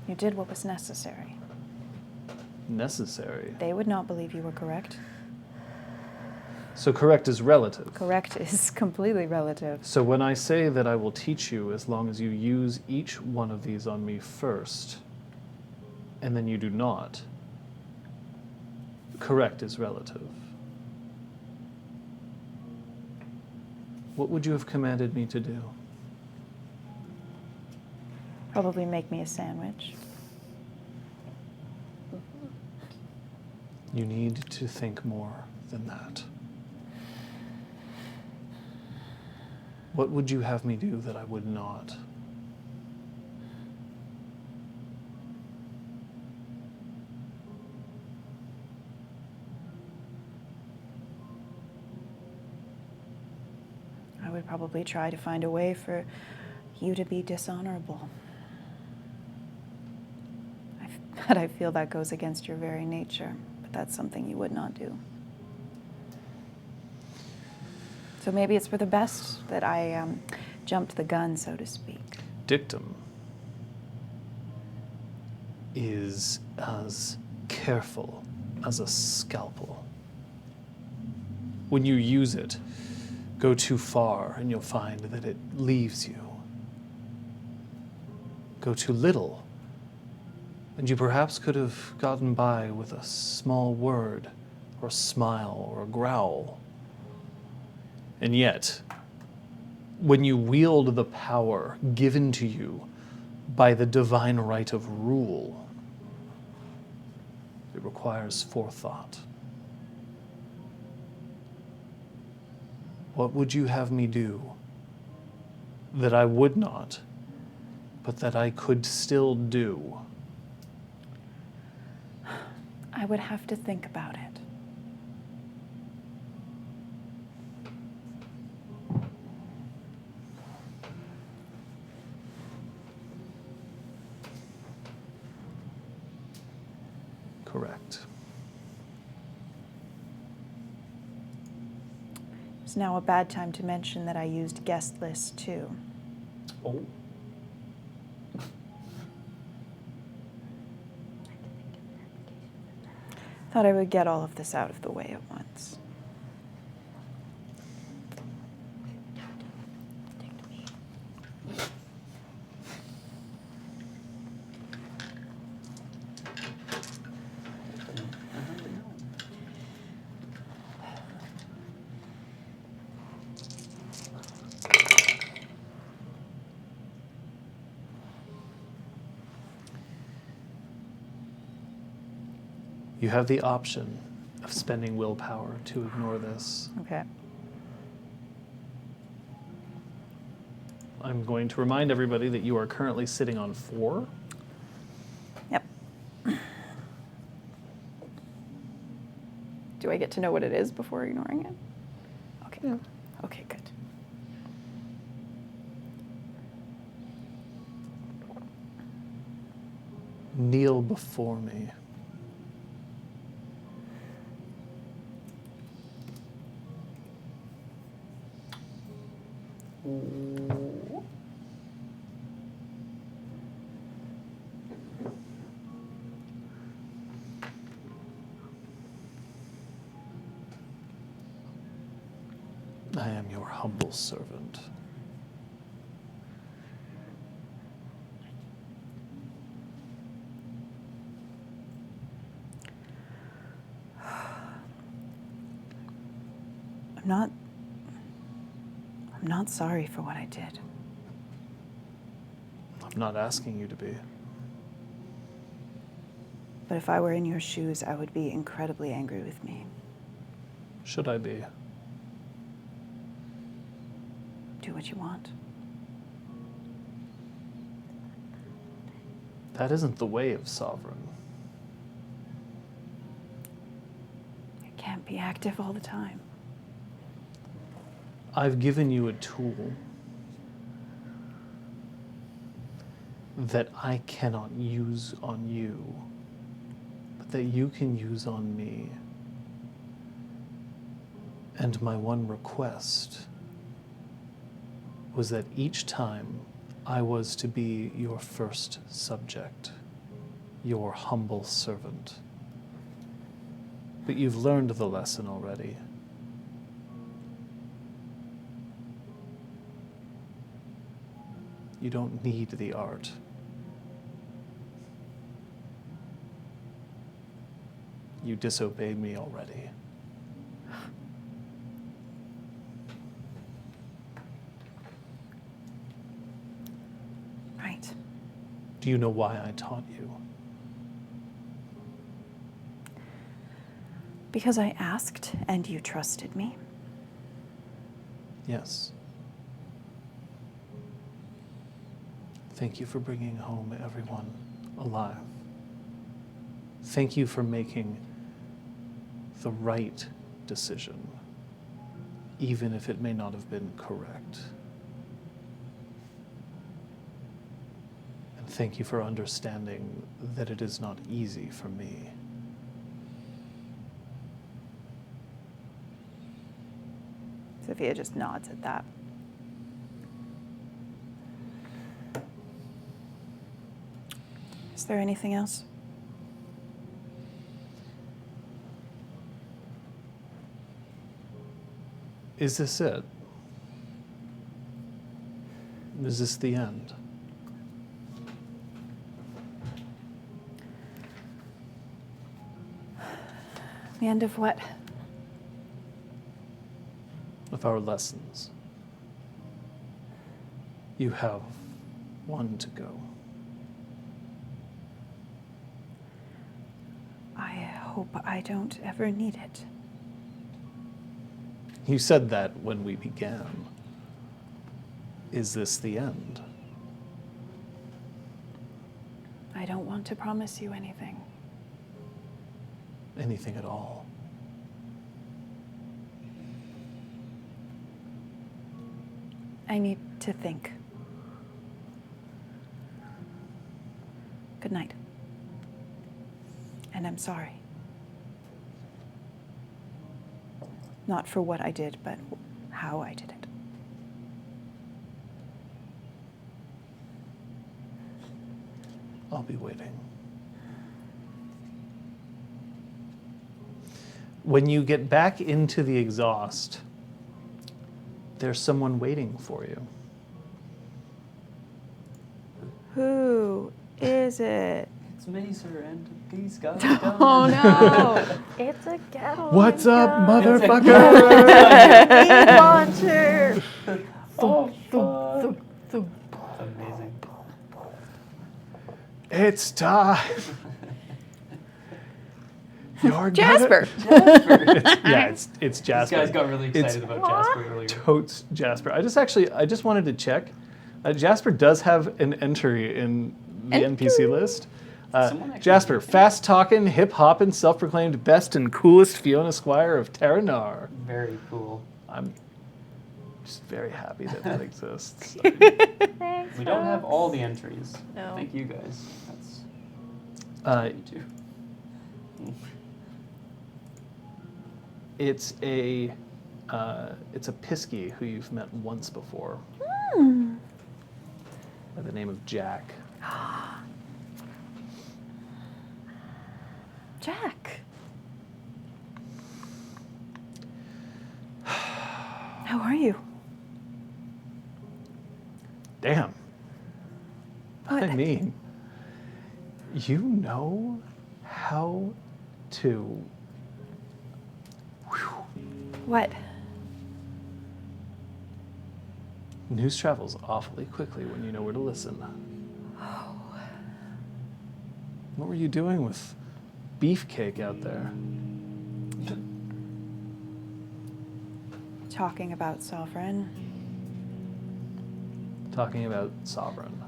You did what was necessary. Necessary. They would not believe you were correct. So correct is relative. Correct is completely relative. So when I say that I will teach you as long as you use each one of these on me first, and then you do not, correct is relative. What would you have commanded me to do? Probably make me a sandwich. You need to think more than that. What would you have me do that I would not? I would probably try to find a way for you to be dishonorable. But I feel that goes against your very nature. But that's something you would not do. So maybe it's for the best that I jumped the gun, so to speak. Dictum is as careful as a scalpel. When you use it, go too far and you'll find that it leaves you. Go too little, and you perhaps could have gotten by with a small word, or a smile, or a growl. And yet, when you wield the power given to you by the divine right of rule, it requires forethought. What would you have me do that I would not, but that I could still do? I would have to think about it. Correct. It's now a bad time to mention that I used guest lists too. Oh. Thought I would get all of this out of the way at once. You have the option of spending willpower to ignore this. Okay. I'm going to remind everybody that you are currently sitting on 4. Yep. Do I get to know what it is before ignoring it? Okay. Yeah. Okay, good. Kneel before me. I am your humble servant. I'm not sorry for what I did. I'm not asking you to be. But if I were in your shoes, I would be incredibly angry with me. Should I be? Do what you want. That isn't the way of sovereign. You can't be active all the time. I've given you a tool that I cannot use on you, but that you can use on me. And my one request was that each time I was to be your first subject, your humble servant. But you've learned the lesson already. You don't need the art. You disobeyed me already. Right. Do you know why I taught you? Because I asked and you trusted me. Yes. Thank you for bringing home everyone alive. Thank you for making the right decision, even if it may not have been correct. And thank you for understanding that it is not easy for me. Sophia just nods at that. Is there anything else? Is this it? Is this the end? The end of what? Of our lessons. You have one to go. I hope I don't ever need it. You said that when we began. Is this the end? I don't want to promise you anything. Anything at all? I need to think. Good night. And I'm sorry. Not for what I did, but how I did it. I'll be waiting. When you get back into the exhaust, there's someone waiting for you. Who is it? It's me, sir, and these guys. Oh no! It's a ghetto. What's up, motherfucker? Meat launcher. Oh, fuck. Amazing. It's time. You're Jasper! It's Jasper. These guys got really excited It's about Jasper earlier. totes Jasper. I just wanted to check. Jasper does have an entry in the NPC list. Someone actually Jasper, did. fast talking, hip hopping, self-proclaimed best and coolest Fiona Squire of Terranar. Very cool. I'm just very happy that exists. Thanks. We don't have all the entries. No. Thank you guys. That's me too. It's a Pisky who you've met once before. By the name of Jack. Jack. How are you? Damn. What? I mean, you know how to. What? News travels awfully quickly when you know where to listen. What were you doing with Beefcake out there? Talking about Sovereign. Talking about Sovereign.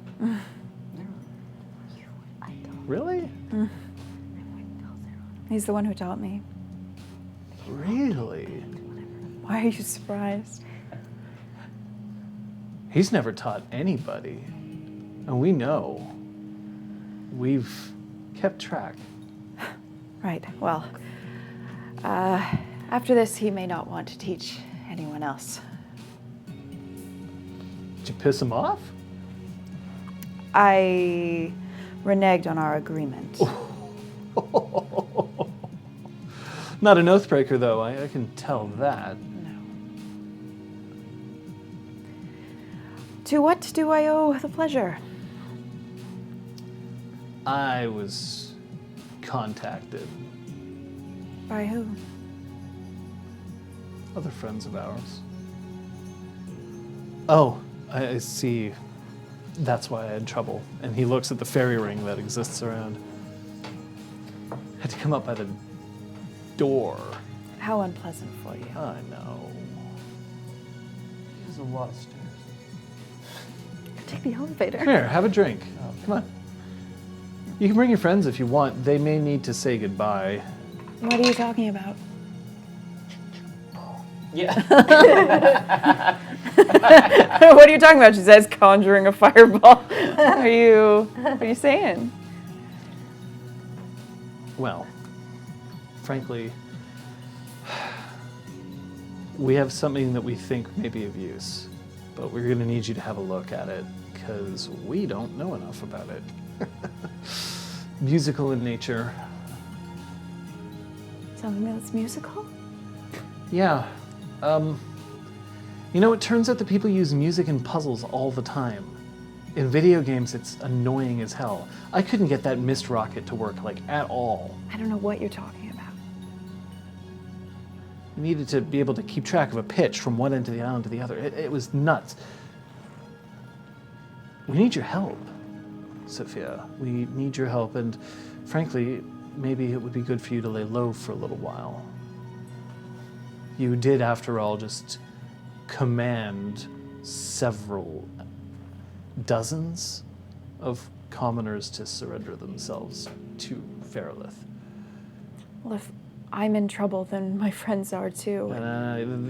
Really? He's the one who taught me. Really? Why are you surprised? He's never taught anybody. And we know. We've kept track. Right, well, after this, he may not want to teach anyone else. Did you piss him off? I reneged on our agreement. Not an oathbreaker, though. I can tell that. No. To what do I owe the pleasure? I was contacted. By who? Other friends of ours. Oh, I see. That's why I had trouble. And he looks at the fairy ring that exists around. Had to come up by the door. How unpleasant for you. I know. There's a lot of stairs. Take the elevator. Here, have a drink. Come on. You can bring your friends if you want. They may need to say goodbye. What are you talking about? Yeah. What are you talking about? She says, conjuring a fireball. What are you saying? Well, frankly, we have something that we think may be of use, but we're going to need you to have a look at it because we don't know enough about it. Musical in nature. Something that's musical? Yeah. You know, it turns out that people use music in puzzles all the time. In video games, it's annoying as hell. I couldn't get that mist rocket to work, like, at all. I don't know what you're talking about. You needed to be able to keep track of a pitch from one end of the island to the other. It was nuts. We need your help, Sophia. We need your help, and frankly, maybe it would be good for you to lay low for a little while. You did, after all, just command several dozens of commoners to surrender themselves to Fairlith. Well, if I'm in trouble, then my friends are too.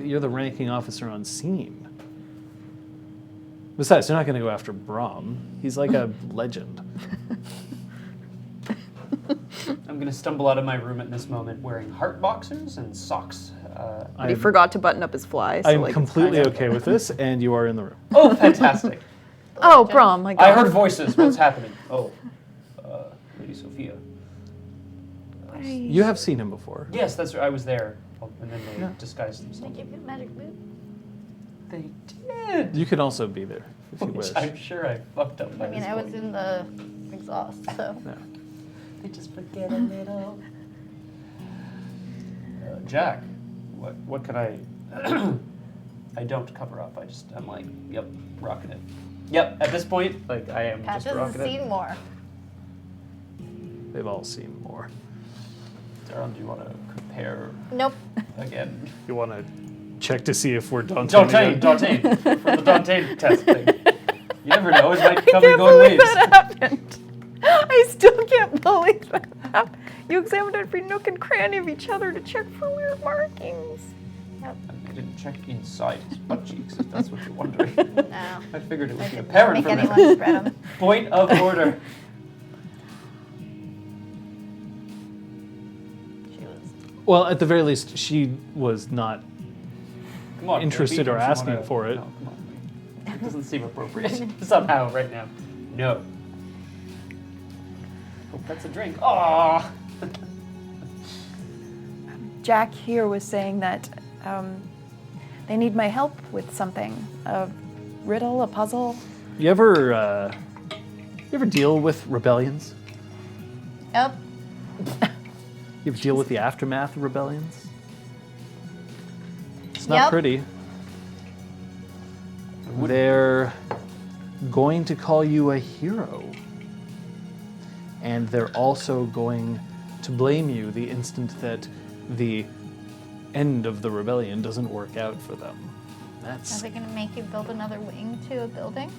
You're the ranking officer on scene. Besides, they're not going to go after Brahm. He's like a legend. I'm going to stumble out of my room at this moment wearing heart boxers and socks. But he forgot to button up his fly. So I'm like, completely okay with this, and you are in the room. Oh, fantastic. Oh, Brahm, my God. I heard voices. What's happening? Oh, Lady Sophia. You have seen him before. Yes, that's right. I was there. Oh, and then they Yeah. disguised They themselves. give you a magic boot. They did. You can also be there if you wish. Which I'm sure I fucked up by I mean, this I was point. in the exhaust, so. No. They just forget a little. Jack, what can I... I don't cover up. I'm like, yep, rocking it. Yep, at this point, like, I am Patches just has rocking it. seen more. They've all seen more. Darren, do you want to compare Nope. again? You want to check to see if we're Dante? Dantain, for the Dantain test thing. You never know, it might come I and can't go in believe waves. that happened. I still can't believe that happened. You examined every nook and cranny of each other to check for weird markings. Yep. I didn't check inside his butt cheeks, if that's what you're wondering. No. I figured it I would be didn't apparent make from anyone that. spread them. Point of order. She was. Well, at the very least, she was not. Come on. Interested baby, or if you asking wanna- for it. No, come on. It doesn't seem appropriate somehow right now. No. Hope that's a drink. Aww. Jack here was saying that they need my help with something. A riddle, a puzzle. You ever deal with rebellions? Yep. You ever deal with the aftermath of rebellions? It's not Yep. pretty. They're going to call you a hero. And they're also going to blame you the instant that the end of the rebellion doesn't work out for them. Are That's they going to make you build another wing to a building?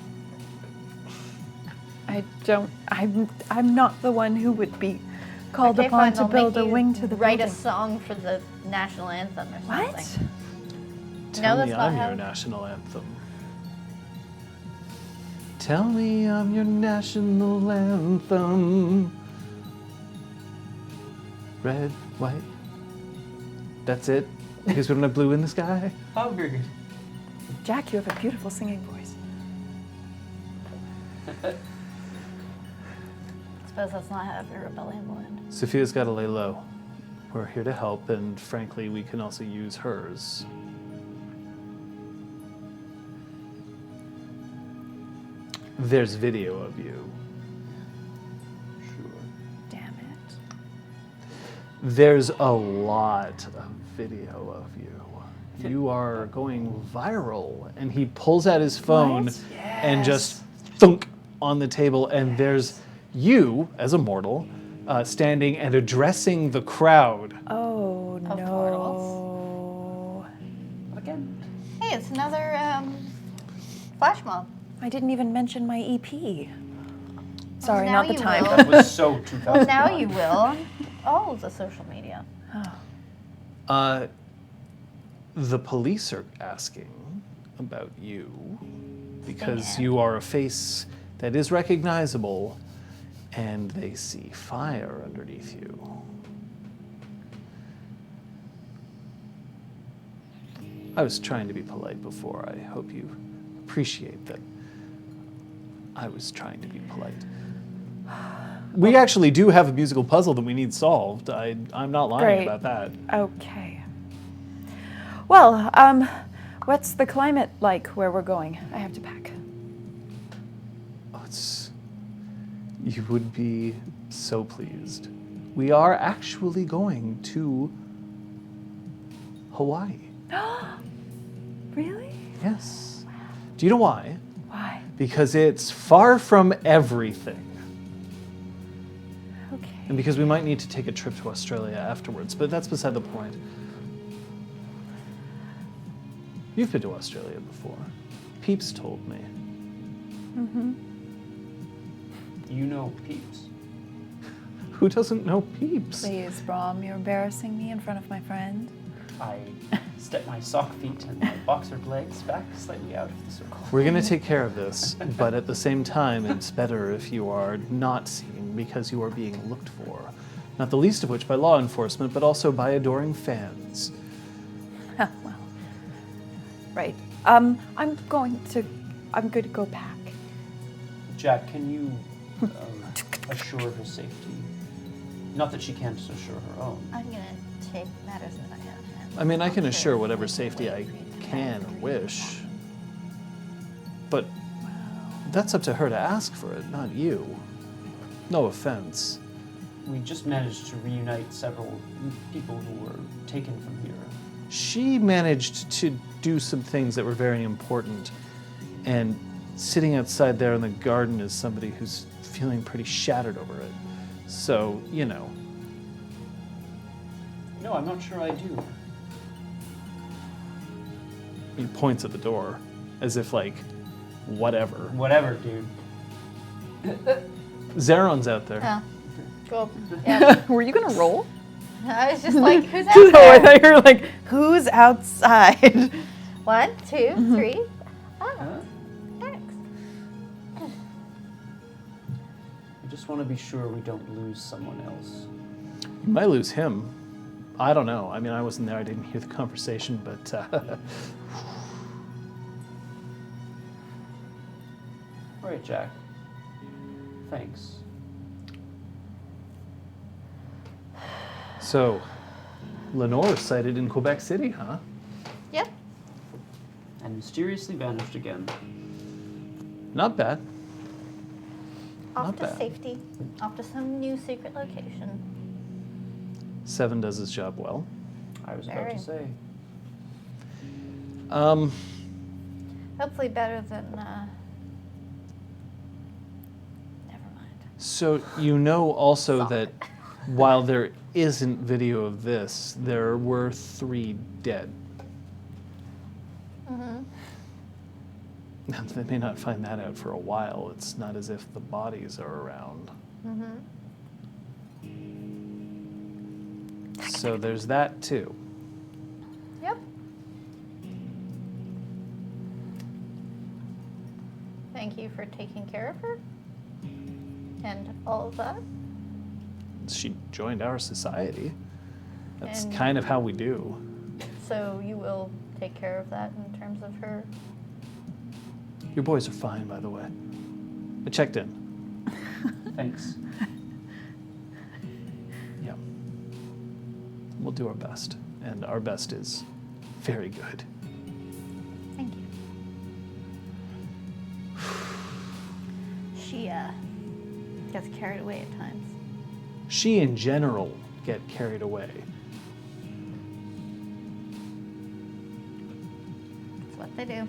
I'm not the one who would be called Okay, upon fine, to they'll build make a you wing to the write building. a song for the national anthem or something. What? Tell that's me not I'm how- your national anthem. Tell me I'm your national anthem. Red, white. That's it? Because we don't have blue in the sky? Oh, very good. Jack, you have a beautiful singing voice. I suppose that's not how every rebellion will end. Sophia's got to lay low. We're here to help, and frankly, we can also use hers. There's video of you. Sure. Damn it. There's a lot of video of you. You are going viral. And he pulls out his phone and just thunk on the table, and there's you, as a mortal, standing and addressing the crowd. Oh, Of no. Again. Hey, it's another flash mob. I didn't even mention my EP. Sorry, now not the you time. will. That was so 2000. Now you will on all of the social media. The police are asking about you because Yeah. you are a face that is recognizable, and they see fire underneath you. I was trying to be polite before. I hope you appreciate that I was trying to be polite. We actually do have a musical puzzle that we need solved. I'm not lying Great. about that. Okay. Well, What's the climate like where we're going? I have to pack. Oh, you would be so pleased. We are actually going to Hawaii. Really? Yes. Do you know why? Why? Because it's far from everything. Okay. And because we might need to take a trip to Australia afterwards, but that's beside the point. You've been to Australia before. Peeps told me. Mm-hmm. You know Peeps. Who doesn't know Peeps? Please, Brom, you're embarrassing me in front of my friend. I step my sock feet and my boxered legs back slightly out of the circle. We're going to take care of this, but at the same time, it's better if you are not seen because you are being looked for. Not the least of which by law enforcement, but also by adoring fans. Well, right. I'm good to go pack. Jack, can you assure her safety? Not that she can't assure her own. I'm gonna take matters in my own hands. I mean, I can assure whatever safety I can wish. But that's up to her to ask for it, not you. No offense. We just managed to reunite several people who were taken from here. She managed to do some things that were very important. And sitting outside there in the garden is somebody who's feeling pretty shattered over it. So, you know. No, I'm not sure I do. He points at the door as if, like, whatever. Whatever, dude. Zaron's out there. Oh, cool. Yeah. Were you gonna roll? I was just like, who's out Oh, I there? thought you were like, who's outside? 1, 2, 3. Oh, Huh? thanks. I just want to be sure we don't lose someone else. You might lose him. I don't know. I mean, I wasn't there. I didn't hear the conversation, but All right, Jack. Thanks. So, Lenore sighted in Quebec City, huh? Yep. And mysteriously vanished again. Not bad. Off Not to bad. safety. Off to some new secret location. Seven does his job well. I was about Very. to say. Hopefully better than, never mind. So you know also Solid. that while there isn't video of this, there were 3 dead. Mm-hmm. Now, they may not find that out for a while. It's not as if the bodies are around. Mm-hmm. So there's that too. Yep. Thank you for taking care of her. And all of that. She joined our society. That's And- kind of how we do. So you will take care of that in terms of her. Your boys are fine, by the way. I checked in. Thanks. Yeah. We'll do our best. And our best is very good. Thank you. She gets carried away at times. She, in general, get carried away. That's what they do.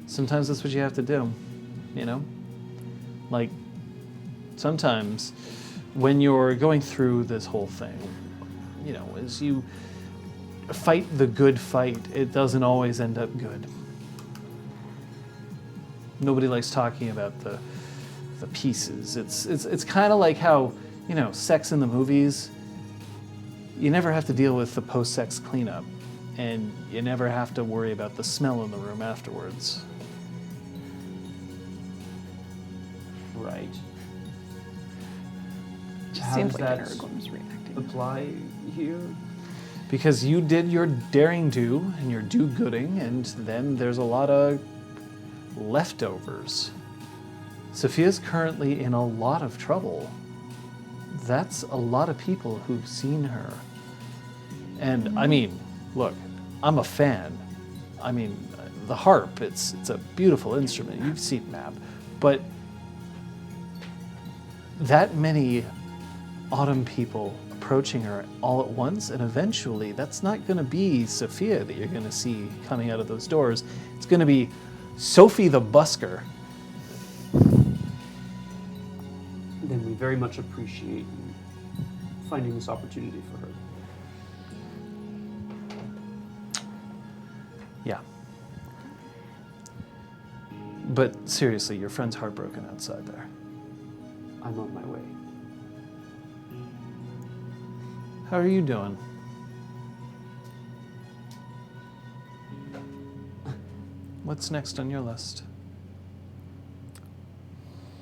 Sometimes that's what you have to do, you know? Like, sometimes when you're going through this whole thing, you know, as you fight the good fight, it doesn't always end up good. Nobody likes talking about the pieces. It's kind of like how, you know, sex in the movies, you never have to deal with the post-sex cleanup, and you never have to worry about the smell in the room afterwards. Right. Just How seems does like that Aragorn's reacting. apply here? Because you did your daring do and your do-gooding, and then there's a lot of leftovers. Sophia's currently in a lot of trouble. That's a lot of people who've seen her. And I mean, look, I'm a fan. I mean, the harp, it's a beautiful instrument. You've seen Mab. But that many autumn people approaching her all at once, and eventually that's not going to be Sophia that you're going to see coming out of those doors. It's going to be Sophie the busker. Then we very much appreciate you finding this opportunity for her. Yeah. But seriously, your friend's heartbroken outside there. I'm on my way. How are you doing? What's next on your list?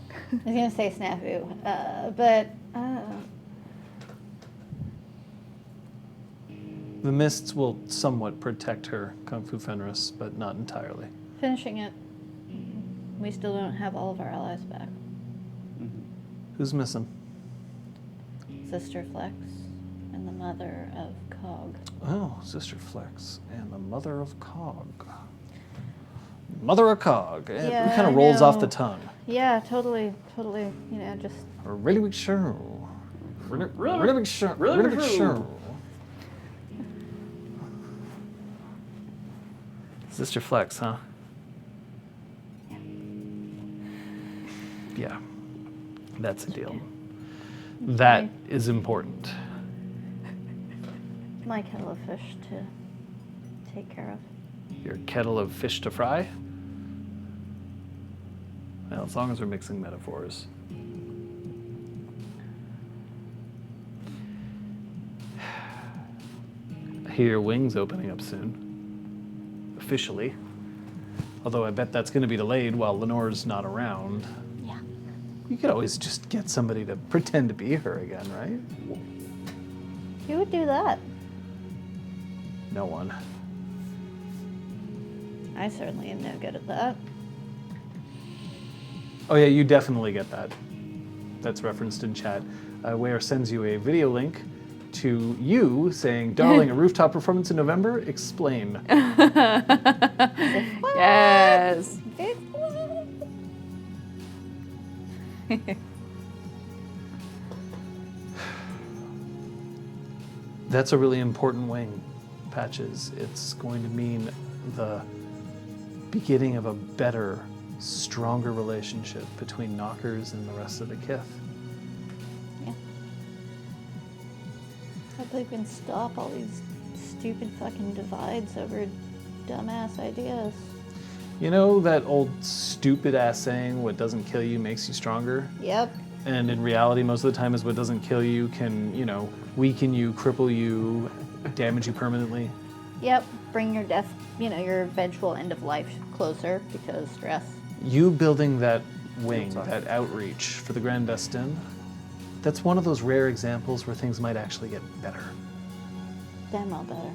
I was gonna say snafu, but The mists will somewhat protect her, Kung Fu Fenris, but not entirely. finishing it. We still don't have all of our allies back. Who's missing? Sister Flex and the mother of Cog. Oh, Sister Flex and the Mother of Cog. Mother of Cog. It Yeah, kind I of rolls off know. the tongue. Yeah, totally, just A really big show. Really big show. Really Really big big show. show. Sister Flex, huh? Yeah. That's a deal. That is important. my kettle of fish to take care of. Your kettle of fish to fry? Well, as long as we're mixing metaphors. I hear your wings opening up soon. Officially. Although I bet that's going to be delayed while Lenore's not around. Yeah. You could always just get somebody to pretend to be her again, right? Who would do that? No one. I certainly am no good at that. Oh yeah, you definitely get that. That's referenced in chat. Where sends you a video link to you saying, "Darling, a rooftop performance in November? Explain." Yes. That's a really important wing, Patches. It's going to mean the beginning of a better, stronger relationship between Knockers and the rest of the Kith. Yeah. Hopefully we can stop all these stupid fucking divides over dumbass ideas. You know that old stupid ass saying, what doesn't kill you makes you stronger? Yep. And in reality, most of the time is what doesn't kill you can, weaken you, cripple you, damage you permanently. Yep. Bring your death, your eventual end of life closer because stress. You building that wing, that outreach for the Grand Destin, that's one of those rare examples where things might actually get better. Damn well better.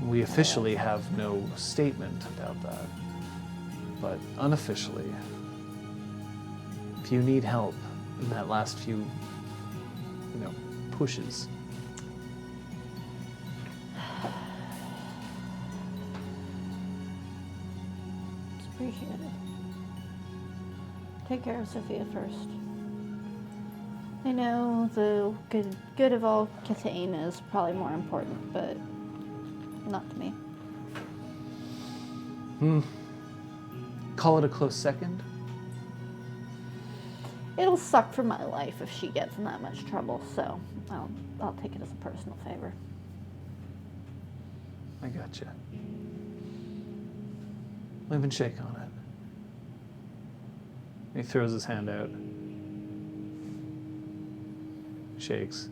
We officially have no statement about that, but unofficially, if you need help in that last few, pushes, It's appreciated. Take care of Sophia first. I know the good of all Catane is probably more important, but not to me. call it a close second. It'll suck for my life if she gets in that much trouble, so I'll take it as a personal favor. I gotcha. Move and shake on it. He throws his hand out. Shakes.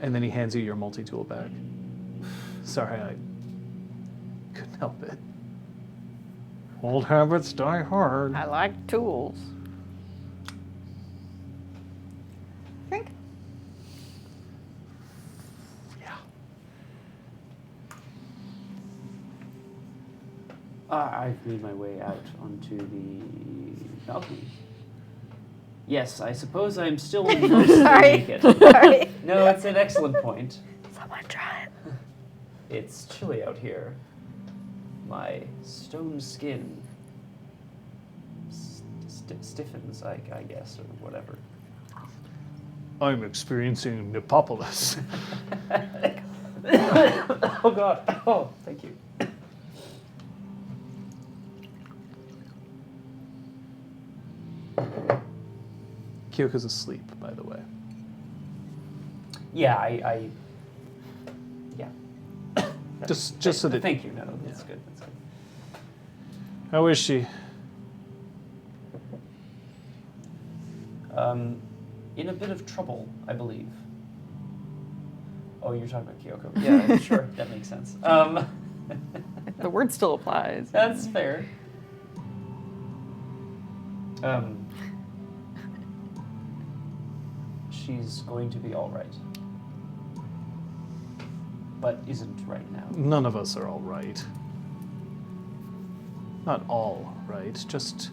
And then he hands you your multi-tool back. Sorry, I couldn't help it. Old habits die hard. I like tools. Drink. Yeah. I've made my way out onto the balcony. Yes, I suppose I'm still mostly Sorry. naked. Sorry. No, it's an excellent point. Someone try it. It's chilly out here. my stone skin stiffens, I guess, or whatever. I'm experiencing Nepopolis. Oh God! Oh, thank you. Kyoko's asleep, by the way. Yeah, yeah. Just so that. Thank you. No, that's good. That's good. How is she? In a bit of trouble, I believe. Oh, you're talking about Kyoko. Yeah, sure, that makes sense. The word still applies. That's fair. She's going to be all right, but isn't right now. None of us are all right. Not all right, just...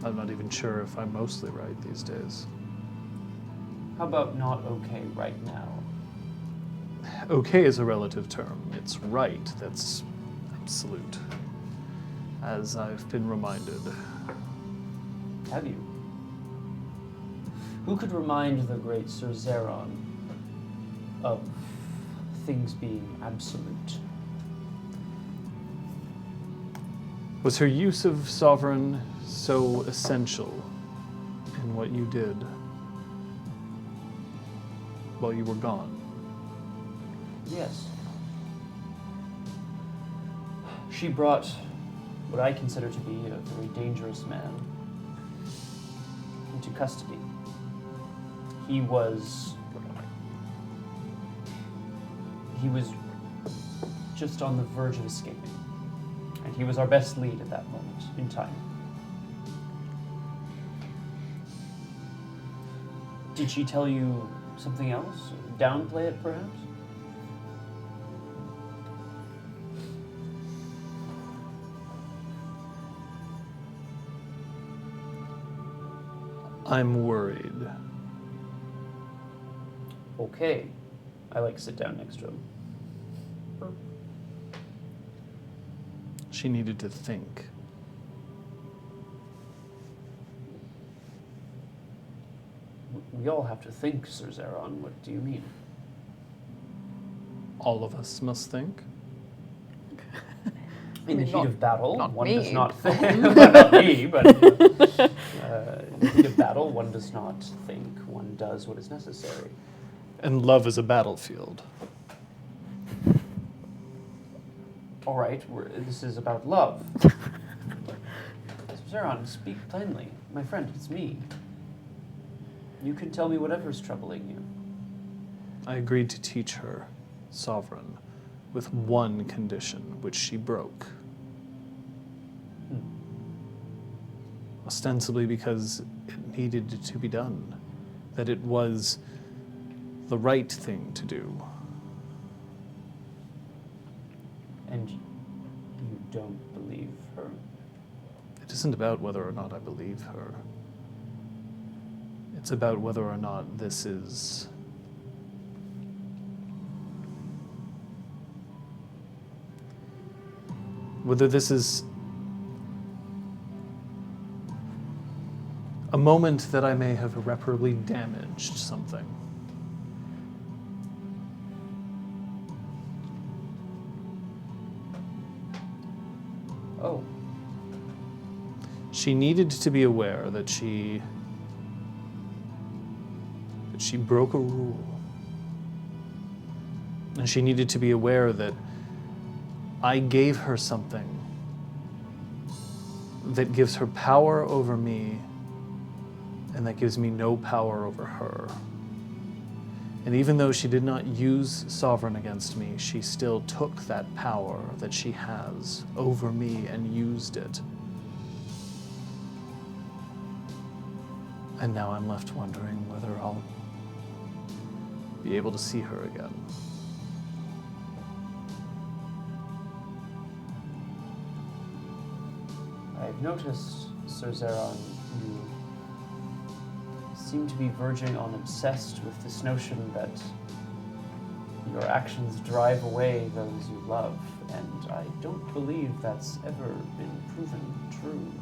I'm not even sure if I'm mostly right these days. How about not okay right now? Okay is a relative term. It's right that's absolute, as I've been reminded. Have you? Who could remind the great Sir Zeron of things being absolute? Was her use of sovereign so essential in what you did while you were gone? Yes. She brought what I consider to be a very dangerous man into custody. He was just on the verge of escaping. And he was our best lead at that moment in time. Did she tell you something else? Downplay it, perhaps? I'm worried. Okay. I sit down next to him. She needed to think. We all have to think, Sir Zeron. What do you mean? All of us must think. In the heat of battle, not one me. does not think. Well, not me, but in the heat of battle, one does not think. One does what is necessary. And love is a battlefield. All right, this is about love. Zeron, speak plainly. My friend, it's me. You can tell me whatever's troubling you. I agreed to teach her sovereign with one condition, which she broke. Ostensibly because it needed to be done, that it was the right thing to do. And you don't believe her? It isn't about whether or not I believe her. It's about whether or not this is whether this is a moment that I may have irreparably damaged something. Oh. She needed to be aware that she broke a rule. And she needed to be aware that I gave her something that gives her power over me and that gives me no power over her. And even though she did not use sovereign against me, she still took that power that she has over me and used it. And now I'm left wondering whether I'll be able to see her again. I've noticed, Sir Zeron, you seem to be verging on obsessed with this notion that your actions drive away those you love, and I don't believe that's ever been proven true.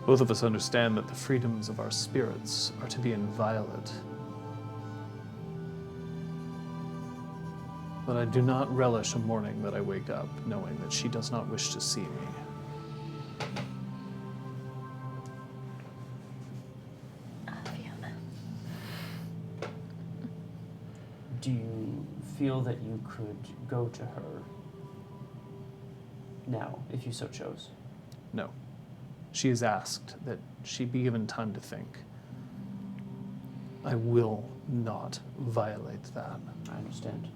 Both of us understand that the freedoms of our spirits are to be inviolate. But I do not relish a morning that I wake up knowing that she does not wish to see me. Do you feel that you could go to her now, if you so chose? No. She has asked that she be given time to think. I will not violate that. I understand.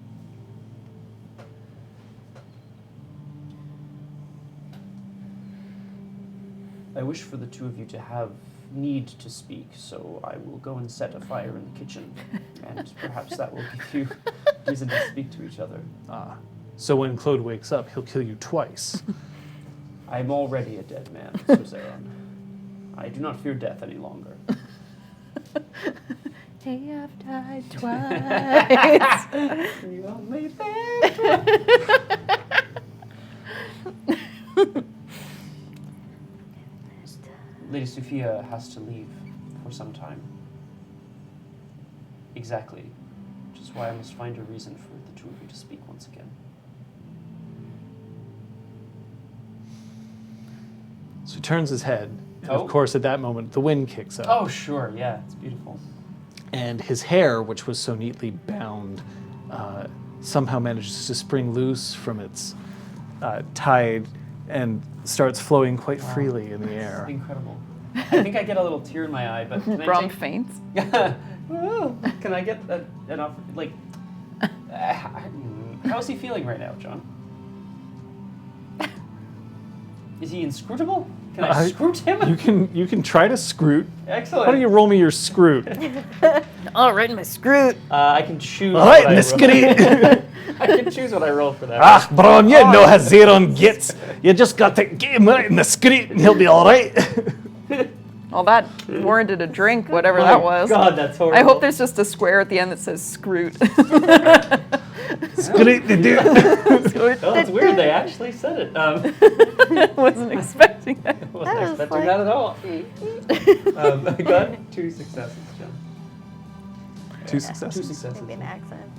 I wish for the two of you to have need to speak, so I will go and set a fire in the kitchen, and perhaps that will give you reason to speak to each other. Ah. So when Claude wakes up, he'll kill you twice. I'm already a dead man, Sir Zeron. I do not fear death any longer. Hey, I've died twice. You only live twice. Lady Sophia has to leave for some time. Exactly. Which is why I must find a reason for the two of you to speak once again. So he turns his head, and Oh. of course at that moment the wind kicks up. Oh, sure, yeah, it's beautiful. And his hair, which was so neatly bound, somehow manages to spring loose from its tide and starts flowing quite freely in the air. Incredible. I think I get a little tear in my eye, but can Brom I take... faints. Can I get an offer? Like, how is he feeling right now, John? Is he inscrutable? Can I scroot him? You can try to scroot. Excellent. Why don't you roll me your scroot? All right, my scroot. I can choose. All right, what I Miss roll. Scroot. I can choose what I roll for that. Ah, Brom, you know how Zeron gets. You just got to get him right in the scroot and he'll be all right. Well, that warranted a drink, whatever that was. God, that's horrible. I hope there's just a square at the end that says scroot. Scroot the dude. Oh, it's weird. They actually said it. Wasn't expecting that. I wasn't That was expecting like- that at all. I got 2 successes, John. 2 2 successes. successes. Maybe an accent.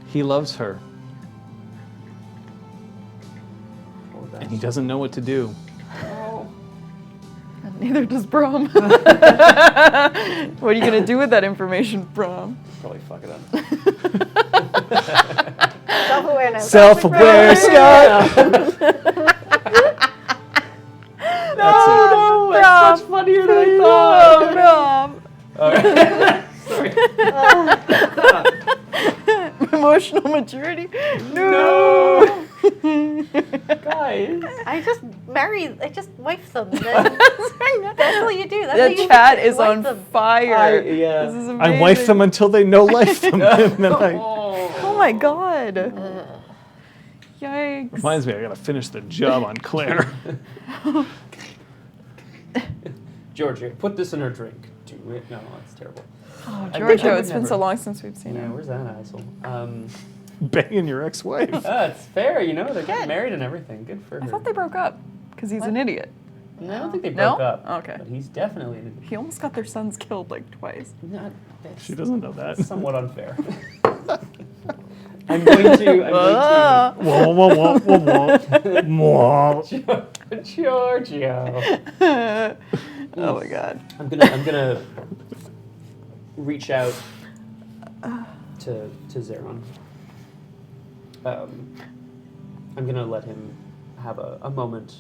He loves her, and he doesn't know what to do. Oh. Neither does Brom. What are you going to do with that information, Brom? Probably fuck it up. Self-awareness. Self-aware, Scott. No, That's much funnier than I thought. Brom. All right. Sorry. Emotional maturity. No. Guys. I just wife them. That's what you do. That's what The you chat do. is Wife on them. fire. Yeah. This is amazing. I wife them until they know life them. And then I... Oh my god. Yikes. Reminds me, I gotta finish the job on Claire. Georgia, put this in her drink. Do it. No, that's terrible. Oh, I think I Giorgio, would it's been never. so long since we've seen Yeah, him. where's that asshole? Banging your ex-wife. It's fair, you know, they're getting married and everything. Good for her. I thought they broke up because he's an idiot. No, I don't think they No? broke up. Okay. But he's definitely an He almost got their sons killed like twice. not that's She doesn't know that. somewhat unfair. I'm going to Whoa, whoa, whoa, whoa, whoa. Giorgio. Oh my god. I'm gonna reach out to Zeron. I'm gonna let him have a moment.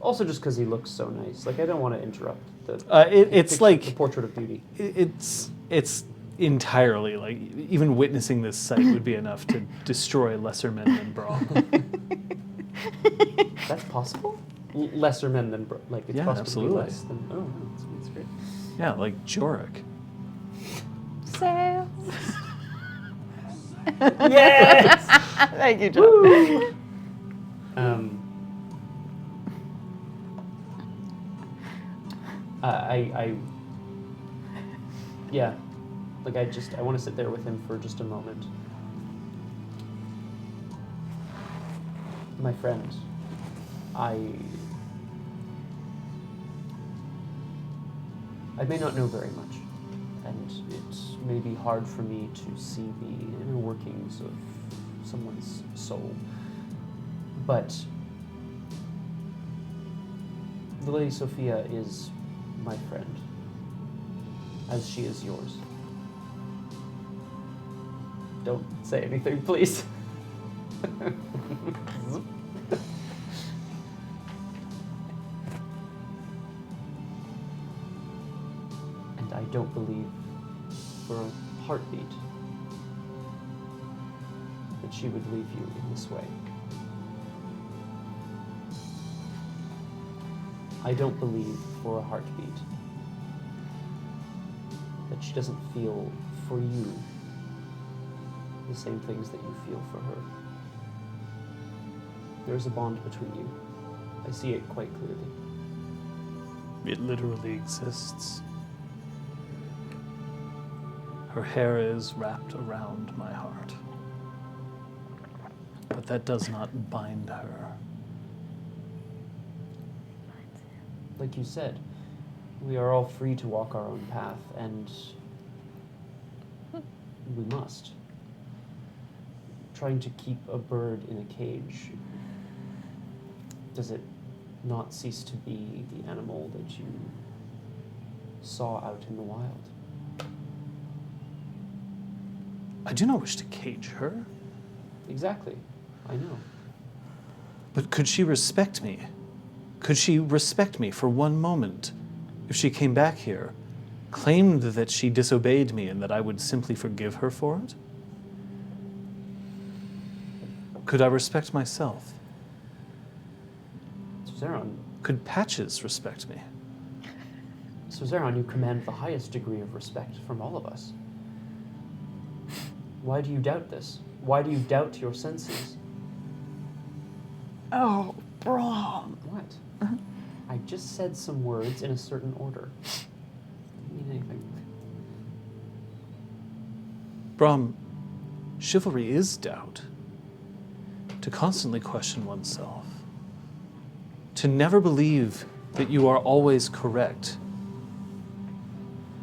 Also, just because he looks so nice. Like I don't want to interrupt the. It's the like portrait of beauty. it's entirely like even witnessing this sight would be enough to destroy lesser men than Brom. That's possible. Lesser men than like it's Yeah, possible absolutely. to be less than. Oh, no, that's great. Yeah, like Jorik. Sales. Yes. Thank you, John. Yeah. Like, I want to sit there with him for just a moment. My friend, I may not know very much, and it may be hard for me to see the inner workings of someone's soul, but the Lady Sophia is my friend, as she is yours. Don't say anything, please. And I don't believe for a heartbeat that she would leave you in this way. I don't believe for a heartbeat that she doesn't feel for you the same things that you feel for her. There's a bond between you. I see it quite clearly. It literally exists. Her hair is wrapped around my heart. But that does not bind her. Like you said, we are all free to walk our own path, and we must. Trying to keep a bird in a cage, does it not cease to be the animal that you saw out in the wild? I do not wish to cage her. Exactly. I know. But could she respect me? Could she respect me for one moment if she came back here, claimed that she disobeyed me and that I would simply forgive her for it? Could I respect myself? Suzeron, Could Patches respect me? Suzeron, you command the highest degree of respect from all of us. Why do you doubt this? Why do you doubt your senses? Oh, Brom. What? I just said some words in a certain order. Doesn't mean anything. Brom, chivalry is doubt. To constantly question oneself. To never believe that you are always correct,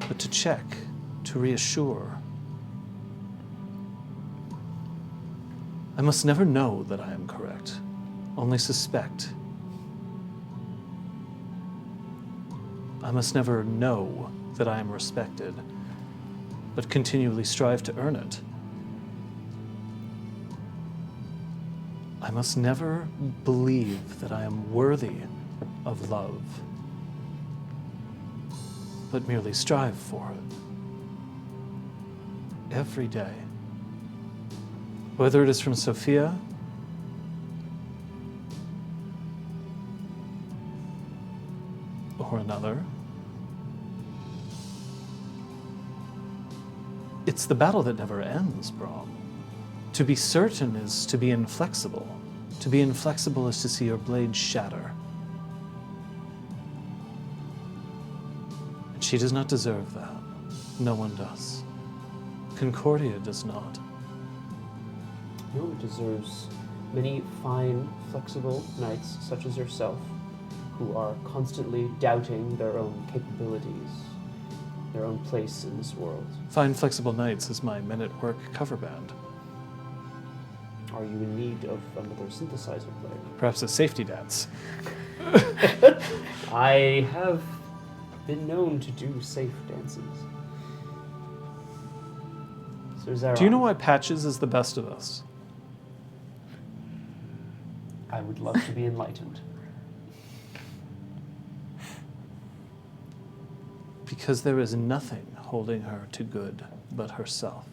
but to check, to reassure. I must never know that I am correct, only suspect. I must never know that I am respected, but continually strive to earn it. I must never believe that I am worthy of love, but merely strive for it. Every day. Whether it is from Sophia or another, it's the battle that never ends, Brom. To be certain is to be inflexible. To be inflexible is to see your blade shatter. And she does not deserve that. No one does. Concordia does not. No one deserves many fine, flexible knights such as yourself, who are constantly doubting their own capabilities, their own place in this world. Fine Flexible Knights is my Men at Work cover band. Are you in need of another synthesizer player? Perhaps a safety dance. I have been known to do safe dances. So Zeron, Do you know why Patches is the best of us? I would love to be enlightened. Because there is nothing holding her to good but herself.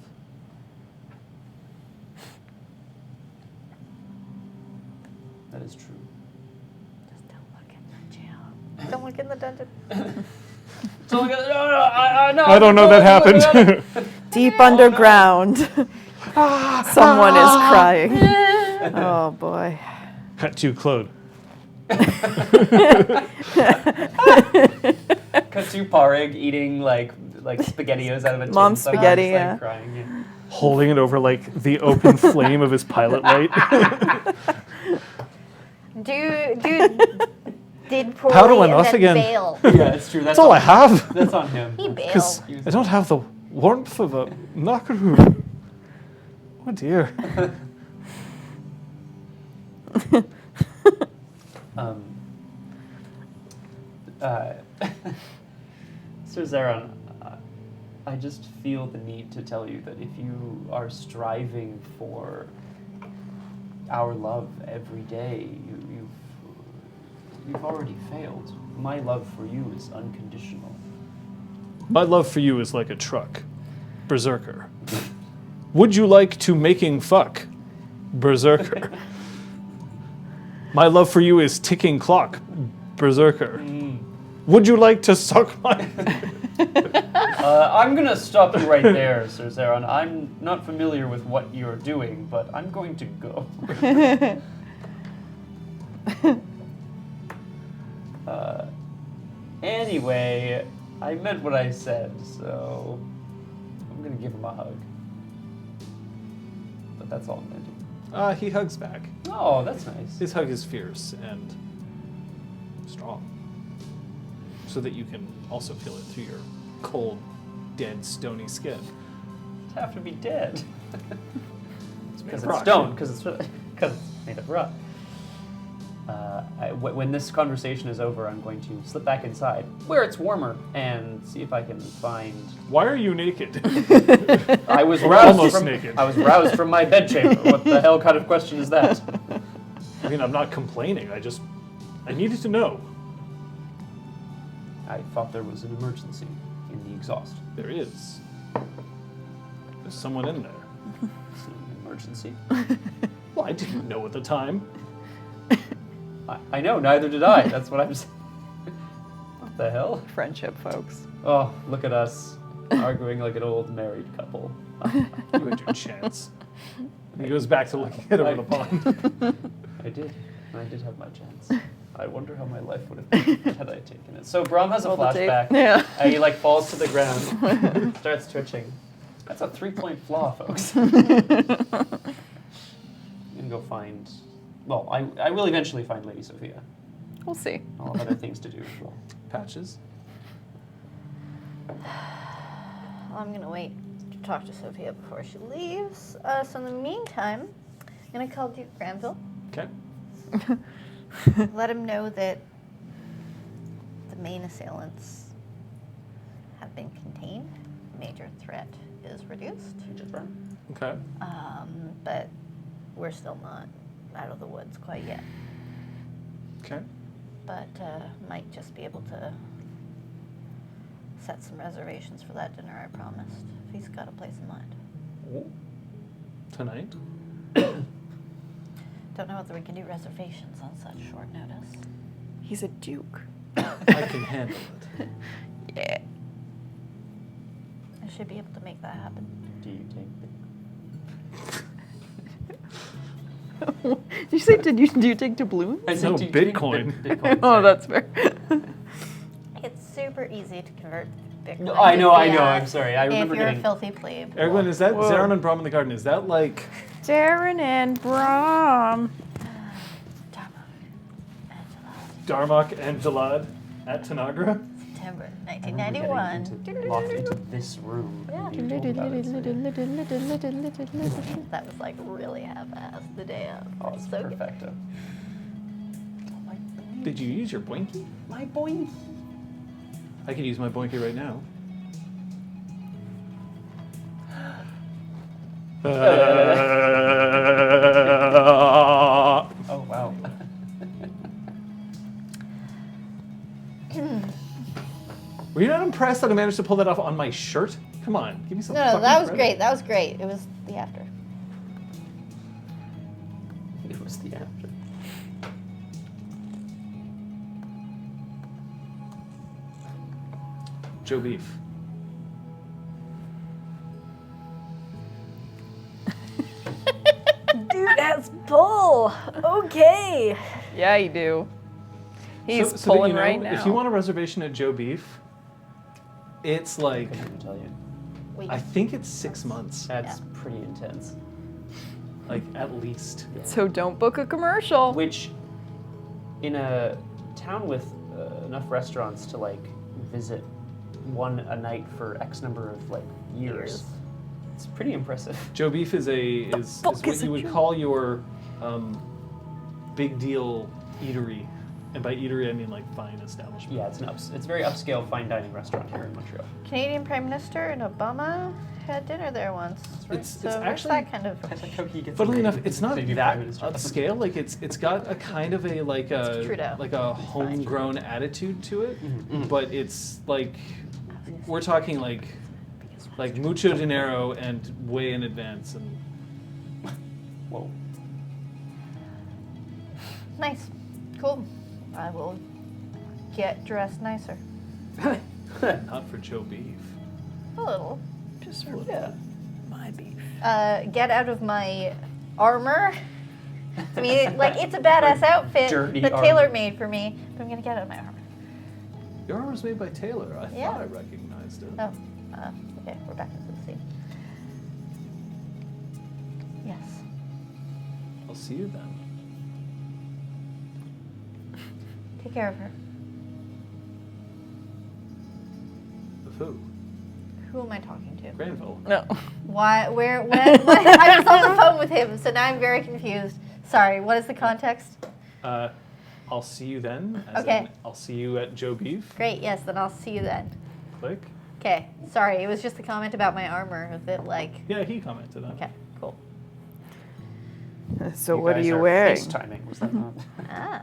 That is true. Just don't look in the jail. Don't look in the dungeon. No, I don't know that happened. Deep underground. Someone is crying. Oh boy. Cut to Claude. Cut to Parig eating like SpaghettiOs out of a tin. Mom's somewhere, spaghetti, just, yeah. crying. Yeah. Holding it over like the open flame of his pilot light. Did poorly How do I and not then again? bail. Yeah, it's true. That's all I have. That's on him. He Because bailed. I don't have the warmth of a knocker room. Oh dear. Sir Zeron, I just feel the need to tell you that if you are striving for our love every day, you've already failed. My love for you is unconditional. My love for you is like a truck. Berserker. Would you like to making fuck? Berserker. My love for you is ticking clock. Berserker. Would you like to suck my... I'm gonna stop you right there, Sir Zeron. I'm not familiar with what you're doing, but I'm going to go. Anyway, I meant what I said, so I'm gonna give him a hug. But that's all I'm gonna do. He hugs back. Oh, that's nice. His hug is fierce and strong. So that you can also feel it through your cold, dead, stony skin. It'd have to be dead. It's Because made it's of stone, rock. because it's made of rock. When this conversation is over, I'm going to slip back inside, where it's warmer, and see if I can find... Why are you naked? I was Or roused almost from, naked. I was roused from my bedchamber. What the hell kind of question is that? I mean, I'm not complaining. I needed to know. I thought there was an emergency in the exhaust. There is. There's someone in there. It's an emergency. Well, I didn't know at the time. I know, neither did I. That's what I'm saying. What the hell? Friendship, folks. Oh, look at us arguing like an old married couple. You had your chance. And he goes back to looking at him in the pond. I did have my chance. I wonder how my life would have been had I taken it. So Brahm has a Roll the tape. flashback. Yeah. He like falls to the ground, starts twitching. That's a 3-point flaw, folks. I'm gonna go find. Well, I will eventually find Lady Sophia. We'll see. I'll have other things to do as well. Patches. I'm gonna wait to talk to Sophia before she leaves. So in the meantime, I'm gonna call Duke Granville. Okay. Let him know that the main assailants have been contained. Major threat is reduced. Okay. But we're still not out of the woods quite yet. Okay. But might just be able to set some reservations for that dinner I promised, if he's got a place in mind. Tonight. Don't know whether we can do reservations on such short notice. He's a duke. I can handle it. Yeah. I should be able to make that happen. Do you take Did you say, do you take doubloons? I No, said, do you take Bitcoin. Bitcoin, Oh, sorry. that's fair. It's super easy to convert Bitcoin. No, I know, to I know. fiat I'm sorry. I remember if you're getting. a filthy plebe. Ergwin, is that Whoa. Zaron and Brahm in the garden? Is that like Darren and Brahm. Darmok and Jalad at Tanagra? September I remember getting 1991. locked into this room. Yeah. and being told about it, so- That was like really half-assed the day of. Oh, it's So good. perfecto. Did you use your boinky? My boing. I could use my boinky right now. Oh wow. Were you not impressed that I managed to pull that off on my shirt? Come on, give me some No, fucking that was credit. great. That was great. It was the after. It was the after. Joe Beef. Dude, that's bull. Okay. Yeah, you do. He's so that pulling you know, right now. If you want a reservation at Joe Beef, It's I like, couldn't even tell you. Wait. I think it's 6 months. That's pretty intense. Like, at least. So don't book a commercial. Which, in a town with enough restaurants to like visit one a night for X number of like years, it's pretty impressive. Joe Beef is what you would call your big deal eatery. And by eatery, I mean like fine establishment. Yeah, it's a very upscale fine dining restaurant here in Montreal. Canadian Prime Minister and Obama had dinner there once. right. It's So actually, that kind of. funnily enough, it's not Canadian that Prime Minister. upscale. Like it's got a kind of a like It's Trudeau. a homegrown attitude to it, Mhm. but it's like we're talking like mucho dinero and way in advance and Whoa. Nice. Cool. I will get dressed nicer. not for Joe Beef. A little. Just for my beef. Get out of my armor. I mean, like, it's a badass outfit Dirty that armor. Taylor made for me, but I'm gonna get out of my armor. Your armor's made by Taylor. I Yeah. thought I recognized it. Oh, okay, we're back into the scene. Yes. I'll see you then. Take care of her. Of who? Who am I talking to? Granville. No. Why? Where? When? I was on the phone with him, so now I'm very confused. Sorry. What is the context? I'll see you then. As Okay. in, I'll see you at Joe Beef. Great. Yes. Then I'll see you then. Click. Okay. Sorry. It was just a comment about my armor. A bit like. Yeah, he commented on it. Okay. Cool. So what are guys you wearing? FaceTiming, was that not? Ah.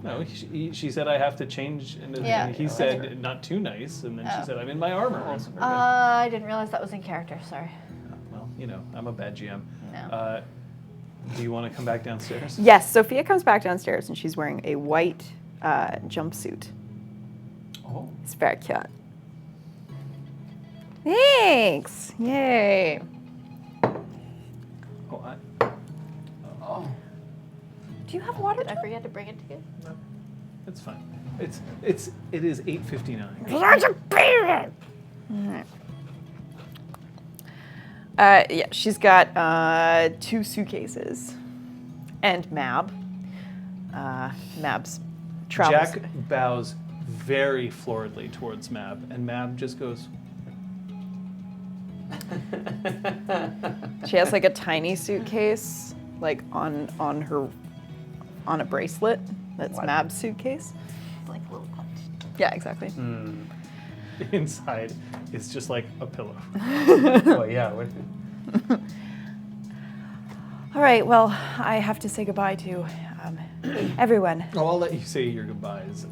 No, she said I have to change, and Yeah. and he said not too nice, and then Oh. she said I'm in my armor. I didn't realize that was in character. Sorry. Well, you know, I'm a bad GM. No. Do you want to come back downstairs? Yes, Sophia comes back downstairs and she's wearing a white jumpsuit. Oh. It's very cute. Thanks. Yay. Oh, Oh. Do you have water? Did I forget to bring it to you? no, it's fine. It is 8:59. Yeah, she's got 2 suitcases and Mab. Mab's travels. Jack bows very floridly towards Mab, and Mab just goes. She has like a tiny suitcase, like on a bracelet. That's What? Mab's suitcase. It's like a little punch. Yeah, exactly. Hmm. Inside is just like a pillow. Oh yeah. What? All right. Well, I have to say goodbye to everyone. Oh, I'll let you say your goodbyes.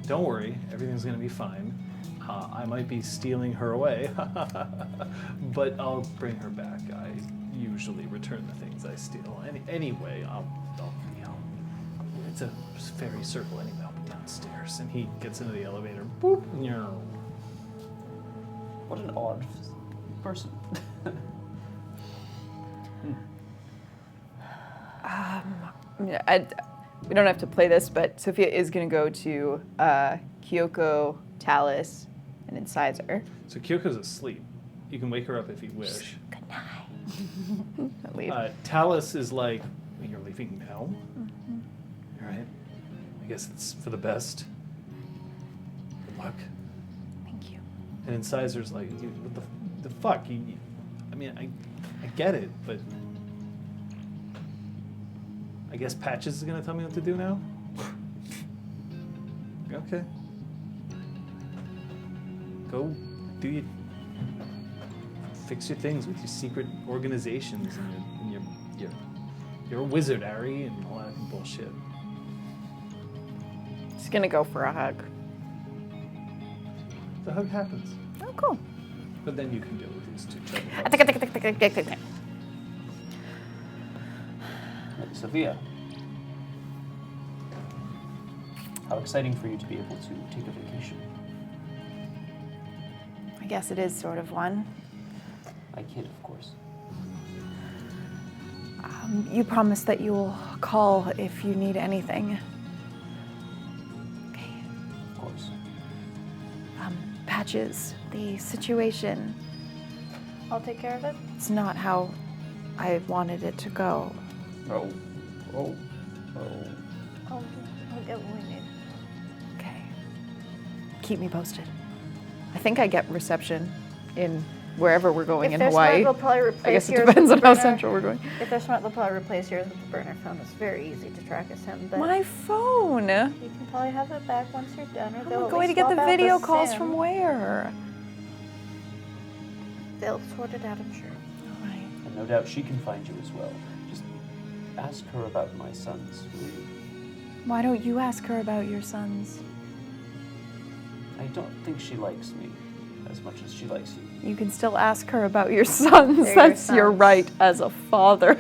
Don't worry, everything's gonna be fine. I might be stealing her away, but I'll bring her back. I usually return the things I steal. Anyway, I'll you know, it's a fairy circle anyway. I'll be downstairs, and he gets into the elevator. Boop. Nyah. What an odd person. We don't have to play this, but Sophia is going to go to Kyoko, Talus, and Incisor. So Kyoko's asleep. You can wake her up if you wish. Good night. At least. Talus is like, you're leaving now? All right. I guess it's for the best. Good luck. Thank you. And Incisor's like, what the fuck? I mean, I get it, but I guess Patches is gonna tell me what to do now? Okay. Go do your fix your things with your secret organizations and you're a wizard, Ari, and all that bullshit. She's going to go for a hug. The hug happens. Oh, cool. But then you can deal with these two children. Sophia, how exciting for you to be able to take a vacation. I guess it is sort of one. I kid, of course. You promised that you will call if you need anything. Okay. Of course. Patches, the situation, I'll take care of it. it's not how I wanted it to go. Oh. I'll get what we need. Okay. Keep me posted. I think I get reception in wherever we're going If in they're Hawaii. smart, they'll probably replace I guess it yours depends on with the how burner. central we're going. If they're smart, they'll probably replace yours with the burner phone. It's very easy to track us him, but My phone. you can probably have it back once you're done. Or How they'll am I at going to least get the swap out video calls SIM. from where? They'll sort it out, I'm sure. All right. And no doubt she can find you as well. Just ask her about my sons, will you? Why don't you ask her about your sons? I don't think she likes me as much as she likes you. You can still ask her about your sons. They're your That's your sons. right as a father.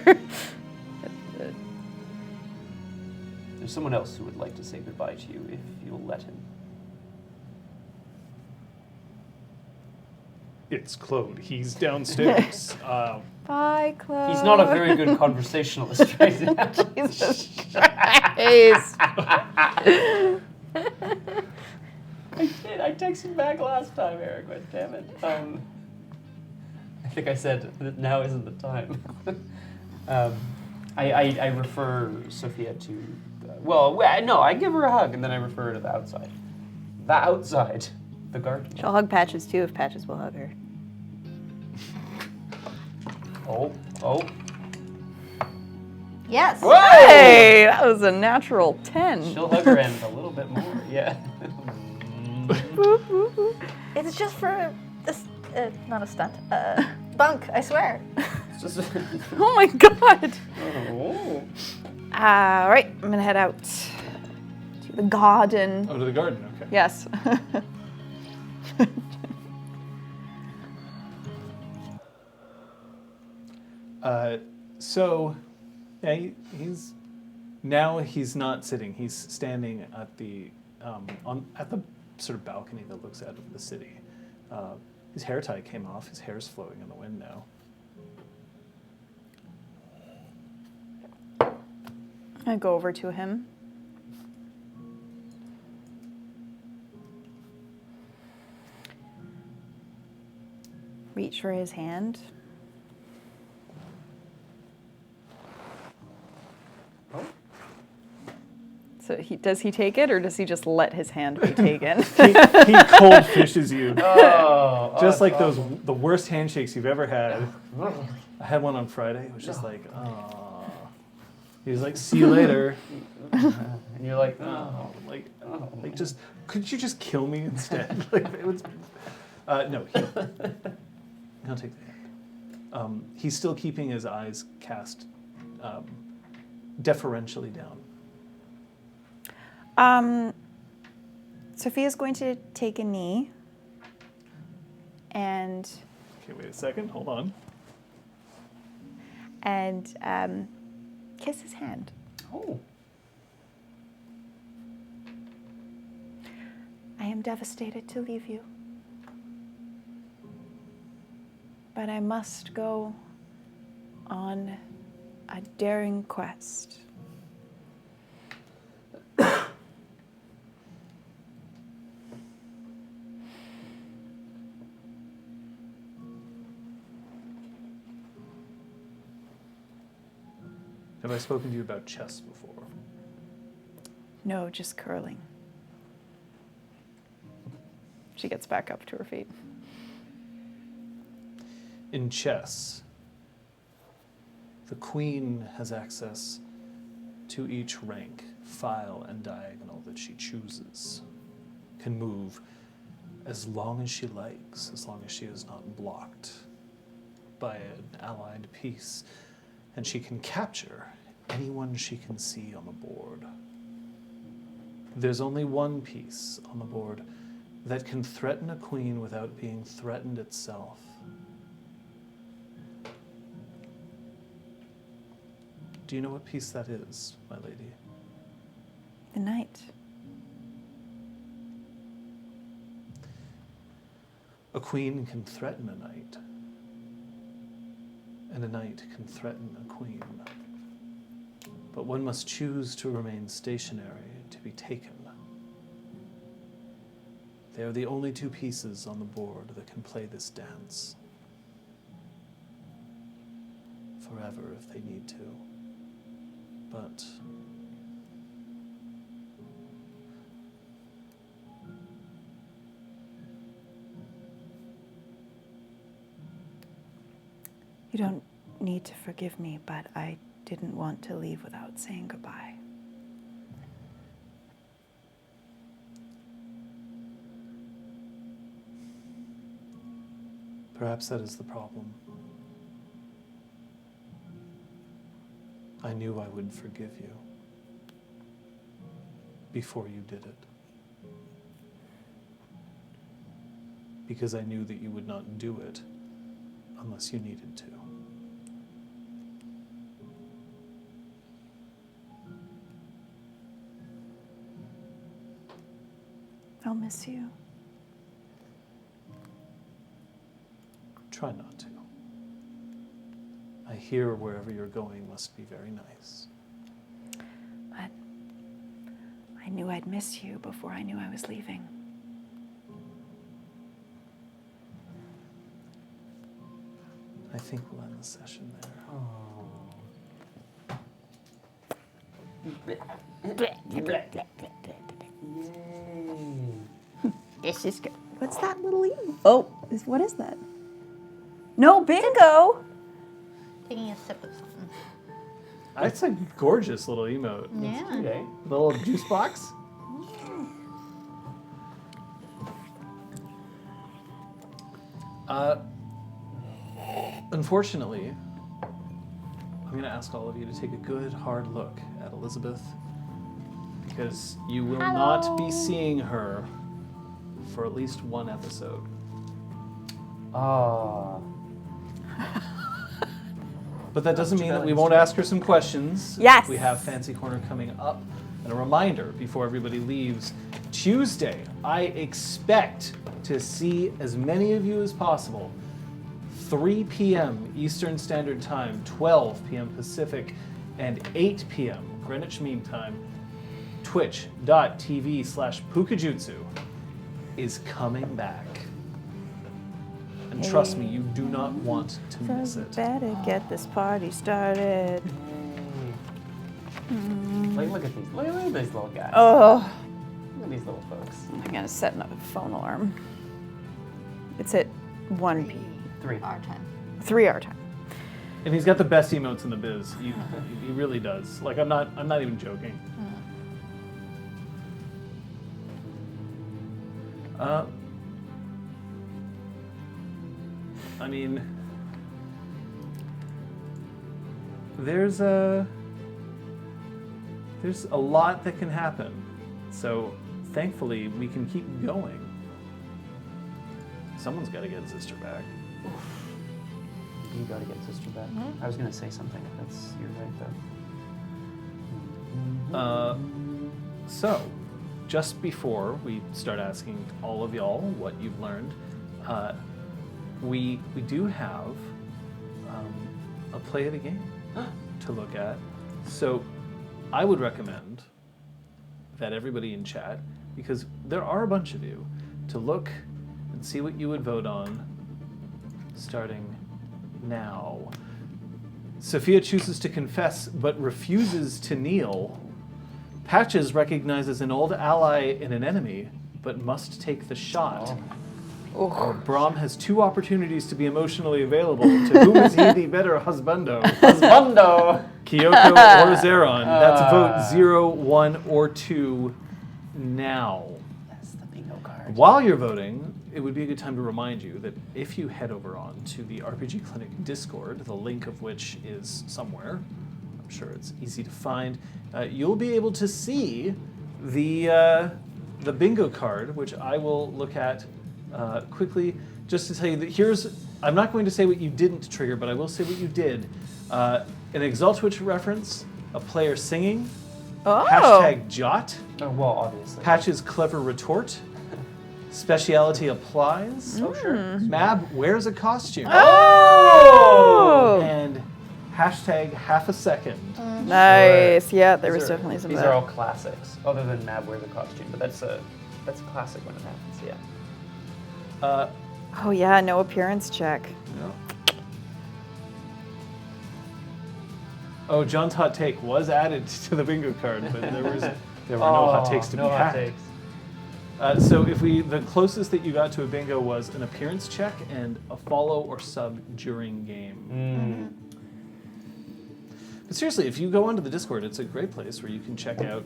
There's someone else who would like to say goodbye to you if you'll let him. It's Claude. He's downstairs. Bye, Chloe. He's not a very good conversationalist right now. Jesus Christ. I did. I texted back last time, Eric, but damn it. I think I said that now isn't the time. I refer Sophia to, no, I give her a hug and then I refer her to the outside. The outside. The garden. She'll hug Patches too if Patches will hug her. Oh. Yes. Whoa! Hey, that was a natural 10. She'll hug her and a little bit more, yeah. It's just for this, not a stunt. Bunk, I swear. It's just. Oh my god. Oh. All right, I'm gonna head out to the garden. Oh, to the garden. Okay. Yes. So, yeah, he's not sitting. He's standing at the at the sort of balcony that looks out of the city. His hair tie came off. His hair's flowing in the wind now. I go over to him. Reach for his hand. So does he take it, or does he just let his hand be taken? He cold fishes you. Oh, Just like that's those, the worst handshakes you've ever had. I had one on Friday. It was just like, oh. He was like, see you later. And you're like, oh. Like just, could you just kill me instead? Like it was. No, he'll take the hand. He's still keeping his eyes cast deferentially down. Sophia's going to take a knee and Okay, wait a second. Hold on. kiss his hand. Oh. I am devastated to leave you, but I must go on a daring quest. Have I spoken to you about chess before? No, just curling. She gets back up to her feet. In chess, the queen has access to each rank, file, and diagonal that she chooses. Can move as long as she likes, as long as she is not blocked by an allied piece. And she can capture anyone she can see on the board. There's only one piece on the board that can threaten a queen without being threatened itself. Do you know what piece that is, my lady? The knight. A queen can threaten a knight, and a knight can threaten a queen. But one must choose to remain stationary to be taken. They are the only two pieces on the board that can play this dance. Forever if they need to. But you don't need to forgive me, but I didn't want to leave without saying goodbye. perhaps that is the problem. I knew I would forgive you before you did it. Because I knew that you would not do it unless you needed to. I'll miss you. Try not to. I hear wherever you're going must be very nice. But I knew I'd miss you before I knew I was leaving. I think we'll end the session there. This is good. What's that little Oh, what is that? No, bingo! Taking a sip of something. That's a gorgeous little emote. Yeah. Cute, eh? Little juice box. Unfortunately, I'm going to ask all of you to take a good, hard look at Elizabeth, because you will not be seeing her for at least one episode. Ah. But that doesn't mean that we won't ask her some questions. Yes. We have Fancy Corner coming up. And a reminder before everybody leaves, Tuesday, I expect to see as many of you as possible. 3 p.m. Eastern Standard Time, 12 p.m. Pacific, and 8 p.m. Greenwich Mean Time. Twitch.tv/Pukajutsu is coming back. And trust me, you do not want to miss it. Better get this party started. Like, look at these. Look at these little guys. Oh, Look at these little folks. I'm gonna set a phone alarm. It's at 1 p. 3. Our time. 3 our time. And he's got the best emotes in the biz. He really does. Like, I'm not even joking. I mean, there's a lot that can happen. So thankfully we can keep going. Someone's got to get sister back. You gotta get sister back. I was gonna say something. You're right though. So, just before we start asking all of y'all what you've learned, we do have a play of the game to look at. So, I would recommend that everybody in chat, because there are a bunch of you, to look and see what you would vote on starting now. Sophia chooses to confess but refuses to kneel. Patches recognizes an old ally in an enemy but must take the shot. Brahm has 2 opportunities to be emotionally available. To whom is he the better husbando? Husbando! Kyoko or Zeron? That's vote 0, 1, or 2 now. That's the bingo card. While you're voting, it would be a good time to remind you that if you head over on to the RPG Clinic Discord, the link of which is somewhere, I'm sure it's easy to find, you'll be able to see the bingo card, which I will look at quickly, just to tell you that I'm not going to say what you didn't trigger, but I will say what you did. An Exaltwitch reference, a player singing, hashtag Jot, Oh, well, obviously. Patch's clever retort, speciality applies, Oh, sure. Mab wears a costume, Oh! and hashtag half a second. Nice. Yeah, there These was are- definitely some of These that. are all classics, other than Mab wears a costume, but that's a That's a classic when it happens. Yeah. Oh yeah, no appearance check. No. Oh, John's hot take was added to the bingo card, but there were no hot takes to no be hot had. takes. So the closest that you got to a bingo was an appearance check and a follow or sub during game. But seriously, if you go onto the Discord, it's a great place where you can check out,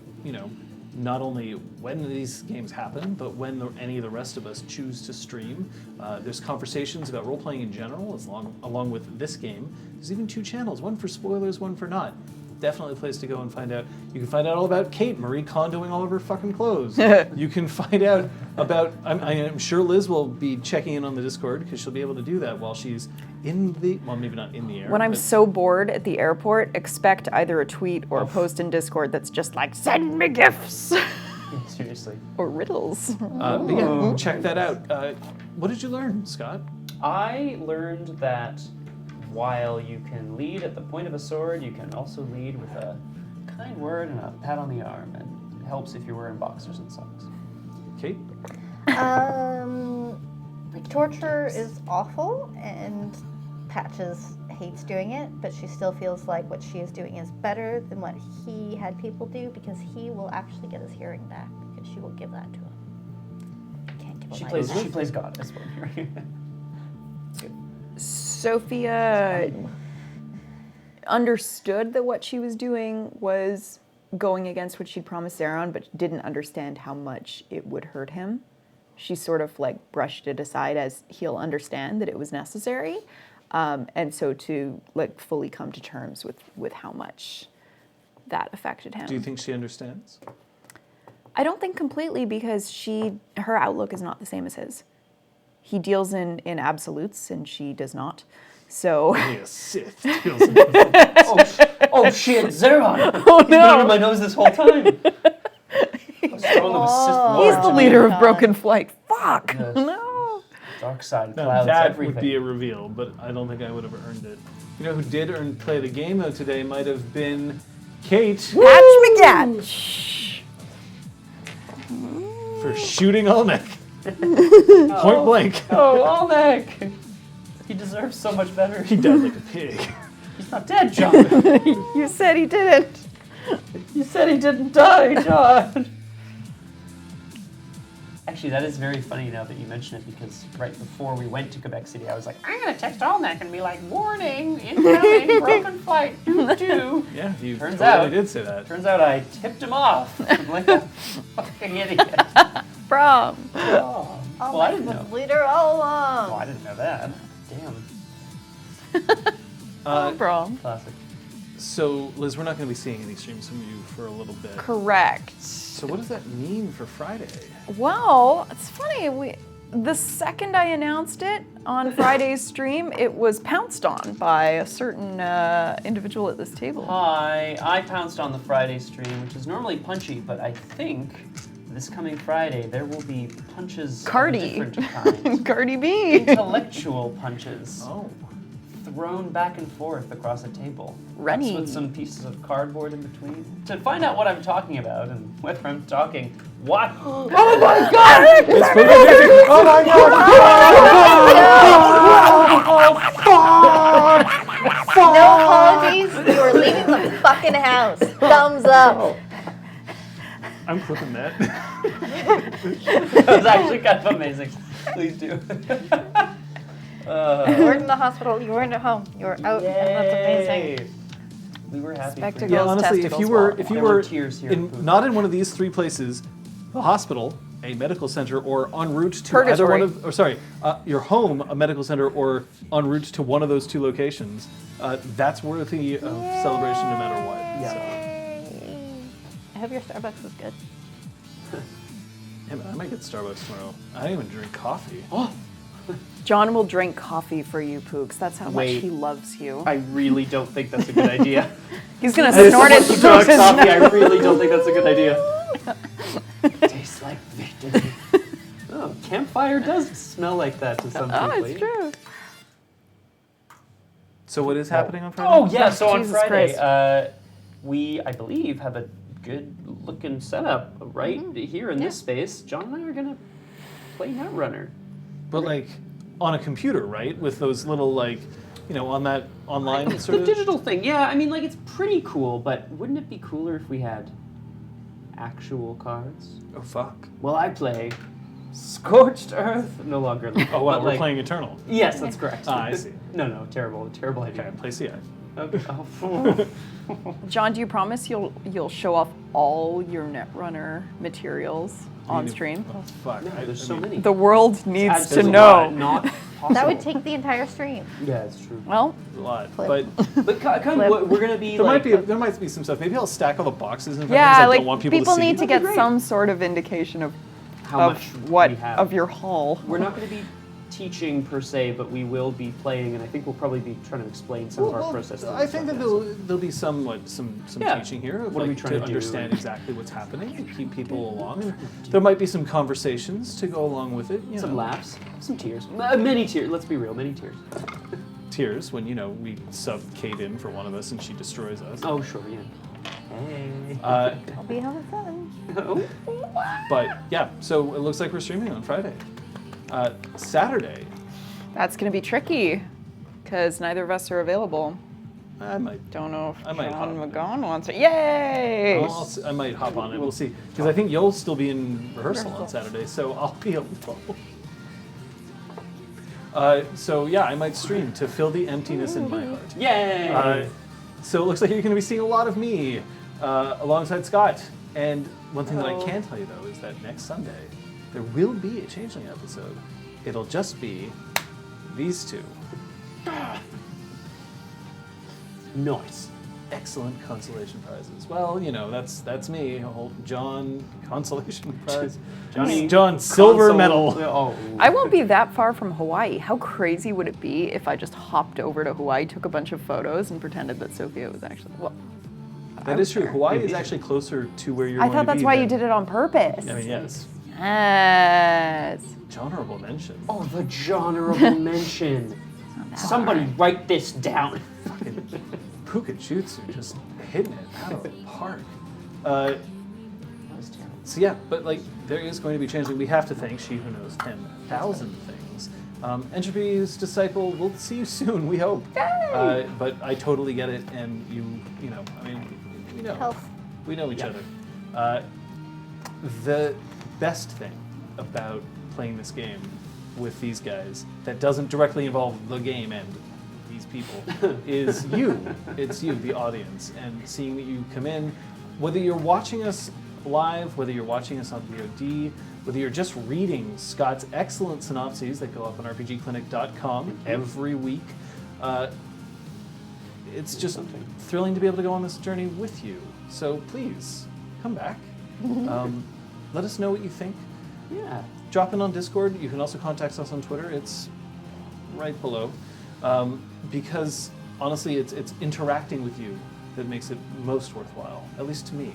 not only when these games happen, but when any of the rest of us choose to stream. There's conversations about role-playing in general, along with this game. There's even 2 channels, one for spoilers, one for not. Definitely a place to go and find out. You can find out all about Kate Marie Kondoing all of her fucking clothes. You can find out about, I'm sure Liz will be checking in on the Discord because she'll be able to do that while she's maybe not in the air. When I'm so bored at the airport, expect either a tweet or a post in Discord that's just like, send me gifts. Seriously. Or riddles. But yeah, check that out. What did you learn, Scott? I learned that while you can lead at the point of a sword, you can also lead with a kind word and a pat on the arm, and it helps if you're wearing boxers and socks. Kate? Torture is awful, and Patches hates doing it, but she still feels like what she is doing is better than what he had people do, because he will actually get his hearing back, because she will give that to him. Can't give him She my plays God, that's what I'm hearing. It's good. Sophia understood that what she was doing was going against what she'd promised Zeron, but didn't understand how much it would hurt him. She sort of brushed it aside as he'll understand that it was necessary. And so to fully come to terms with how much that affected him. Do you think she understands? I don't think completely, because her outlook is not the same as his. He deals in absolutes and she does not. So Only a Sith. Oh shit, Zeron! Oh He's been no! under my nose this whole time. How strong of a Sith Lord He's the to me. leader of Broken Flight. Fuck! Yes. No! Dark side Now, clouds that everything. would be a reveal, but I don't think I would have earned it. You know who did play the game though today might have been Kate Patch McGatch! for shooting Olmec. Point blank. Oh, Almec! He deserves so much better. He died like a pig. He's not dead, John. You said he didn't. You said he didn't die, John. Actually, that is very funny now that you mention it, because right before we went to Quebec City, I was like, I'm gonna text Almec and be like, warning, incoming, broken flight, doo-doo. Yeah, you Turns totally out- did say that. Turns out I tipped him off. I'm like a fucking idiot. From. Oh, well, I didn't know. Leader all along. Oh, I didn't know that. Damn. From. Classic. So, Liz, we're not going to be seeing any streams from you for a little bit. Correct. So what does that mean for Friday? Well, it's funny. The second I announced it on Friday's stream, it was pounced on by a certain individual at this table. Hi, I pounced on the Friday stream, which is normally punchy, but I think this coming Friday there will be punches Cardi. of a different kind. Cardi B. Intellectual punches. Oh. Thrown back and forth across a table. Runny. That's with some pieces of cardboard in between. To find out what I'm talking about and whether I'm talking what. Oh my god! It's oh my god! No apologies. You are leaving the fucking house. Thumbs up. I'm clipping that. That was actually kind of amazing. Please do. You weren't in the hospital. You weren't at home. You were out, and that's amazing. We were happy. Spectacle. For you. Yeah, honestly, if testicles you were swallowed. There were tears here, Pooh. not in one of these 3 places, the hospital, a medical center, or en route to Purgatory. either one of, your home, a medical center, or en route to one of those 2 locations, that's worthy of celebration no matter what. I hope your Starbucks is good. Yeah, man, I might get Starbucks tomorrow. I don't even drink coffee. Oh, John will drink coffee for you, Pooks. That's how Wait. much he loves you. I really don't think that's a good idea. He's gonna snort it. Someone drunk coffee. I really don't think that's a good idea. Tastes like victory. Oh, campfire does smell like that to some people. Oh, it's true. So what is happening on Friday? Oh yeah, so on Jesus Friday, Christ. we, I believe, have a good looking setup right here in this space. John and I are gonna play Netrunner. But like on a computer, right? With those little like, on that online It's sort the of. digital thing. Yeah, I mean, like, it's pretty cool, but wouldn't it be cooler if we had actual cards? Oh fuck! Well, I play Scorched Earth. No longer. Oh wow, but, we're like, playing Eternal. Yes, that's correct. Ah, I see. No, terrible idea. Okay, play CI. John, do you promise you'll show off all your Netrunner materials on stream? Oh fuck! No, there's so many. The world needs That's to just know. Not possible. That would take the entire stream. Yeah, it's true. Well, A lot, Flip. but Kind of, we're gonna be there like. there might be some stuff. Maybe I'll stack all the boxes in front yeah, of me 'cause I like don't want people to see. need to That'd get be great. some sort of indication of How much what we have. of your haul. We're not going to be teaching per se, but we will be playing, and I think we'll probably be trying to explain some of our processes. and I think stuff, that there'll be some Yeah. teaching here. Of What are we like, trying to do? understand exactly what's happening and keep people along. And there might be some conversations to go along with it. Some laughs, some tears, many tears. Let's be real, many tears. Tears when we sub Kate in for one of us and she destroys us. Oh sure, yeah. Hey. I'll be having fun. But yeah, so it looks like we're streaming on Friday. Saturday, That's going to be tricky because neither of us are available. I might. Don't know if I might John hop. McGon wants it. Yay! I might hop on it. We'll see. Because I think you'll still be in rehearsal on Saturday, so I'll be alone. So yeah, I might stream to fill the emptiness in my heart. Yay! So it looks like you're going to be seeing a lot of me alongside Scott. And one thing that I can tell you though is that next Sunday there will be a Changeling episode. It'll just be these two. Nice. Excellent consolation prizes. Well, that's me. John consolation prize. John silver medal. Oh. I won't be that far from Hawaii. How crazy would it be if I just hopped over to Hawaii, took a bunch of photos, and pretended that Sophia was actually That is true. Hawaii is actually closer to where you're I going to thought be. that's why you than- did it on purpose. I mean, yes. Yes. Honorable mention. Oh, the honorable mention. Somebody write this down. Fucking Pukajutsu just hitting it out of the park. So yeah, but like there is going to be Changeling. We have to thank She Who Knows 10,000 things. Entropy's disciple. We'll see you soon. We hope. But I totally get it, and we know. Health. We know each other. The best thing about playing this game with these guys that doesn't directly involve the game and these people is you. It's you, the audience, and seeing that you come in, whether you're watching us live, whether you're watching us on VOD, whether you're just reading Scott's excellent synopses that go up on rpgclinic.com every week. It's just thrilling to be able to go on this journey with you. So please, come back. Let us know what you think. Yeah. Drop in on Discord. You can also contact us on Twitter. It's right below. Because honestly, it's interacting with you that makes it most worthwhile, at least to me.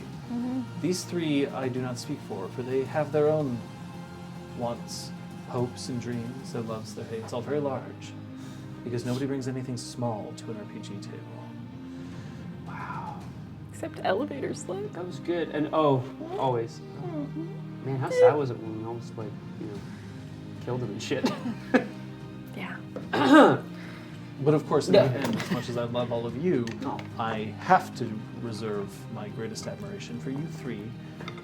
These three I do not speak for they have their own wants, hopes, and dreams, their loves, their hates, all very large. Because nobody brings anything small to an RPG table. Wow. Except elevator slip. That was good. And always. Man, how sad was it when we almost killed him and shit? Yeah. But of course, in the end, as much as I love all of you, No. I have to reserve my greatest admiration for you three.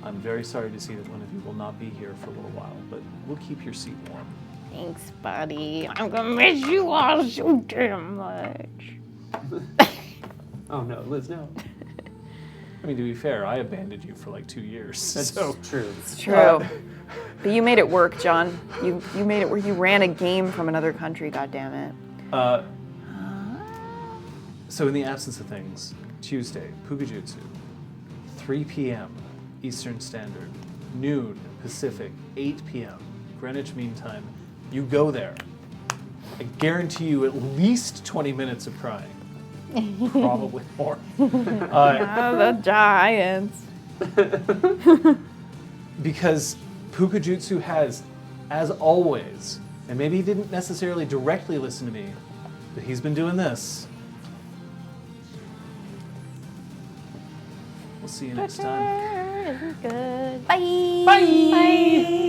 I'm very sorry to see that one of you will not be here for a little while, but we'll keep your seat warm. Thanks, buddy. I'm gonna miss you all so damn much. Oh no, Liz, no. I mean, to be fair, I abandoned you for like 2 years. That's so true. It's true. But you made it work, John. You made it where you ran a game from another country, goddammit. So in the absence of things, Tuesday, Pukajutsu, 3 p.m. Eastern Standard, noon Pacific, 8 p.m. Greenwich Mean Time. You go there. I guarantee you at least 20 minutes of crying. Probably more. The Giants. Because Pukajutsu has, as always, and maybe he didn't necessarily directly listen to me, but he's been doing this. We'll see you next time. Good. Bye. Bye.